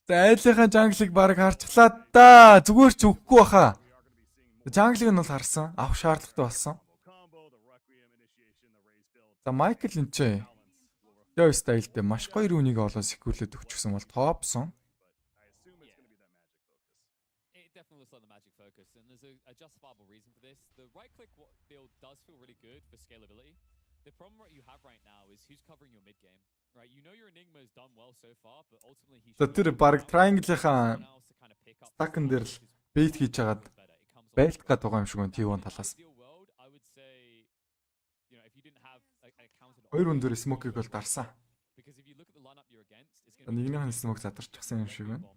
За айлынхаа жанглыг баг харчихлаа да. Зүгээр ч үгүй баха. Жанглыг нь бол харсан. Авах шаардлагатай болсон. За Майкл энэ ч Leo style-тэй маш гоё рүүнийг олоо секүрлээд өгчихсэн бол тоопсон. A justifiable reason for this. The right click build does feel really good for scalability. The problem what you have right now is who's covering your mid game, right? You know your Enigma has done well so far, but ultimately he's Тэр баг triangle-ийн стакн дээр л бейт хийж хагаад байлт гад байгаа юм шиг байна T1 талаас. Хоёр хүн дээр смокийг бол дарсан. Нэгнийх нь смок задарчихсан юм шиг байна.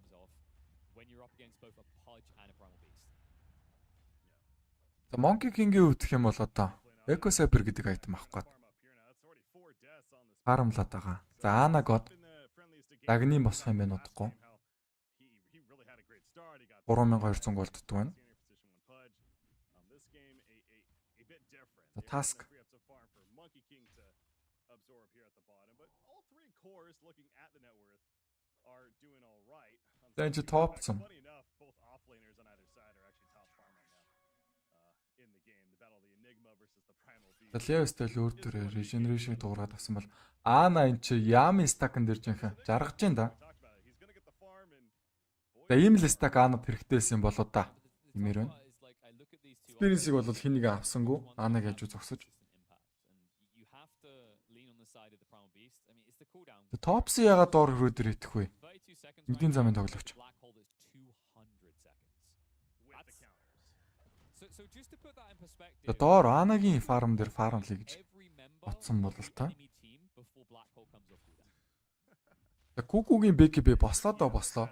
За Monkey King-ийн хувьд гэх юм бол одоо Echo Saber гэдэг айтем авах гээд харамлаад байгаа. За Ana God Dagny босох юм байна удахгүй. 3200 голддог байна. За Task За энэ тоопсон. Leo style өөр төрөө regeneration дуурайд авсан бол Ana энэ чи Yami stack-ын дээр жинхэнэ жаргаж जैन да. За ийм л stack Ana хэрэгтэйсэн болоо да. Имээр байна. Experience-ийг бол хин нэг авсангүй Ana-г яаж зогсож. Топс ягаад доор хөрөө дээр идэх вэ? Эдийн замын тоглогч. За доор Ana-гийн фарм дээр фармлъя гэж бодсон бол та. За Kuku-гийн BKB бослоо доо бослоо.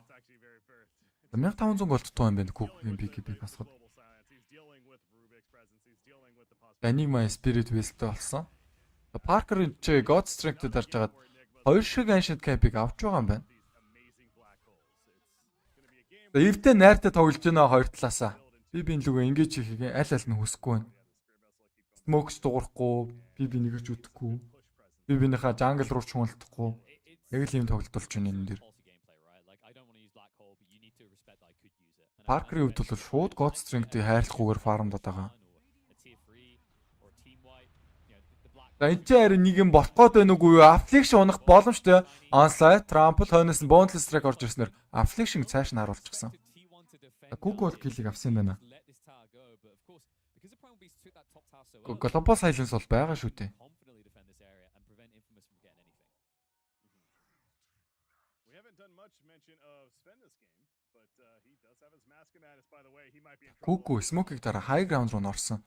1500 голдтой юм байна Kuku-гийн BKB босоход. Enigma Spirit Wheel-тэй болсон. Parker-ын ч God Strength-д дарж хагаад хоёр шиг Ancient Cap-ыг авч байгаа юм байна. За Eve-тэй найртай тоглож байна хоёр талаасаа. Би энэ лүгөө ингэж хийхийг аль аль нь хүсэхгүй байна. Smokes дуурахгүй, би нэгэрч үдэхгүй. Би бинийхээ jungle руу ч хөндлөхгүй. Яг л юм тоглолтолж байна энэ дэр. Parker-ийн хувьд бол шууд God Strength-ийг хайрлахгүйгээр фармдаад байгаа. За энэ ч харин нэг юм болох гээд байна уугүй юу? Affliction унах боломжтой. Onslaught, Trample, хойноос нь Boundless Strike орж ирснээр Affliction цааш нь харуулчихсан. Kuku бол киллийг авсан юм байна. Global Silence бол байгаа шүү дээ. Kuku Smoke-ийг дараа high ground руу орсон.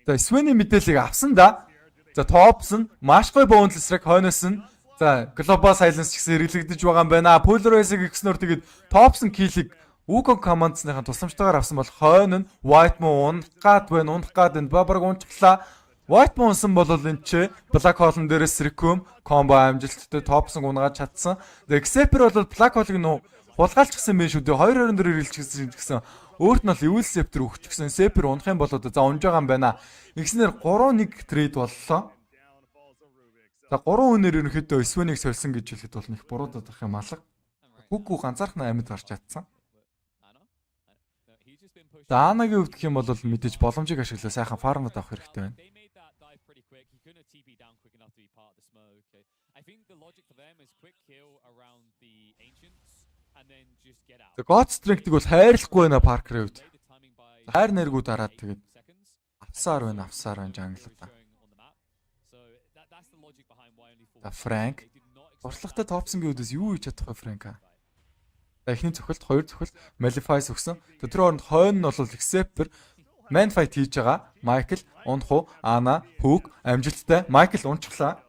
За Sven-ийн мэдээллийг авсан да. За Tops нь маш гоё Boundless Strike хойноос нь за Global Silence гэсэн хэрэглэгдэж байгаа юм байна. Polarize-ыг гиснээр тэгээд Tops нь киллийг Wukong командсныхаа тусламжтайгаар авсан бол хойно нь White Moon унах гад энэ бабарг унцглаа. White Moon унсан бол энэ ч Black Hole-н дээрээс Recum combo амжилттай Tops-ыг унгаад чадсан. The Xtreme бол Black Hole-ыг нь хулгайлчихсан байх шүү дээ. 2-2 хэрэглэжсэн өөрт нь бол Evil Scepter өгчихсэн. Scepter унах юм бол одоо за унж байгаа юм байна. Игснэр 3-1 трейд боллоо. За 3 хүнээр ерөнхийдөө Sven-ийг сольсон гэж хэлэхэд бол нэг буруудах юм алга. Kuku ганцаархнаа амьд гарч чадсан. За Ana-гийн хувьд гэх юм бол мэдээж боломжийг ашиглаа сайхан фармд авах хэрэгтэй байна. За God Strength-ийг бол хайрлахгүй байна Parker-ийн хувьд. Хайр нэргүү дараад тэгээд авсаар байна жанглаа. За Frank туршлагатай Tops-ийн үүдээс юу хийж чадах вэ Frank? За эхний цохилт, хоёр цохилт Malefice өгсөн. Тэр хооронд хойно нь бол Xtreme Man Fight хийж байгаа. Michael унах уу? Ana, Hook амжилттай. Michael унчихлаа.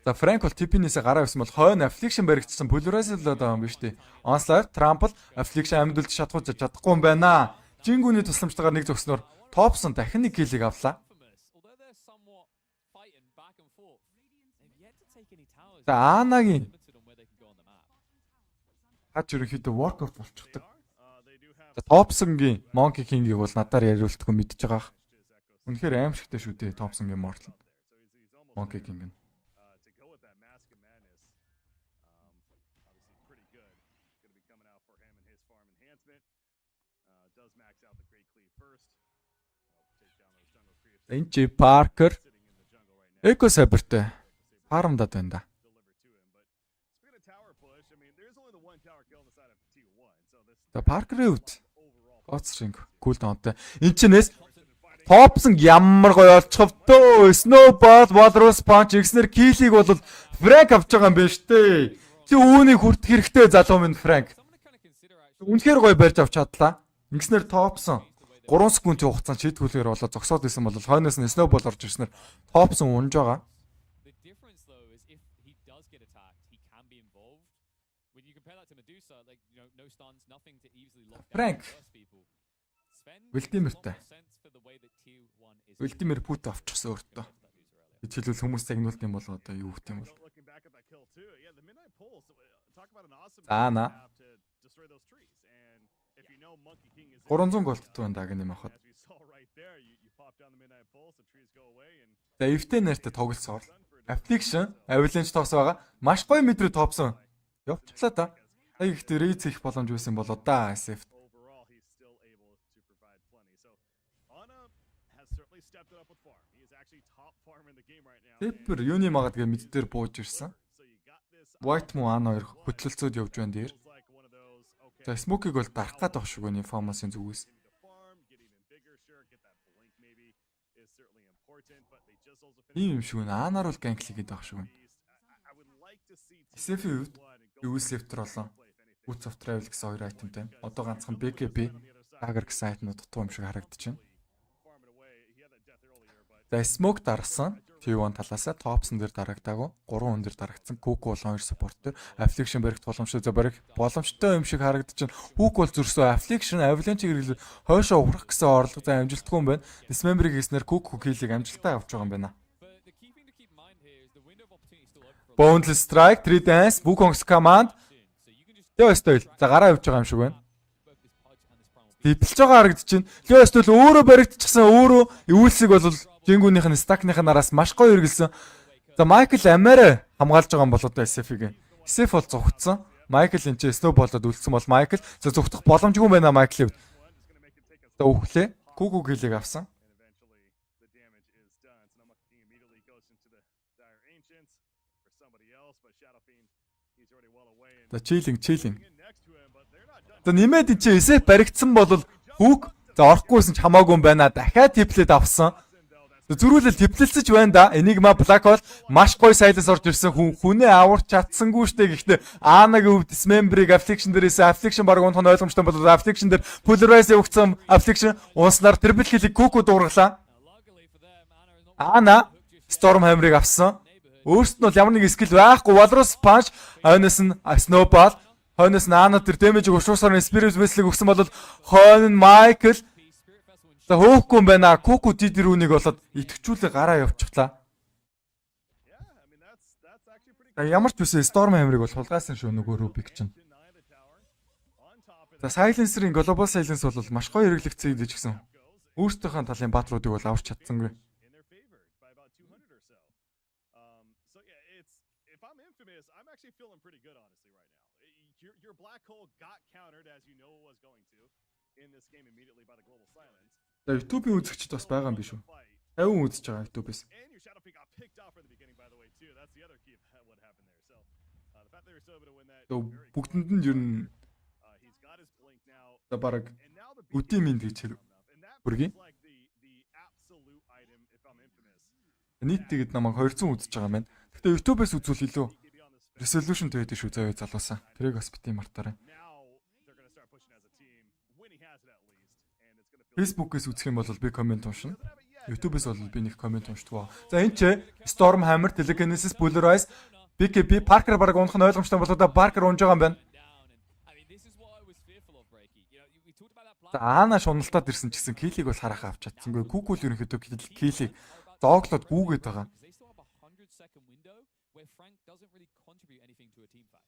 За Frank бол TP-нээсээ гараа авсан бол хойно Affliction баригдсан Polarize л байгаа юм биш үү? Onslaught, Trample, Affliction амьд үлдэж чадахгүй юм байна. Жингүүний тусламжтайгаар нэг зогсноор Топсон дахин нэг киллийг авлаа. Although they're somewhat fighting back and forth, they've yet to take any towers. За Анагийн Limited on where they can go on the map. хаж ерөнхийдөө workout болчихдог. За Топсонгийн Monkey King-ийг бол надаар яриултгүй мэдж байгаа. Үнэхээр аимшигтай шүү дээ Топсонгийн Mortal. Monkey King нь. To go with that Mask of Madness, obviously pretty good. Going to be coming out for him and his farm enhancement. Does max out the Great Cleave first. Take down those jungle creeps. Энд чи Parker Sitting in the jungle right now. Эко Сабертэй фармдад байна да. Deliver to him, but speaking of tower push, I mean, there's only the one tower kill on the side of T1, so this За Parker-ийн хувьд overall Гоцринг кулдаунтай. Энд чинээс Топсон ямар гоё олцох вдөө. Snowball, Walrus Punch, Xner киллийг бол Frank авч байгаа юм байна штэ. Чи үүнийг хүртэх хэрэгтэй залуу минь Frank. Someone to kind of consider actually. Үнэхээр гоё барьж авч чадлаа. Xner Топсон 3 секундын хугацаанд шийдвэрлэхээр болоо зогсоод исэн бол хойноос нь Snowball орж ирснээр Топсон унж байгаа. The difference though is if he does get attacked, he can be involved. When you compare that to Medusa, like no stuns, nothing to easily lock down Frank. and burst people. Sven Вэлдимертэй. makes a lot more sense for the way that T1 is. Вэлдимер Пут авчихсан өөртөө. Гэж хэлвэл хүмүүс загнуулт юм бол одоо юу гэх юм бол. looking back at that kill too. Yeah, the midnight pulse. Talk about an awesome За, move на. to have to destroy those trees. And if you know Monkey King is 300 голттой байна даа гэнэ махад. as we saw right there, you pop down the midnight pulse, the trees go away and За эвтэй нэртэй тоглолцоор Affliction, Avalanche тоос байгаа. Маш гоё мэдрээ топсон. Явчихлаа да. Сая ихтэй рейз их боломж байсан болоо да SF. overall he's still able to provide plenty. So Ana has certainly stepped it up with farm. He is actually top farmer in the game right now. Тэпэр юуны магадгүй мэддээр бууж ирсэн. So you got this White Moon Ан хоёр хөтлөлцөөд явж байна дээр. feels like one of those okay. За Smoke-ийг бол дарах гад байх шиг байна информацийн зүгээс. Maybe the farm, get even bigger, sure, get that blink maybe is certainly important, but they just also Ийм юм шиг байна. Анаар бол ганклигээд байх шиг байна. I would like to see SF-ийн хувьд Uselefter болон Boots of Travel гэсэн хоёр айтемтай. Одоо ганцхан BKB Dagger гэсэн айтнууд дутуу юм шиг харагдаж байна. farm it away. He had that death earlier, but За Smoke дарсан. T1 талаасаа Topson дээр дарагдаагүй. 3 хүн дээр дарагдсан. Cook бол 2 support дээр Affliction баригт боломжтой за барих боломжтой юм шиг харагдаж байна. Hook бол зөрсөө Affliction Avalanche гэрэл хойшоо урах гэсэн орлого за амжилтгүй юм байна. Dismember хийснээр Cook хийлийг амжилттай авч байгаа юм байна. But the key thing to keep in mind here is the window of opportunity is still open for Boundless Strike, 3 Dance, Wukong's Command. soon. So you can just Leo Style. За гараа явж байгаа юм шиг байна. both this Pudge and this Primal Beast. Дипэлж байгаа харагдаж байна. Leo Style өөрөө баригдчихсан өөрөө ивүүлсийг бол Жингүүнийх нь стакных араас маш гоё хэрэгэлсэн. За Майкл Амарэ хамгаалж байгаа юм болоо да SF-ийг. SF бол зүгтсэн. Майкл энэ ч Snowball-од үлдсэн бол Майкл за зүгтэх боломжгүй байна Майклийн хувьд. За өглөө Куку гэлийг авсан. and eventually the damage is done. So now Monkey King immediately goes into the Dire Ancients for somebody else, but Shadow Fiend, he's already well away and За chilling. in next to him, but they're not done. За нэмээд энэ ч SF баригдсан бол Хүүк за орохгүйсэн ч хамаагүй юм байна. Дахиад теплээд авсан. Зүрүүлэл теплэлцэж байна да. Enigma Black Hole маш гоё сайлаас орж ирсэн хүнээ аварч чадсангүй штэ. Гэхдээ Анагийн хувьд Dismember-ыг Affliction дээрээс Affliction баг унтах нь ойлгомжтой бол Affliction дээр Polarize явагдсан Affliction унснаар Triple Kill-ийг Kuku дуургалаа. Luckily for them, Ana is not Ана Storm Hammer-ыг авсан. Өөрт нь бол ямар нэг skill байхгүй. Walrus Punch, хойноос нь Snowball, хойноос нь Ана тэр damage-ийг уушуусаар Spirit Vessel-ыг өгсөн бол хойно нь Michael Spirit Vessel when за хөөхгүй юм байна. Kuku дидэрүүнийг болоод итгэжүүлээ гараа явчихлаа. Yeah, I mean that's actually pretty За ямар ч үсэ Storm Hammer-ыг бол хулгайсан шүү нөгөө Rubik чинь. deny the tower. On top of За Silencer-ийн Global Silence бол маш гоё хэрэглэгдсэн гэж гисэн. Өөртөөхөө талын баатруудыг бол авч чадсангүй. in their favor by about 200 or so. So yeah, it's if I'm Infamous, I'm actually feeling pretty good honestly right now. Your black hole got countered as you know it was going to in this game immediately by the global silence. За YouTube-ийн үзэгчд бас байгаа юм биш үү? 50 үзэж байгаа YouTube-ээс. And your Shadow Peak got picked off at the beginning by the way too. That's the other key of what happened there. So the fact that they were still able to win that So very бүгдэнд нь ер нь he's got his blink now. за бараг And now the үдийн минь гэж enough. And that Бүргийн? feels like the absolute item if I'm Infamous. нийтдээ намайг 200 үзэж байгаа юм байна. Гэхдээ YouTube-ээс үзвэл илүү Keep you on this resolution төйдөө шүү заяа залуусаа. Тэрийг бас бити мартаарай. now they're going to start pushing as a team. Winning has it at least, and it's going to feel Facebook-ээс үзэх юм бол би комент уншина. YouTube-ээс бол би нэг комент уншдаг. За энэ ч Storm Hammer, Telekinesis, Polarize, BKB, Parker бараг унах нь ойлгомжтой болоо да Parker унж байгаа юм байна. down. And I mean, this is what I was fearful of, Breaky. You know, we talked about that За Аана шуналтаад ирсэн ч гэсэн килийг бол харах авч чадсангүй. Кукул ерөнхийдөө килийг зооглоод гүүгээд байгаа. They still have a 100-second window where Frank doesn't really contribute anything to a team fight.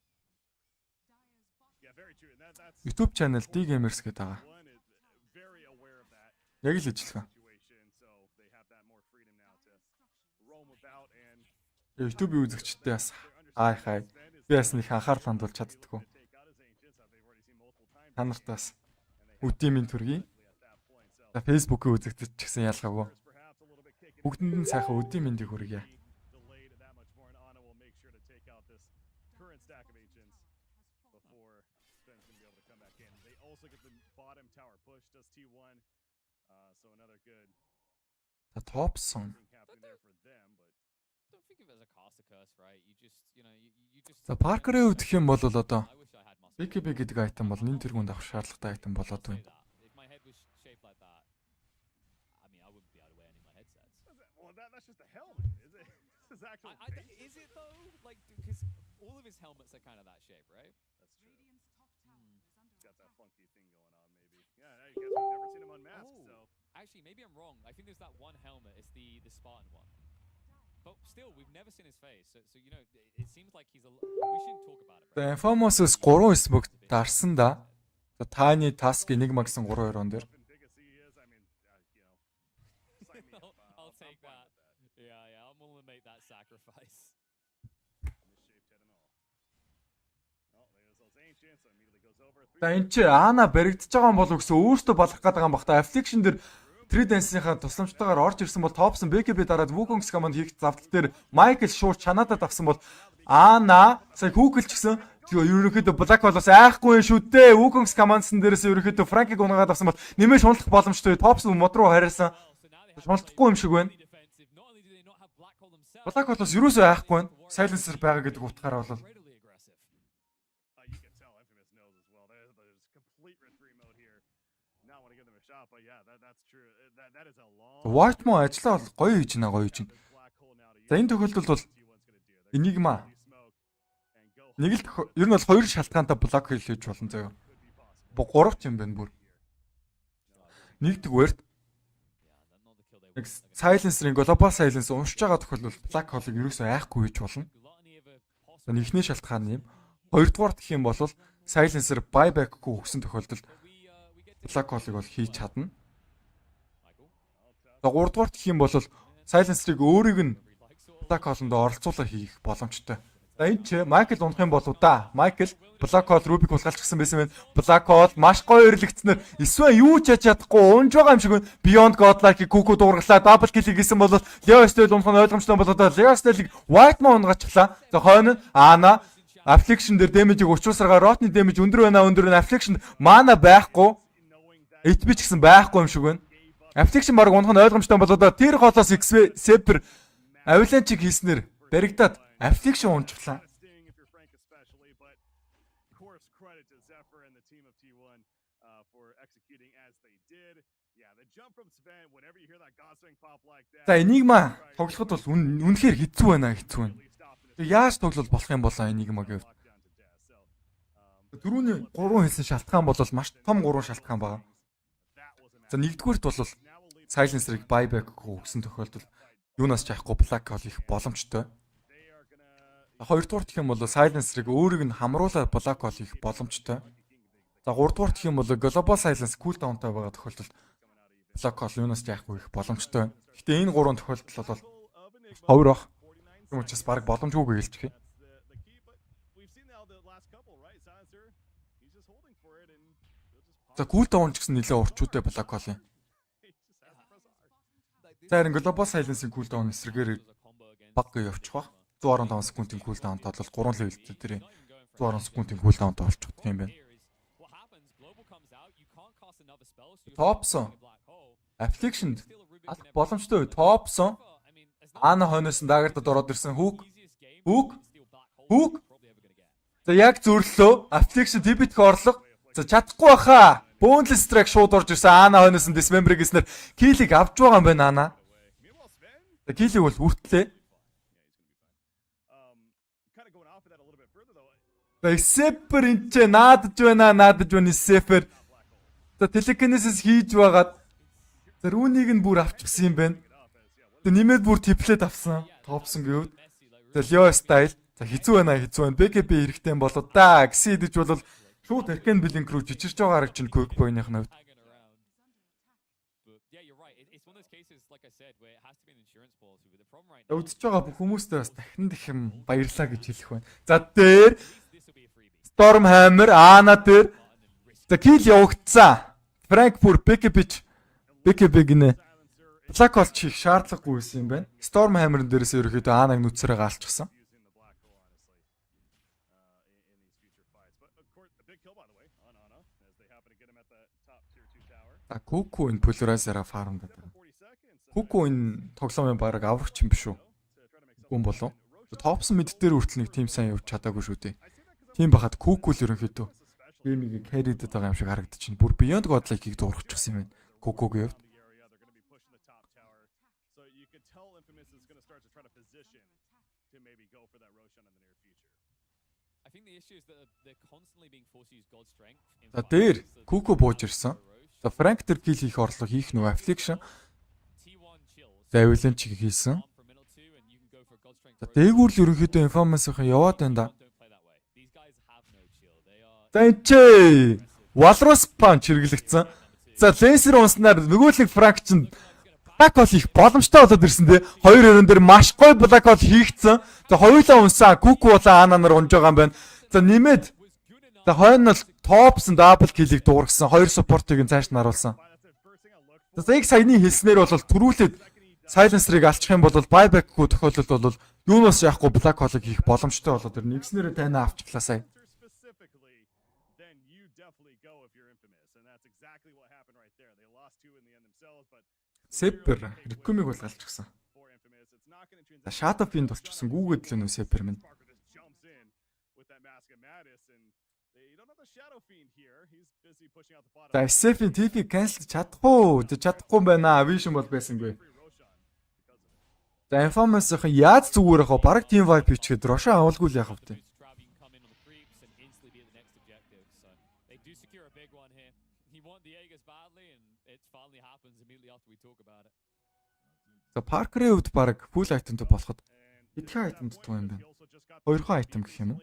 Yeah, very true. And that's YouTube channel D-Gamers гэдэг байгаа. one is very aware of that Яг л ижилхэн. situation, so they have that more freedom now to roam about and YouTube-ийн үзэгчтэй бас хай. Би бас нэг анхаарал хандуулж чаддаггүй. take out his ancients as they've already seen multiple times. Та нарт бас үдийн төргий. За Facebook-ийн үзэгчд ч гэсэн ялгаагүй. Perhaps a little bit kick Бүгдэнд нь сайхан үдийн мэндийг хүргье. delayed that much more, and Ana will make sure to take out this current stack of ancients before Sven's going to be able to come back in. They also get the bottom tower push, does T1, so another good За топсон. thing happening there for them, but Don't think of it as a caster curse, right? You just, you know, you just. За Parker-ийн хувьд гэх юм бол одоо I wish I had muscle. BKB гэдэг айтем бол нэн тэргуунд авах шаардлагатай айтем болоод Say байна. that. If my head was shaped like that, I mean, I wouldn't be able to wear any of my headsets. well, that's just a helmet, is it? This is actual Is it though? Like, because all of his helmets are kind of that shape, right? That's true. He's got that funky thing going on, maybe. Yeah, I guess we've never seen him unmasked, so Actually, maybe I'm wrong. I think there's that one helmet. It's the Spartan one. But still, we've never seen his face. So you know, it seems like he's a. We shouldn't talk about it. За Infamous-с 3 smoke дарсан да. За Tiny Task Enigma гэсэн 3-2 дээр. and big as he is, I mean, sign me up. I'll I'm take fine that. with that. Yeah, I'm willing to make that sacrifice. Misshaped head and all. Oh, there's those ancients, so immediately goes over. За энэ чи Аана баригдаж байгаа юм болов гэсэн өөртөө балах гээд байгаа юм бах та. Affliction дээр 3 dance-ийнхаа тусламжтайгаар орж ирсэн бол Topson BKB дараад Wukong's command хийх завдал дээр Michael шууд чанаадад авсан бол Аана сая Google ч гэсэн ерөнхийдөө Black Hole-оос айхгүй шүү дээ. Wukong's command-сан дээрээс ерөнхийдөө Frank-ийг унгаад авсан бол нэмээ шунлах боломжтой. Topson мод руу харьсан. Шунлахгүй юм шиг байна. Defensive. Not only do they not have Black Hole themselves, Black Hole-оос юусоо айхгүй байна. Silencer байгаа гэдэг утгаараа бол readily aggressive. You can tell Infamous knows as well. There's complete retreat mode here. Not want to give them a shot, but yeah, that's true. That is a long. White Mo ажиллаа бол гоё хийж байна, гоё хийж байна. Black hole now to За энэ тохиолдолд бол T1's gonna do. They're Enigma smoke and go. нэг л ер нь бол хоёр шалтгаантай блок хийж болно заяа. 3 ч юм байна бүр. Нэгдүгээр Not the kill they нэг want. Silencer-ийн Global Silence уншиж байгаа тохиолдолд Black Hole-ыг ерөөсөө айхгүй хийж болно. Gluttony of a possible. За нэгний шалтгаан нь юм. Хоёрдугаар гэх юм бол Silencer buyback-гүй өгсөн тохиолдолд We get Black Hole-ыг бол хийж чадна. Michael. За гуравдугаар гэх юм бол Silencer-ыг өөрийг нь Black Hole-д оролцуулаа хийх боломжтой. За энэ ч Michael унах юм болов да. Michael Black Hole Rubik хулгайлж гисэн байсан байна. Black Hole маш гоё ирлэгцнэр эсвэл юу ч яаж чадахгүй унж байгаа юм шиг байна. Beyond Godlike-ийг Kuku дуургалаа double kill хийсэн бол Leo Style унах нь ойлгомжтой болоод Leo Style-ыг White Mo унгаачлаа. За хойно Ana Affliction дээр damage-ийг учруулсараа Rotny damage өндөр байна. Affliction mana байхгүй. HP ч гэсэн байхгүй юм шиг байна. Affliction баг унах нь ойлгомжтой болоод тэр холоос Xtreme Avalanche-ийг хийснээр баригдаад Affliction унжглаа. Sting if you're Frank especially, but of course credit to Zephyr and the team of T1 for executing as they did. Yeah, the jump from Sven, whenever you hear that Godswing pop like that. За Enigma тоглоход бол үнэхээр хэцүү байна хэцүү байна. Яаж тоглол болох юм бол Enigma-гийн хувьд Locked down to death. So түрүүний 3 хэлсэн шалтгаан бол маш том 3 шалтгаан байна. that was a match. За нэгдүгээрт бол Silencer-ыг buyback өгсөн тохиолдолд юунаас ч яахгүй Black Hole их боломжтой. They are gonna Хоёрдугаарт гэх юм бол Silencer-ыг өөрийг нь хамруулаад Black Hole их боломжтой. За гуравдугаарт гэх юм бол Global Silence cooldown-тай байгаа тохиолдолд Black Hole юунаас ч яахгүй их боломжтой. Гэтэ энэ 3 тохиолдол бол ховор бах. Юм учраас баг боломжгүйг хэлж хий. the key, but we've seen now the last couple, right? Silencer, he's just holding for it and he'll just pop. За cooldown ч гэсэн нэлээд урчуутай Black Hole-ийн. He just has to press R. За харин Global Silence-ийн cooldown эсрэгээр баг явчих ба. 115 секундын cooldown-д бол 3 level дээр 110 секундын cooldown-д болчих юм байна. What happens? Global comes out. You can't cast another spell. So you're Topson stuck in a black hole. Affliction Steal a Rubik алах and боломжтой. Topson I mean, as long Ana хойноос нь дагартад ороод ирсэн хүүк. easiest game Hook. to steal black hole Hook. you're probably ever gonna get. За яг зөрлөө. Affliction Tibet-г орлого. За чадахгүй баха. Boneless strike шууд орж ирсэн. Ana хойноос нь Dismember гэснээр килийг авч байгаа юм байна Ana. Meanwhile, Sven, За килийг бол хүртлээ. kind of going off of that a little bit further though. За Sefer энэ ч наадж байна. Sefer. За телекинесис хийж байгаад за рүүнийг нь бүр авчихсан юм байна. Тэгээ нэмээд бүр типлет авсан. Топсон гэвэл за Leo style за хэцүү байна. BKB хэрэгтэй юм болоо да гэсэн идэж бол шууд Herken Blink руу жижирч байгаа харагч нь Quick Boy-ных нь хувьд. Үзэж байгаа бүх хүмүүстээ бас дахин дахин баярлаа гэж хэлэх байна. За дээр Storm Hammer Ana дээр за kill явагдсан. Frankfurt BKB гинэ. Black Hole чих шаардлагагүй байсан юм байна. Storm Hammer-ын дээрээс ерөөхдөө Анаг нүцрээ гаалчихсан. А Kuku энэ Polarizer-а фармдаад байна. Kuku энэ тоглоомын баг аврагч юм биш үү? Гүн болов. Топсон мэд дээр хүртэл нэг тим сайн явж чадаагүй шүү дээ. Тим бахад Kuku л ерөнхийдөө геймийг carry-дэд байгаа юм шиг харагдчихэв. Бүр Beyond God-like-ийг дуурчихсан юм байна. Kuku-гийн хувьд. За дээр Kuku бууж ирсэн. За Frank тэр kill хийх орлого хийх нөгөө affliction. За avalanche хийсэн. За дээгүүр л ерөнхийдөө information яваад байна да. За энэ ч Walrus punch хэрэглэгдсэн. За laser унснаар нөгөө л Frank чинь black hole хийх боломжтой болоод ирсэн дээ. Хоёр өрөн дээр маш гоё black hole хийгдсэн. За хоёулаа унсаа Kuku болоо Ana нар унж байгаа юм байна. За нэмээд за хойно л топсон double kill-ийг дуургасан. Хоёр support-ыг нь цааш нь харуулсан. За яг саяны хэлснээр бол төрүүлээд silencer-ыг алчих юм бол buyback-гүй тохиолдолд бол юунаас яахгүй black hole-ыг хийх боломжтой болоод ирнэ. Нэгснээрээ тайнаа авчихлаа сая. Sepper Ricum-ыг бол галчихсан. За Shadow Fiend болчихсон. Гүүгээд л нөө Sepper минь. За SF-ийн TP cancel чадахгүй байна. Vision бол байсангүй. За Infamous-ийн яаж зүгээр яхаа баг team wipe хийчихэд Roshan авалгүй л яхав тий. За Parker-ийн хувьд баг full item-д болоход хэдхэн item дутуу юм бэ? 2 item гэх юм уу?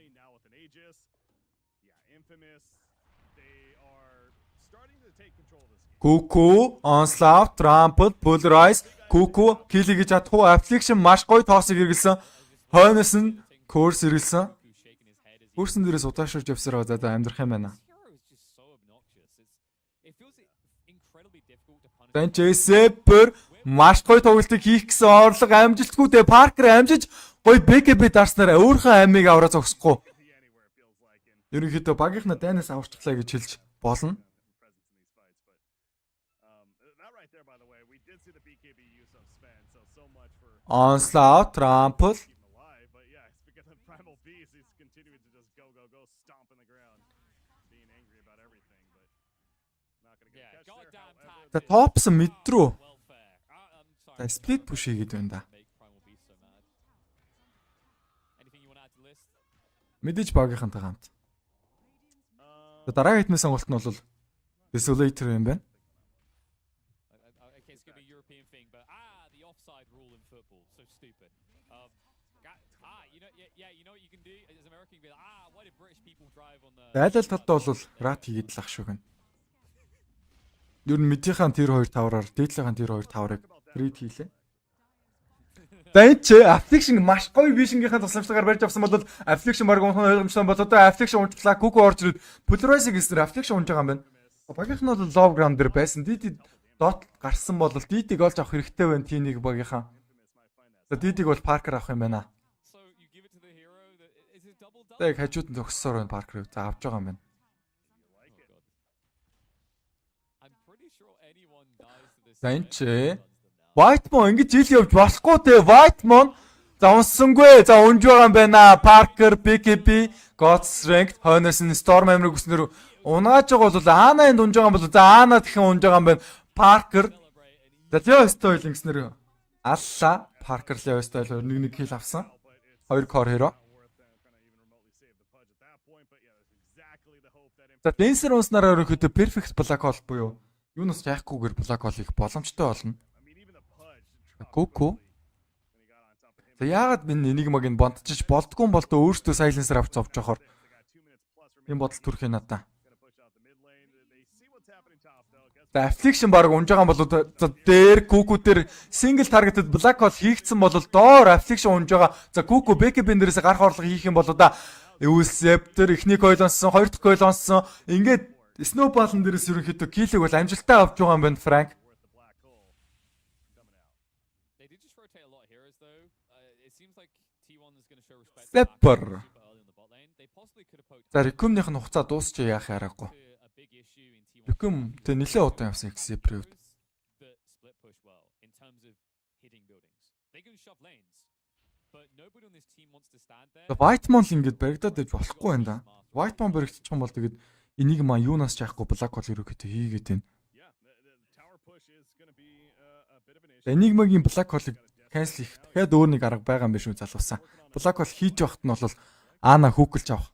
Kuku, Onslaught, Trample, Polarize, Kuku, kill хийж чадахгүй, Affliction маш гоё тоосыг хэрэгэлсэн. Хойноос нь Curse хэрэгэлсэн. Curse дээрээс удаашрж явсараа за амьдрах юм байна. Тэнч Sepper маш гоё тоглолтыг хийх гэсэн орлого амжилтгүй дээ. Parker амжиж гоё BKB дарснараа өөрийнхөө аймыг авраа зогсохгүй. Ерөнхийдөө багийнхнаа дайнаас аварчлаа гэж хэлж болно. Onslaught, Trample. За топсон мэд рүү. За split push хийгээд байна да. Мэдээж багийнхантай хамт. За дараагийн хитмээ сонголт нь бол Desolator юм байна. Айлал талдаа бол rat хийгээд л ах шүү гэн. Юу н мэдийнхэн тэр 2 тавраар, дээдлийнхэн тэр 2 таврыг read хийлээ. За энэ ч Affliction маш гоё Vision-ийн тусламжтайгаар барьж авсан бол Affliction баг унах ойлгомжтой бол одоо Affliction унчлаа, Kuku орж ирээд Polarize гэсэн Affliction унж байгаа юм байна. Багийнх нь бол low ground дээр байсан. DD dot гарсан бол DD-г олж авах хэрэгтэй байна T1 багийнхан. За DD-г бол Parker авах юм байна. Яг хажууд нь зогссоор байна Parker. За авч байгаа юм байна. За энэ ч Whitemon ингэж ил явж болохгүй те. Whitemon за унсангүй. За унж байгаа юм байна. Parker, BKB, God's Strength, хойноос нь Storm Hammer гүснээр унааж байгаа бол Ana-нд унж байгаа юм бол за Ana дахин унж байгаа юм байна. Parker. За Leo Style ингэснээр алла. Parker Leo Style нэг kill авсан. 2 core hero. За Dancer унснараа ерөөхдөө perfect black hole буюу юунаас яахгүйгээр black hole их боломжтой болно. Коко. За яагаад энэ Enigma-г нь бондчиж болдгүй бол дөө өөртөө silencer авч зовж явахаар юм бодол төрөх юм надаа. За affliction баг унж байгаа бол за дээр Коко дээр single targeted black hole хийгдсэн бол доор affliction унж байгаа. За Коко BKB дээрээс гарах орлого хийх юм бол да Scepter эхний coil онсон, хоёр дахь coil онсон. Ингээд snowball-н дээрээс ерөнхийдөө киллийг бол амжилттай авч байгаа юм байна Frank. Stepper. За Recum-ных нь хугацаа дуусч яах аргагүй. Recum тэ нэлээд удаан явсан Xtreme. Whitemon л ингэж баригдаад байж болохгүй байна да. Whitemon баригдчих юм бол тэгээд Enigma юунаас ч яахгүй Black Hole ерөөхдөө хийгээд байна. Enigma-гийн Black Hole-ыг cancel хийх дахиад өөр нэг арга байгаа юм биш үү залуусаа. Black Hole хийж явахт нь бол Ана хүүкэлж авах.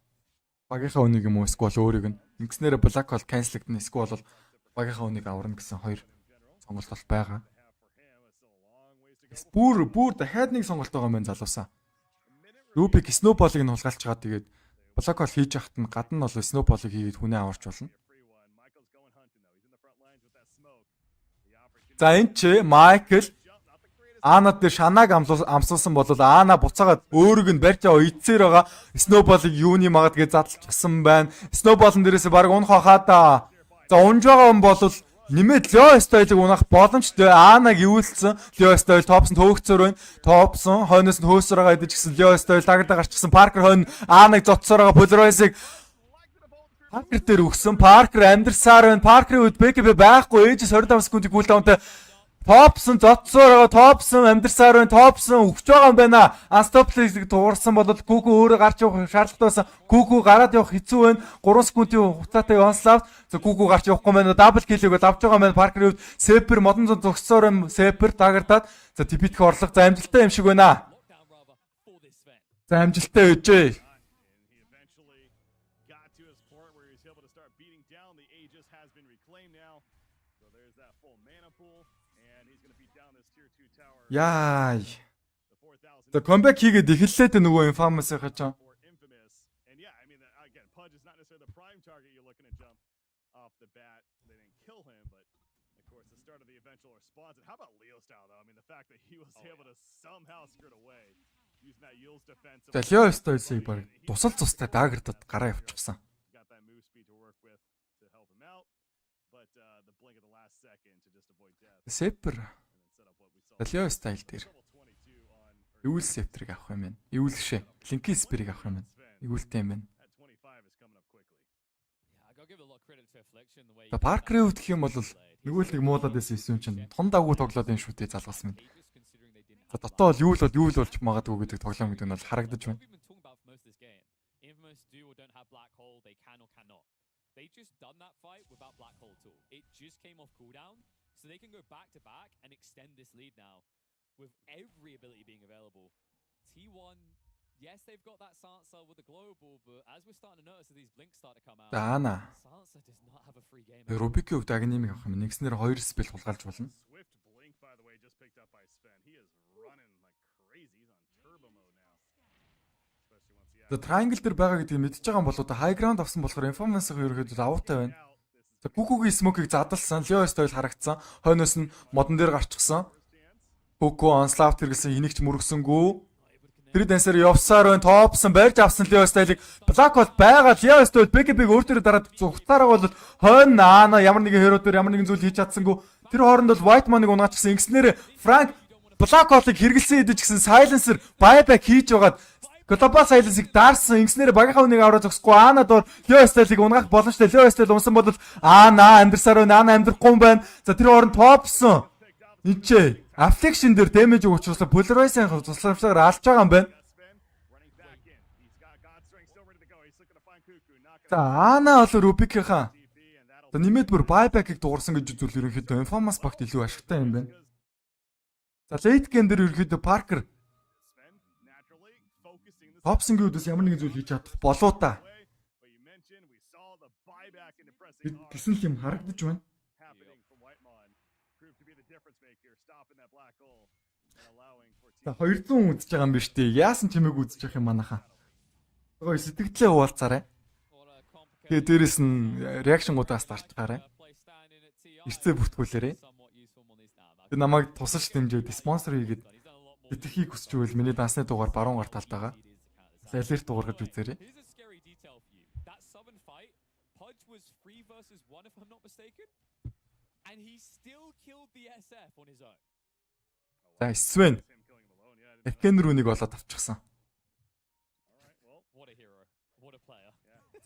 Багийнхаа үнийг юм уу эсвэл өөрийг нь. Ингэснээр Black Hole cancel-эгдэн эсвэл багийнхаа үнийг аварна гэсэн хоёр сонголт бол байгаа. Бүр дахиад нэг сонголт байгаа юм байна залуусаа. Rubik snowball-ыг нь хулгайлж байгаа тэгээд Black Hole хийж явахт нь гадна нь бол snowball-ыг хийгээд хүнээ аварч болно. За энэ ч Michael Анад дээр шанааг амсуулсан бол Ана буцаагаад өөрөг нь барьж аваа эцсээр байгаа snowball-ыг юуны магад гэж задлчихсан байна. Snowball-н дээрээс баг унах хаа да. За унж байгаа юм бол нэмээд Leo style-ыг унах боломжтой. Анаг ивүүлсэн. Leo style топсон төөгцөр байна. Топсон хойноос нь хөөсөр байгаа идэж гисэн Leo style тагтаа гарчихсан. Parker хойно Анаг зодсоор байгаа Polaroid-ыг Parker дээр өгсөн. Parker амьдрсаар байна. Parker-ийн үед BKB байхгүй. Ээжс 25 секундын кулдаунтай Топсон зодсоор байгаа. Топсон амьдрсаар байна. Топсон өгч байгаа юм байна. Unstoppable-ыг дуурсан бол Kuku өөрөө гарч явах шаардлагатай байсан. Kuku гараад явах хэцүү байна. 3 секундын хугацаатай onslaught. За Kuku гарч явахгүй байна. Double kill-ийг авч байгаа юм байна. Parker-ийн үед Sepper модон зон зогсоор юм. Sepper дагардаад за типитх орлого за амжилттай юм шиг байна. За амжилттай үжээ. Яй. За comeback хийгээд эхэллээ дээ нөгөө Infamous хачаа. За Leo style-ийг баг тусал тустай даагардад гараа явчихсан. Sepper Leo style дээр Evil Scepter-ыг авах юм байна. Evil шээ. Linky Spear-ыг авах юм байна. Evilтэй юм байна. За Parker-ийн хувьд гэх юм бол нөгөө л нэг муулаад байсан юм чинь тун дагуу тоглоод энэ шүтээ залгасан юм. За дотоо бол юу л болж магадгүй гэдэг тоглоом гэдэг нь бол харагдаж байна. So they can go back to back and extend this lead now with every ability being available. T1, yes, they've got that Sansa with the global, but as we're starting to notice these blinks start to come out, Ана. Sansa does not have a free game. Rubik-ийн хувьд агнимыг авах юм. Нэгснээр 2 спел хулгайлж болно. За triangle дээр байгаа гэдгийг мэдчихэж байгаа юм болоо да high ground авсан болохоор Infamous-ыг ерөөхдөө авуутай байна. За Kuku-гийн smoke-ыг задалсан, Leo style харагдсан. Хойноос нь модон дээр гарчихсан. Kuku onslaught хэрэгсэн энийг ч мөргсөнгүү. Тэр дансаар явсаар байна. Топсон барьж авсан Leo style-ыг Black Hole байгаа. Leo style BKB-г өөр төрөөр дараад зүгтаараа бол хойно Ана ямар нэгэн hero дээр ямар нэгэн зүйл хийж чадсангүй. Тэр хооронд бол White Man-ыг унаачсан. Ингэснээр Frank Black Hole-ыг хэрэгэлсэн идэж гисэн silencer buyback хийж байгаад Global Silence-ыг даарсан. Ингэснээр багийнхаа үнийг аваад зогсохгүй. Ана доор Leo style-ыг унгах боломжтой. Leo style унсан бол Ана амьдрсаар байна. Ана амьдрахгүй юм байна. За тэр хооронд топсон. Энд affliction дээр damage өгч учраас Polaroid-ийн тусламжтайгаар алж байгаа юм байна. За Ана бол Rubik-ийнхаа за нэмээд бүр buyback-ыг дуурсан гэж зүйл ерөнхийдөө Infamous багт илүү ашигтай юм байна. За late game дээр ерөнхийдөө Parker Топсонгийн үдээс ямар нэгэн зүйл хийж чадах болоо та. Гэсэн л юм харагдаж байна. happening from Whitemon proved to be the difference maker, stopping that black hole and allowing for За 200 үзэж байгаа юм биш үү? Яасан чимээг үзэж явах юм манайхаа. Гой сэтгэлдээ хуваалцаарай. Тэгээ дээрэс нь реакшнгуудаас дарчгаарай. Ирцээ бүртгүүлээрэй. Тэг намайг тусалж дэмжиж спонсор хийгээд итгэхийг хүсч байвал миний дансны дугаар баруун гар талд байгаа. Алерт дугаар гэж үзээрэй. Here's a scary detail for you. That summon fight, Pudge was 3 versus 1 if I'm not mistaken. And he still killed the SF on his own. За Свен him killing him alone. Yeah, Экен рүүнийг олоод авчихсан. What a hero. What a player.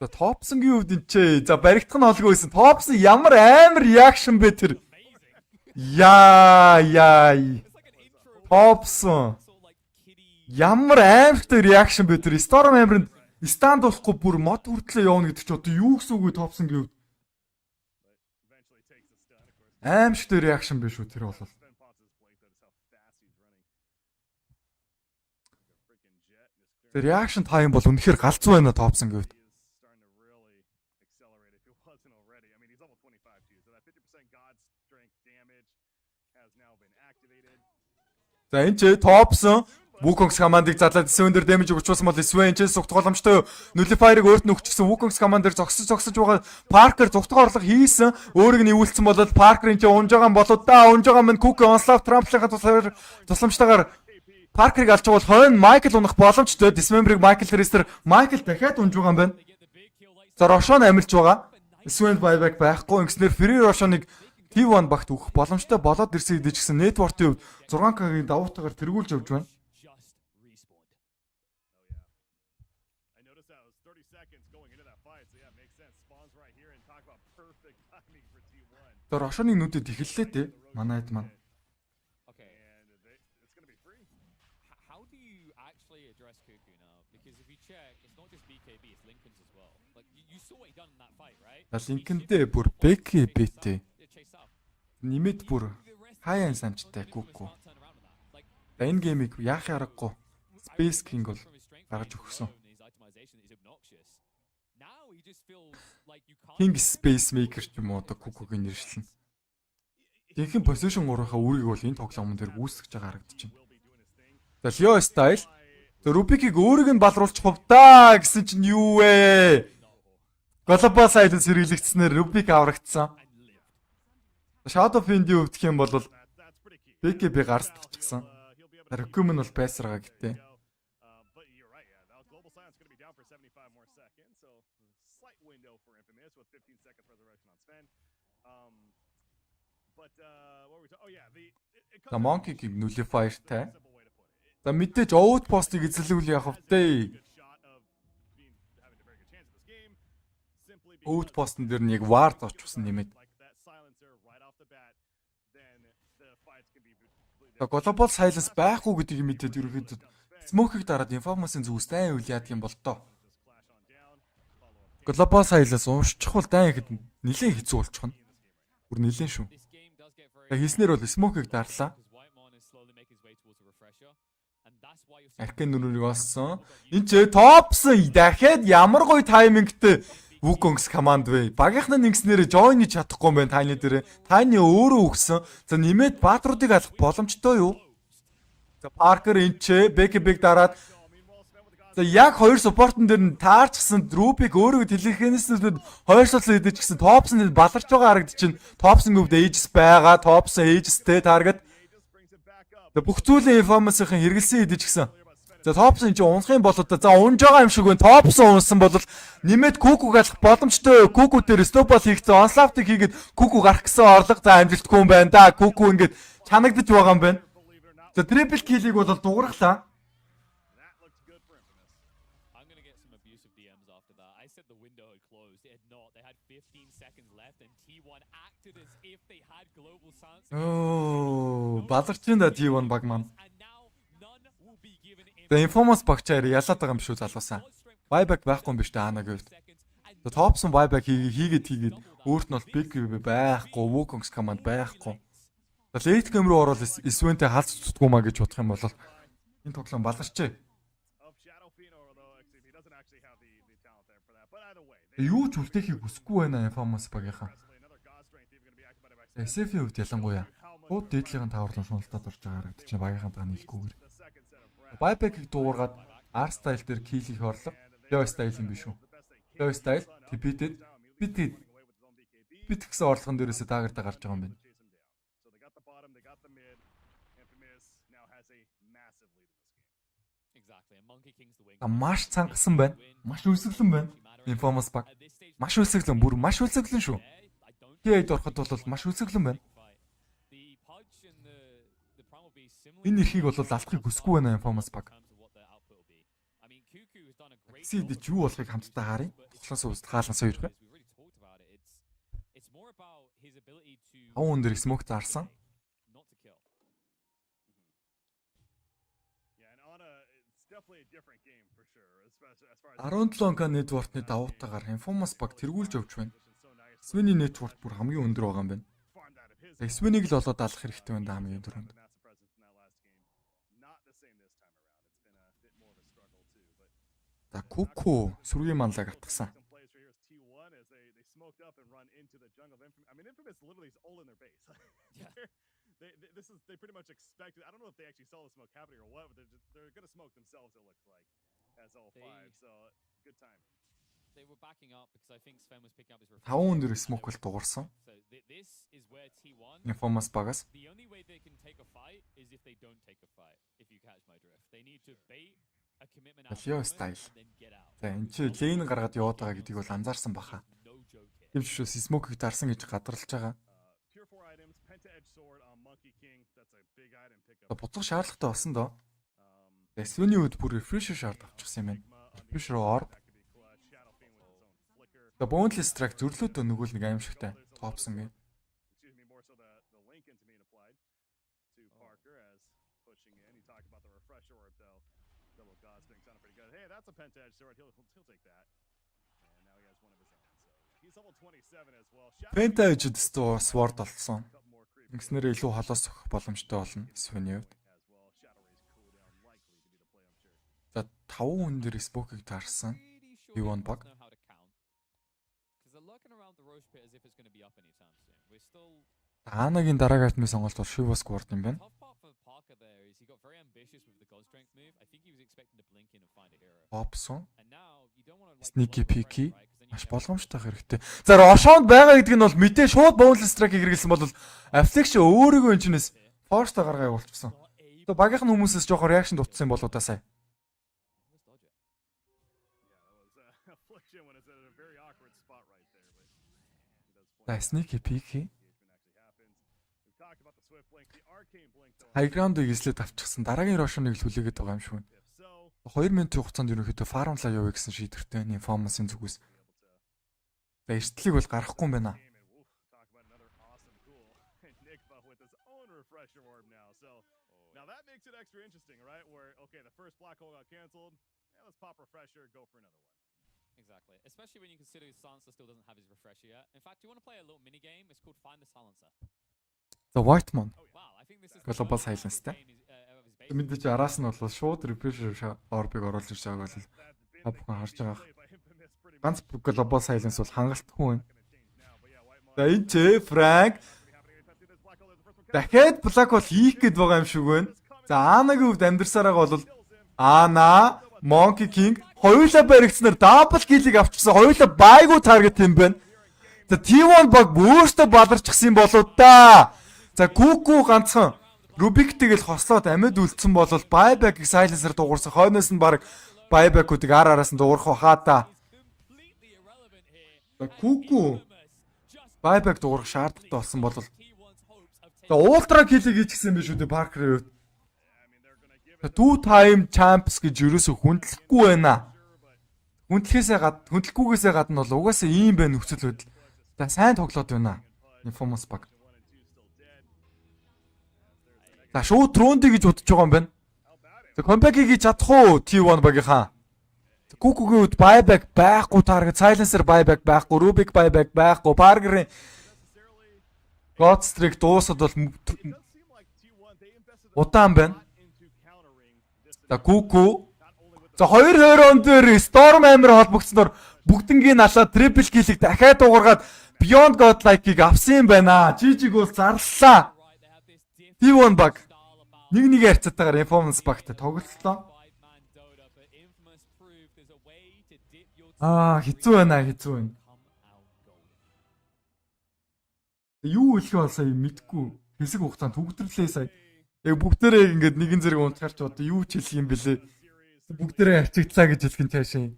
За Топсонгийн хувьд энэ ч за баригдах нь олгүй байсан. Топсон ямар амар реакшн бэ тэр. Яа. It's like an intro. Топсон. Sort of like kiddie. Ямар аимшигтай реакшн бэ тэр. Storm аминд станд болохгүй бүр мод хүртлээ явна гэдэг чи одоо юу гэсэн үг вэ Топсонгийн хувьд? eventually takes the stun, of course. Аимшигтай реакшн биш үү тэр бол. Sven Ponce's blink, that is how fast he's running. Like a freaking jet. This Тэр реакшн тайм бол үнэхээр галзуу байна Топсонгийн хувьд. he is starting to really accelerate if it wasn't already. I mean, he's level 25 too, so that 50% God strength damage has now been activated. За энэ ч Топсон Wukong's command-ыг задлаад Swender damage өгчүүлсэн бол Swain ч зүгтх боломжтой. Nullifier-ыг өөрт нь өгчихсэн Wukong's command-ээр зогсож байгаа Parker зүгтх орлого хийсэн. Өөрийг нь ивүүлсэн бол Parker-ын ч унж байгаа юм болоо да. Унж байгаа мань Cook Onslaught Trample-ийн тусламжтайгаар Parker-ыг алж байгаа бол хойно Michael унах боломжтой. Dismember-ыг Michael Tracer Michael дахиад унж байгаа юм байна. За Roshan амилж байгаа. Swain buyback байхгүй. Ингэснээр Free Roshan-ыг T1 багт өгөх боломжтой болоод ирсэн гэдэг чинь network-ийн хувьд 6K-гийн давуутайгаар тэргүүлж явж байна. Just respawned. I noticed that it was 30 seconds going into that fight, so yeah, it makes sense. Spawns right here and talk about perfect timing for T1. За Roshan-ыг нүдэд ихэллээ те. Манай хэд маань. Okay. And it's going to be free. How do you actually address Cuckoo now? Because if you check, it's not just BKB, it's Lincoln's as well. Like, you saw what he done in that fight, right? За Lincoln-тэй бүр Becky битээ. Yeah, chase out. Нэмэд бүр хаяан санчтай Cuckoo. Can't turn around on that. Like, За энэ геймийг яахын аргагүй Space King бол from his strength гаргаж gain өгсөн. alone, his itemization is obnoxious. Now he just feels like you can't King Space Maker ч юм уу одоо Cuckoo-гийн нэршлэн. Жинхэнэ position 3-ийнхаа үүрийг бол энэ тоглоомн дээр гүйцэтгэж байгаа харагдаж байна. За Leo Style за Rubik-ийг өөрийг нь балруулчих хов да гэсэн чинь юу вэ? Global Silence хэрэглэгдснээр Rubik аврагдсан. Shadow Fiend-ийн хувьд гэх юм бол That's pretty key. BKB гарс тагчихсан. He'll be able to Рекумен бол байсар байгаа гэтээ. but you're right, yeah. Now global silence going to be down for 75 more seconds, so slight window for Infamous with 15 seconds resurrection on Sven. But what were we talking? Oh yeah, it За comes Monkey-ийг Nullifier-тай. simple way to put it. За мэдээж outpost-ыг эзлэвэл яах вэ? Good shot of having a very good chance at this game. Simply because Outpost-н дээр нэг ward очихсан нэмээд. like that silencer right off the bat, then the fights can be completely За Global Silence байхгүй гэдгийг мэдээд ерөөхдөө Smoke-ыг дараад Infamous-ын зүгс дайн үйл яадаг юм бол тоо. just clash on down, follow up. Global Silence уушчих бол дайн ихэд нэлээд хэцүү болчих нь. Бүр нэлээд шүү. This game does get very За хийснээр бол Smoke-ыг дарлаа. because Whitemon is slowly making his way towards a refresher, and that's why you're Аркен нүрийг олсон. Энд ч Топсон дахиад ямар гоё таймингтэй Wukong's command вэ? Багийнхны нэгснээр join хийж чадахгүй юм байна таны дээр. Таны өөрөө өгсөн. За нэмээд баатруудыг алах боломжтой юу? За Parker энэ ч BKB-г дараад за яг хоёр supportн дээр нь таарчсан Rubik өөрөө тэлэхэнээс нь хоёр соцлоо идэж гисэн Topson баларч байгаа харагд чинь Topson өвд Aegis байгаа. Topson Aegis-тэй target. За бүх зүйлийн Infamous-ийн хэрэгэлсэн идэж гисэн. За Topson чи унах юм бол одоо за унж байгаа юм шиг байна. Topson унсан бол нэмээд Cuckoo-г алах боломжтой. Cuckoo дээр Snowball хийгдсэн Onslaught-ыг хийгээд Cuckoo гарах гэсэн орлого за амжилтгүй юм байна да. Cuckoo ингээд чанагдаж байгаа юм байна. За triple kill-ийг бол дуурглаа. That looked good for Infamous. I'm going to get some abusive DMs after that. I said the window had closed. It had not. They had 15 seconds left, and T1 acted as if they had global silence. Оо, баларчин да T1 баг маань. And now none will be given in. За Infamous багчаар ялаад байгаа юм шүү залуусаа. Buyback байхгүй юм биш та Анаг гэвэл. За Topson buyback хийгээд өөрт нь бол big байхгүй, Wukong's command байхгүй. За late game руу орол Sven-тэй халз tutдгүй маа гэж бодох юм бол энэ тоглоом баларчээ. Of Shadow Fiend, although he doesn't actually have the talent there for that. But either way, Юу ч үлдээхийг хүсэхгүй байна Infamous багийнхаа. SF-ийн хувьд ялангуяа шууд дээдлийн таварлан шуналдаад орж байгаа харагдаж байна багийнхаа даа нийлгүйгээр. Buyback-ийг дуугаргаад R-style дээр kill-ийг орлоо. Low style юм биш үү? Low style repeated бит гэсэн орлогон дээрээсээ даагартаа гарч байгаа юм байна. Маш цангасан байна. Маш өсөглөн байна. Infamous баг. Маш өсөглөн, бүр маш өсөглөн шүү. T8 ороход бол маш өсөглөн байна. Энэ эрхийг бол алдахыг хүсэхгүй байна Infamous баг. Сид ч юу болохыг хамтдаа харъя. Тоглоос ууст хаалган сойрох. Аун дээр smoke зарсан. 17к network-ны давуутаагаар Infamous баг тэргүүлж явж байна. Swing-ийн network бүр хамгийн өндөр байгаа юм байна. Swing-ийг л олоод алах хэрэгтэй байна хамгийн түрүүнд. За Kuku сүргийн манлаг атгсан. They pretty much expected. I don't know if they actually saw the smoke happening or what, but they're going to smoke themselves. It looks like as all five. So good time. They were backing up because I think Sven was picking up his refresh. Таван дээр smoke бол дуурсан. So this is where T1. Infamous багаас. The only way they can take a fight is if they don't take a fight. If you catch my drift, they need to bait a commitment out Leo style. and then get out. За энэ чи лейн гаргаад яваад байгаа гэдгийг бол анзаарсан баха. Гэвч шүү smoke-ийг дарсан гэж гадарлаж байгаа. Буцах шаардлагатай болсон доо. Sven-ийн үед бүр refresh шаард авчихсан юм байна. Refresh руу орд. The boneless strike зүрлүүд нөгөө л нэг аимшигтай тоопсон гээ. Penta-Edged sword болсон. Ингэснээр илүү холоос өгөх боломжтой болно Sven-ийн үед. За 5 хүн дээр smoke-ийг таарсан. T1 баг. Анагийн дараагийн альтны сонголт бол Shivas Guard юм байна. Popson. Sneaky Peaky маш болгоомжтой хэрэгтэй. За Рошонд байгаа гэдэг нь бол мэдээ шууд boneless strike хэрэгэлсэн бол Affliction өөрийгөө энэчнээс force-та гаргаа явуулчихсан. Тэгээ багийнх нь хүмүүсээс жоохон reaction дутсан болоо та сая. За Sneaky Peaky high ground-ыг эслээд авчихсан. Дараагийн Рошоныг л хүлээгээд байгаа юм шиг байна. 2 минутын хугацаанд ерөнхийдөө фармлаа явъя гэсэн шийдвэртэй Infamous-ын зүгээс. За эртлийг бол гарахгүй юм байна. Now that makes it extra interesting, right? Where okay, the first black hole got canceled. Yeah, let's pop refresher, go for another one. Exactly. Especially when you consider his silencer still doesn't have his refresher yet. In fact, do you want to play a little mini game? It's called Find the Silencer. The White Man. Wow, I think this is Global Silence-тэй. Мэдээж араас нь бол шууд refresher orb-ыг оруулж ирж байгааг бол та бүхэн харж байгаа. Ганц Global Silence бол хангалтгүй байна. За энэ ч Frank дахиад Black Hole хийх гээд байгаа юм шиг байна. За Анагийн хувьд амьдсараа бол Ана, Monkey King хоёулаа баригдснаар double kill-ийг авчихсан. Хоёулаа байгуу target юм байна. За T1 баг өөртөө баларчихсан юм болоо да. За Kuku ганцхан Rubik тэгэл хослоод амьд үлдсэн бол buyback-ийг silencer дуурсан. Хойноос нь баг buyback-уудыг араас нь дуурах хаа та. За Kuku buyback дуурах шаардлагатай болсон бол за ultra kill-ийг хийчихсэн юм биш үү те Parker-ийн хувьд. Two time champs гэж юусоо хүндлэхгүй байна. Хүндлэхгүйгээсээ гадна бол угаасаа ийм байх нөхцөл байдал. За сайн тоглоод байна. Infamous баг. За шууд трондий гэж бодож байгаа юм байна. За comeback-ийг хийж чадах уу T1 багийнхаа. Kuku-гийн үед buyback байхгүй, target silencer buyback байхгүй, Rubik buyback байхгүй, Parker-ийн God streak дуусаад бол удаан байна. За Kuku За 2-2 он дээр Storm амир холбогдсноор бүгднгийн алаад triple kill-ийг дахиад дуургаад Beyond Godlike-ыг авсан юм байна. GG бол зарлаа. T1 баг. Нэг харьцаатаагаар performance багтай тоглолцлоо. Хэцүү байна. Юу хэлэх вэ сая мэдгүй. Хэсэг хугацаанд төгтрлээ сая. Яг бүгдээрээ ингээд нэгэн зэрэг унтгарч одоо юу ч хэлэх юм бэлээ. Бүгдээрээ арчигдлаа гэж хэлэх нь цаашаа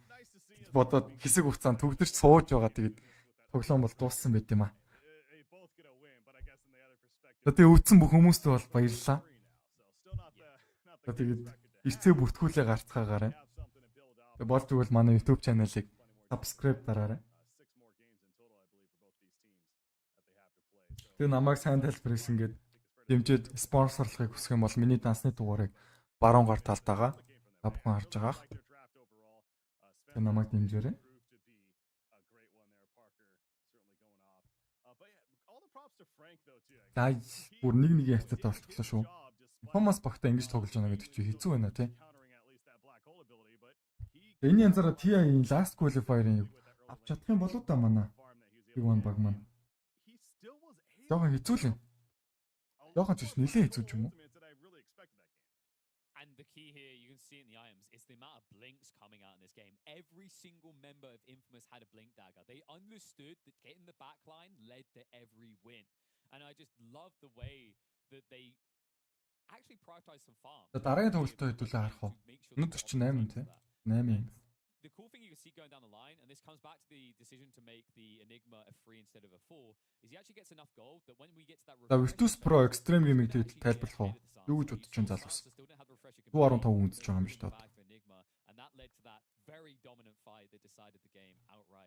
бодоод хэсэг хугацаанд төгтөрч сууж байгаа. Тэгээд тоглоом бол дууссан байт юм аа. Тэгээд өвдсөн бүх хүмүүст бол баярлалаа. Тэгээд ирцээ бүртгүүлээ гарцгаагаарай. Тэгээд болж игэл манай YouTube channel-ыг subscribe дараарай. Тэгээд намайг сайн тайлбарсан ингээд дэмжиж спонсорлохыг хүсэх юм бол миний дансны дугаарыг баруун гар талдаагаа бүхэн харж байгаа. Тэгээд намайг дэмжээрэй. Дай бүр нэг хацаатай болчихлоо шүү. Томас багтаа ингэж тоглож байна гэдэг чинь хэцүү байна тий. Энэ янзаараа TI-ийн last qualifier-ын авч чадах юм болоо да манай. T1 баг маань. Яагаад хэцүү л юм? Яагаад ч нэлээд хэцүү ч юм уу? And the key here, you can see in the items, is the amount of blinks coming out in this game. Every single member of Infamous had a blink dagger. They understood that getting the backline led to every win. And I just love the way that they actually prioritize some farm. Дараагийн тоглолтоо хэдүүлээ харах уу? Өнөөдөр чи 8 тий. 8. The cool thing you can see going down the line, and this comes back to the decision to make the Enigma a 3 instead of a 4, is he actually gets enough gold that when we get to that Virtus.pro Xtreme game-ийг тайлбарлах уу? Юу гэж бодож байна залуус? 115 үзэж байгаа юм шүү дээ.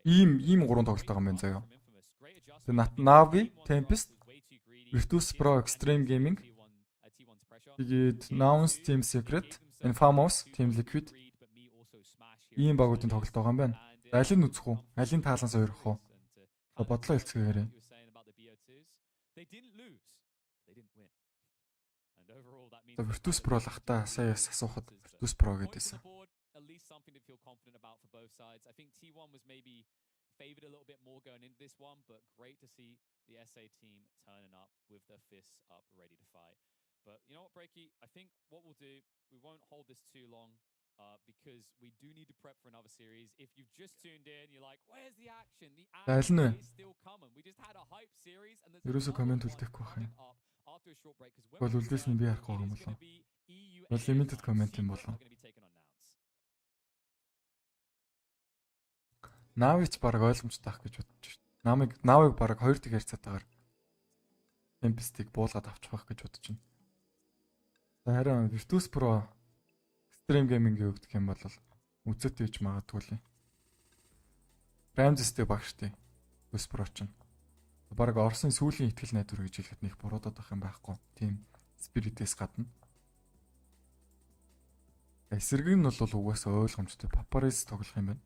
Ийм 3 тоглолт байгаа юм байна заяа. Тэгээд Navi, Tempest, Virtus.pro Xtreme Gaming, тэгээд Nouns Team Secret, Infamous, Team Liquid ийм багуудын тоглолт байгаа юм байна. Алийг нь үзэх үү? Алийг таалан сойрох уу? Бодлоо хэлцгээгээрэй. Virtus.pro л ахта сая асуухад Virtus.pro гэдээсэн. At least something to feel confident about for both sides. I think T1 was maybe favored a little bit more going into this one, but great to see the SA team turning up with their fists up, ready to fight. But you know what, Breaky? I think what we'll do, we won't hold this too long. Because we do need to prep for another series. If you've just tuned in, you're like, where's the action? The action is still coming. We just had a hype series and there's Ерөөсө комент үлдэхгүй байх юм. after a short break because Бол үлдээсэн би харахгүй юм болоо. Бол limited comment юм болоо. Навич баг ойлгомжтой ах гэж бодож байна. Навыг баг 2 дэх харьцаатаагаар Tempest-ийг буулгаад авчих байх гэж бодож байна. Харин Virtus.pro Xtreme Gaming-ийг өгдөх юм бол үзэт үйж магадгүй л. Ramsey-тэй багштай. Virtus.pro ч. Бараг Оросын сүүлийн ихтгэл найдвар гэж хэлэхэд нэг буруудаад байх юм байхгүй. Тийм Spirit-ээс гадна. Эсрэг нь бол угаасаа ойлгомжтой. Paparis тоглох юм байна.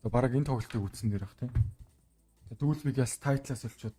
Бараг энэ тоглолтыг үзсэн дээр бах тийм. Тэгвэл би газ title-аас олчоод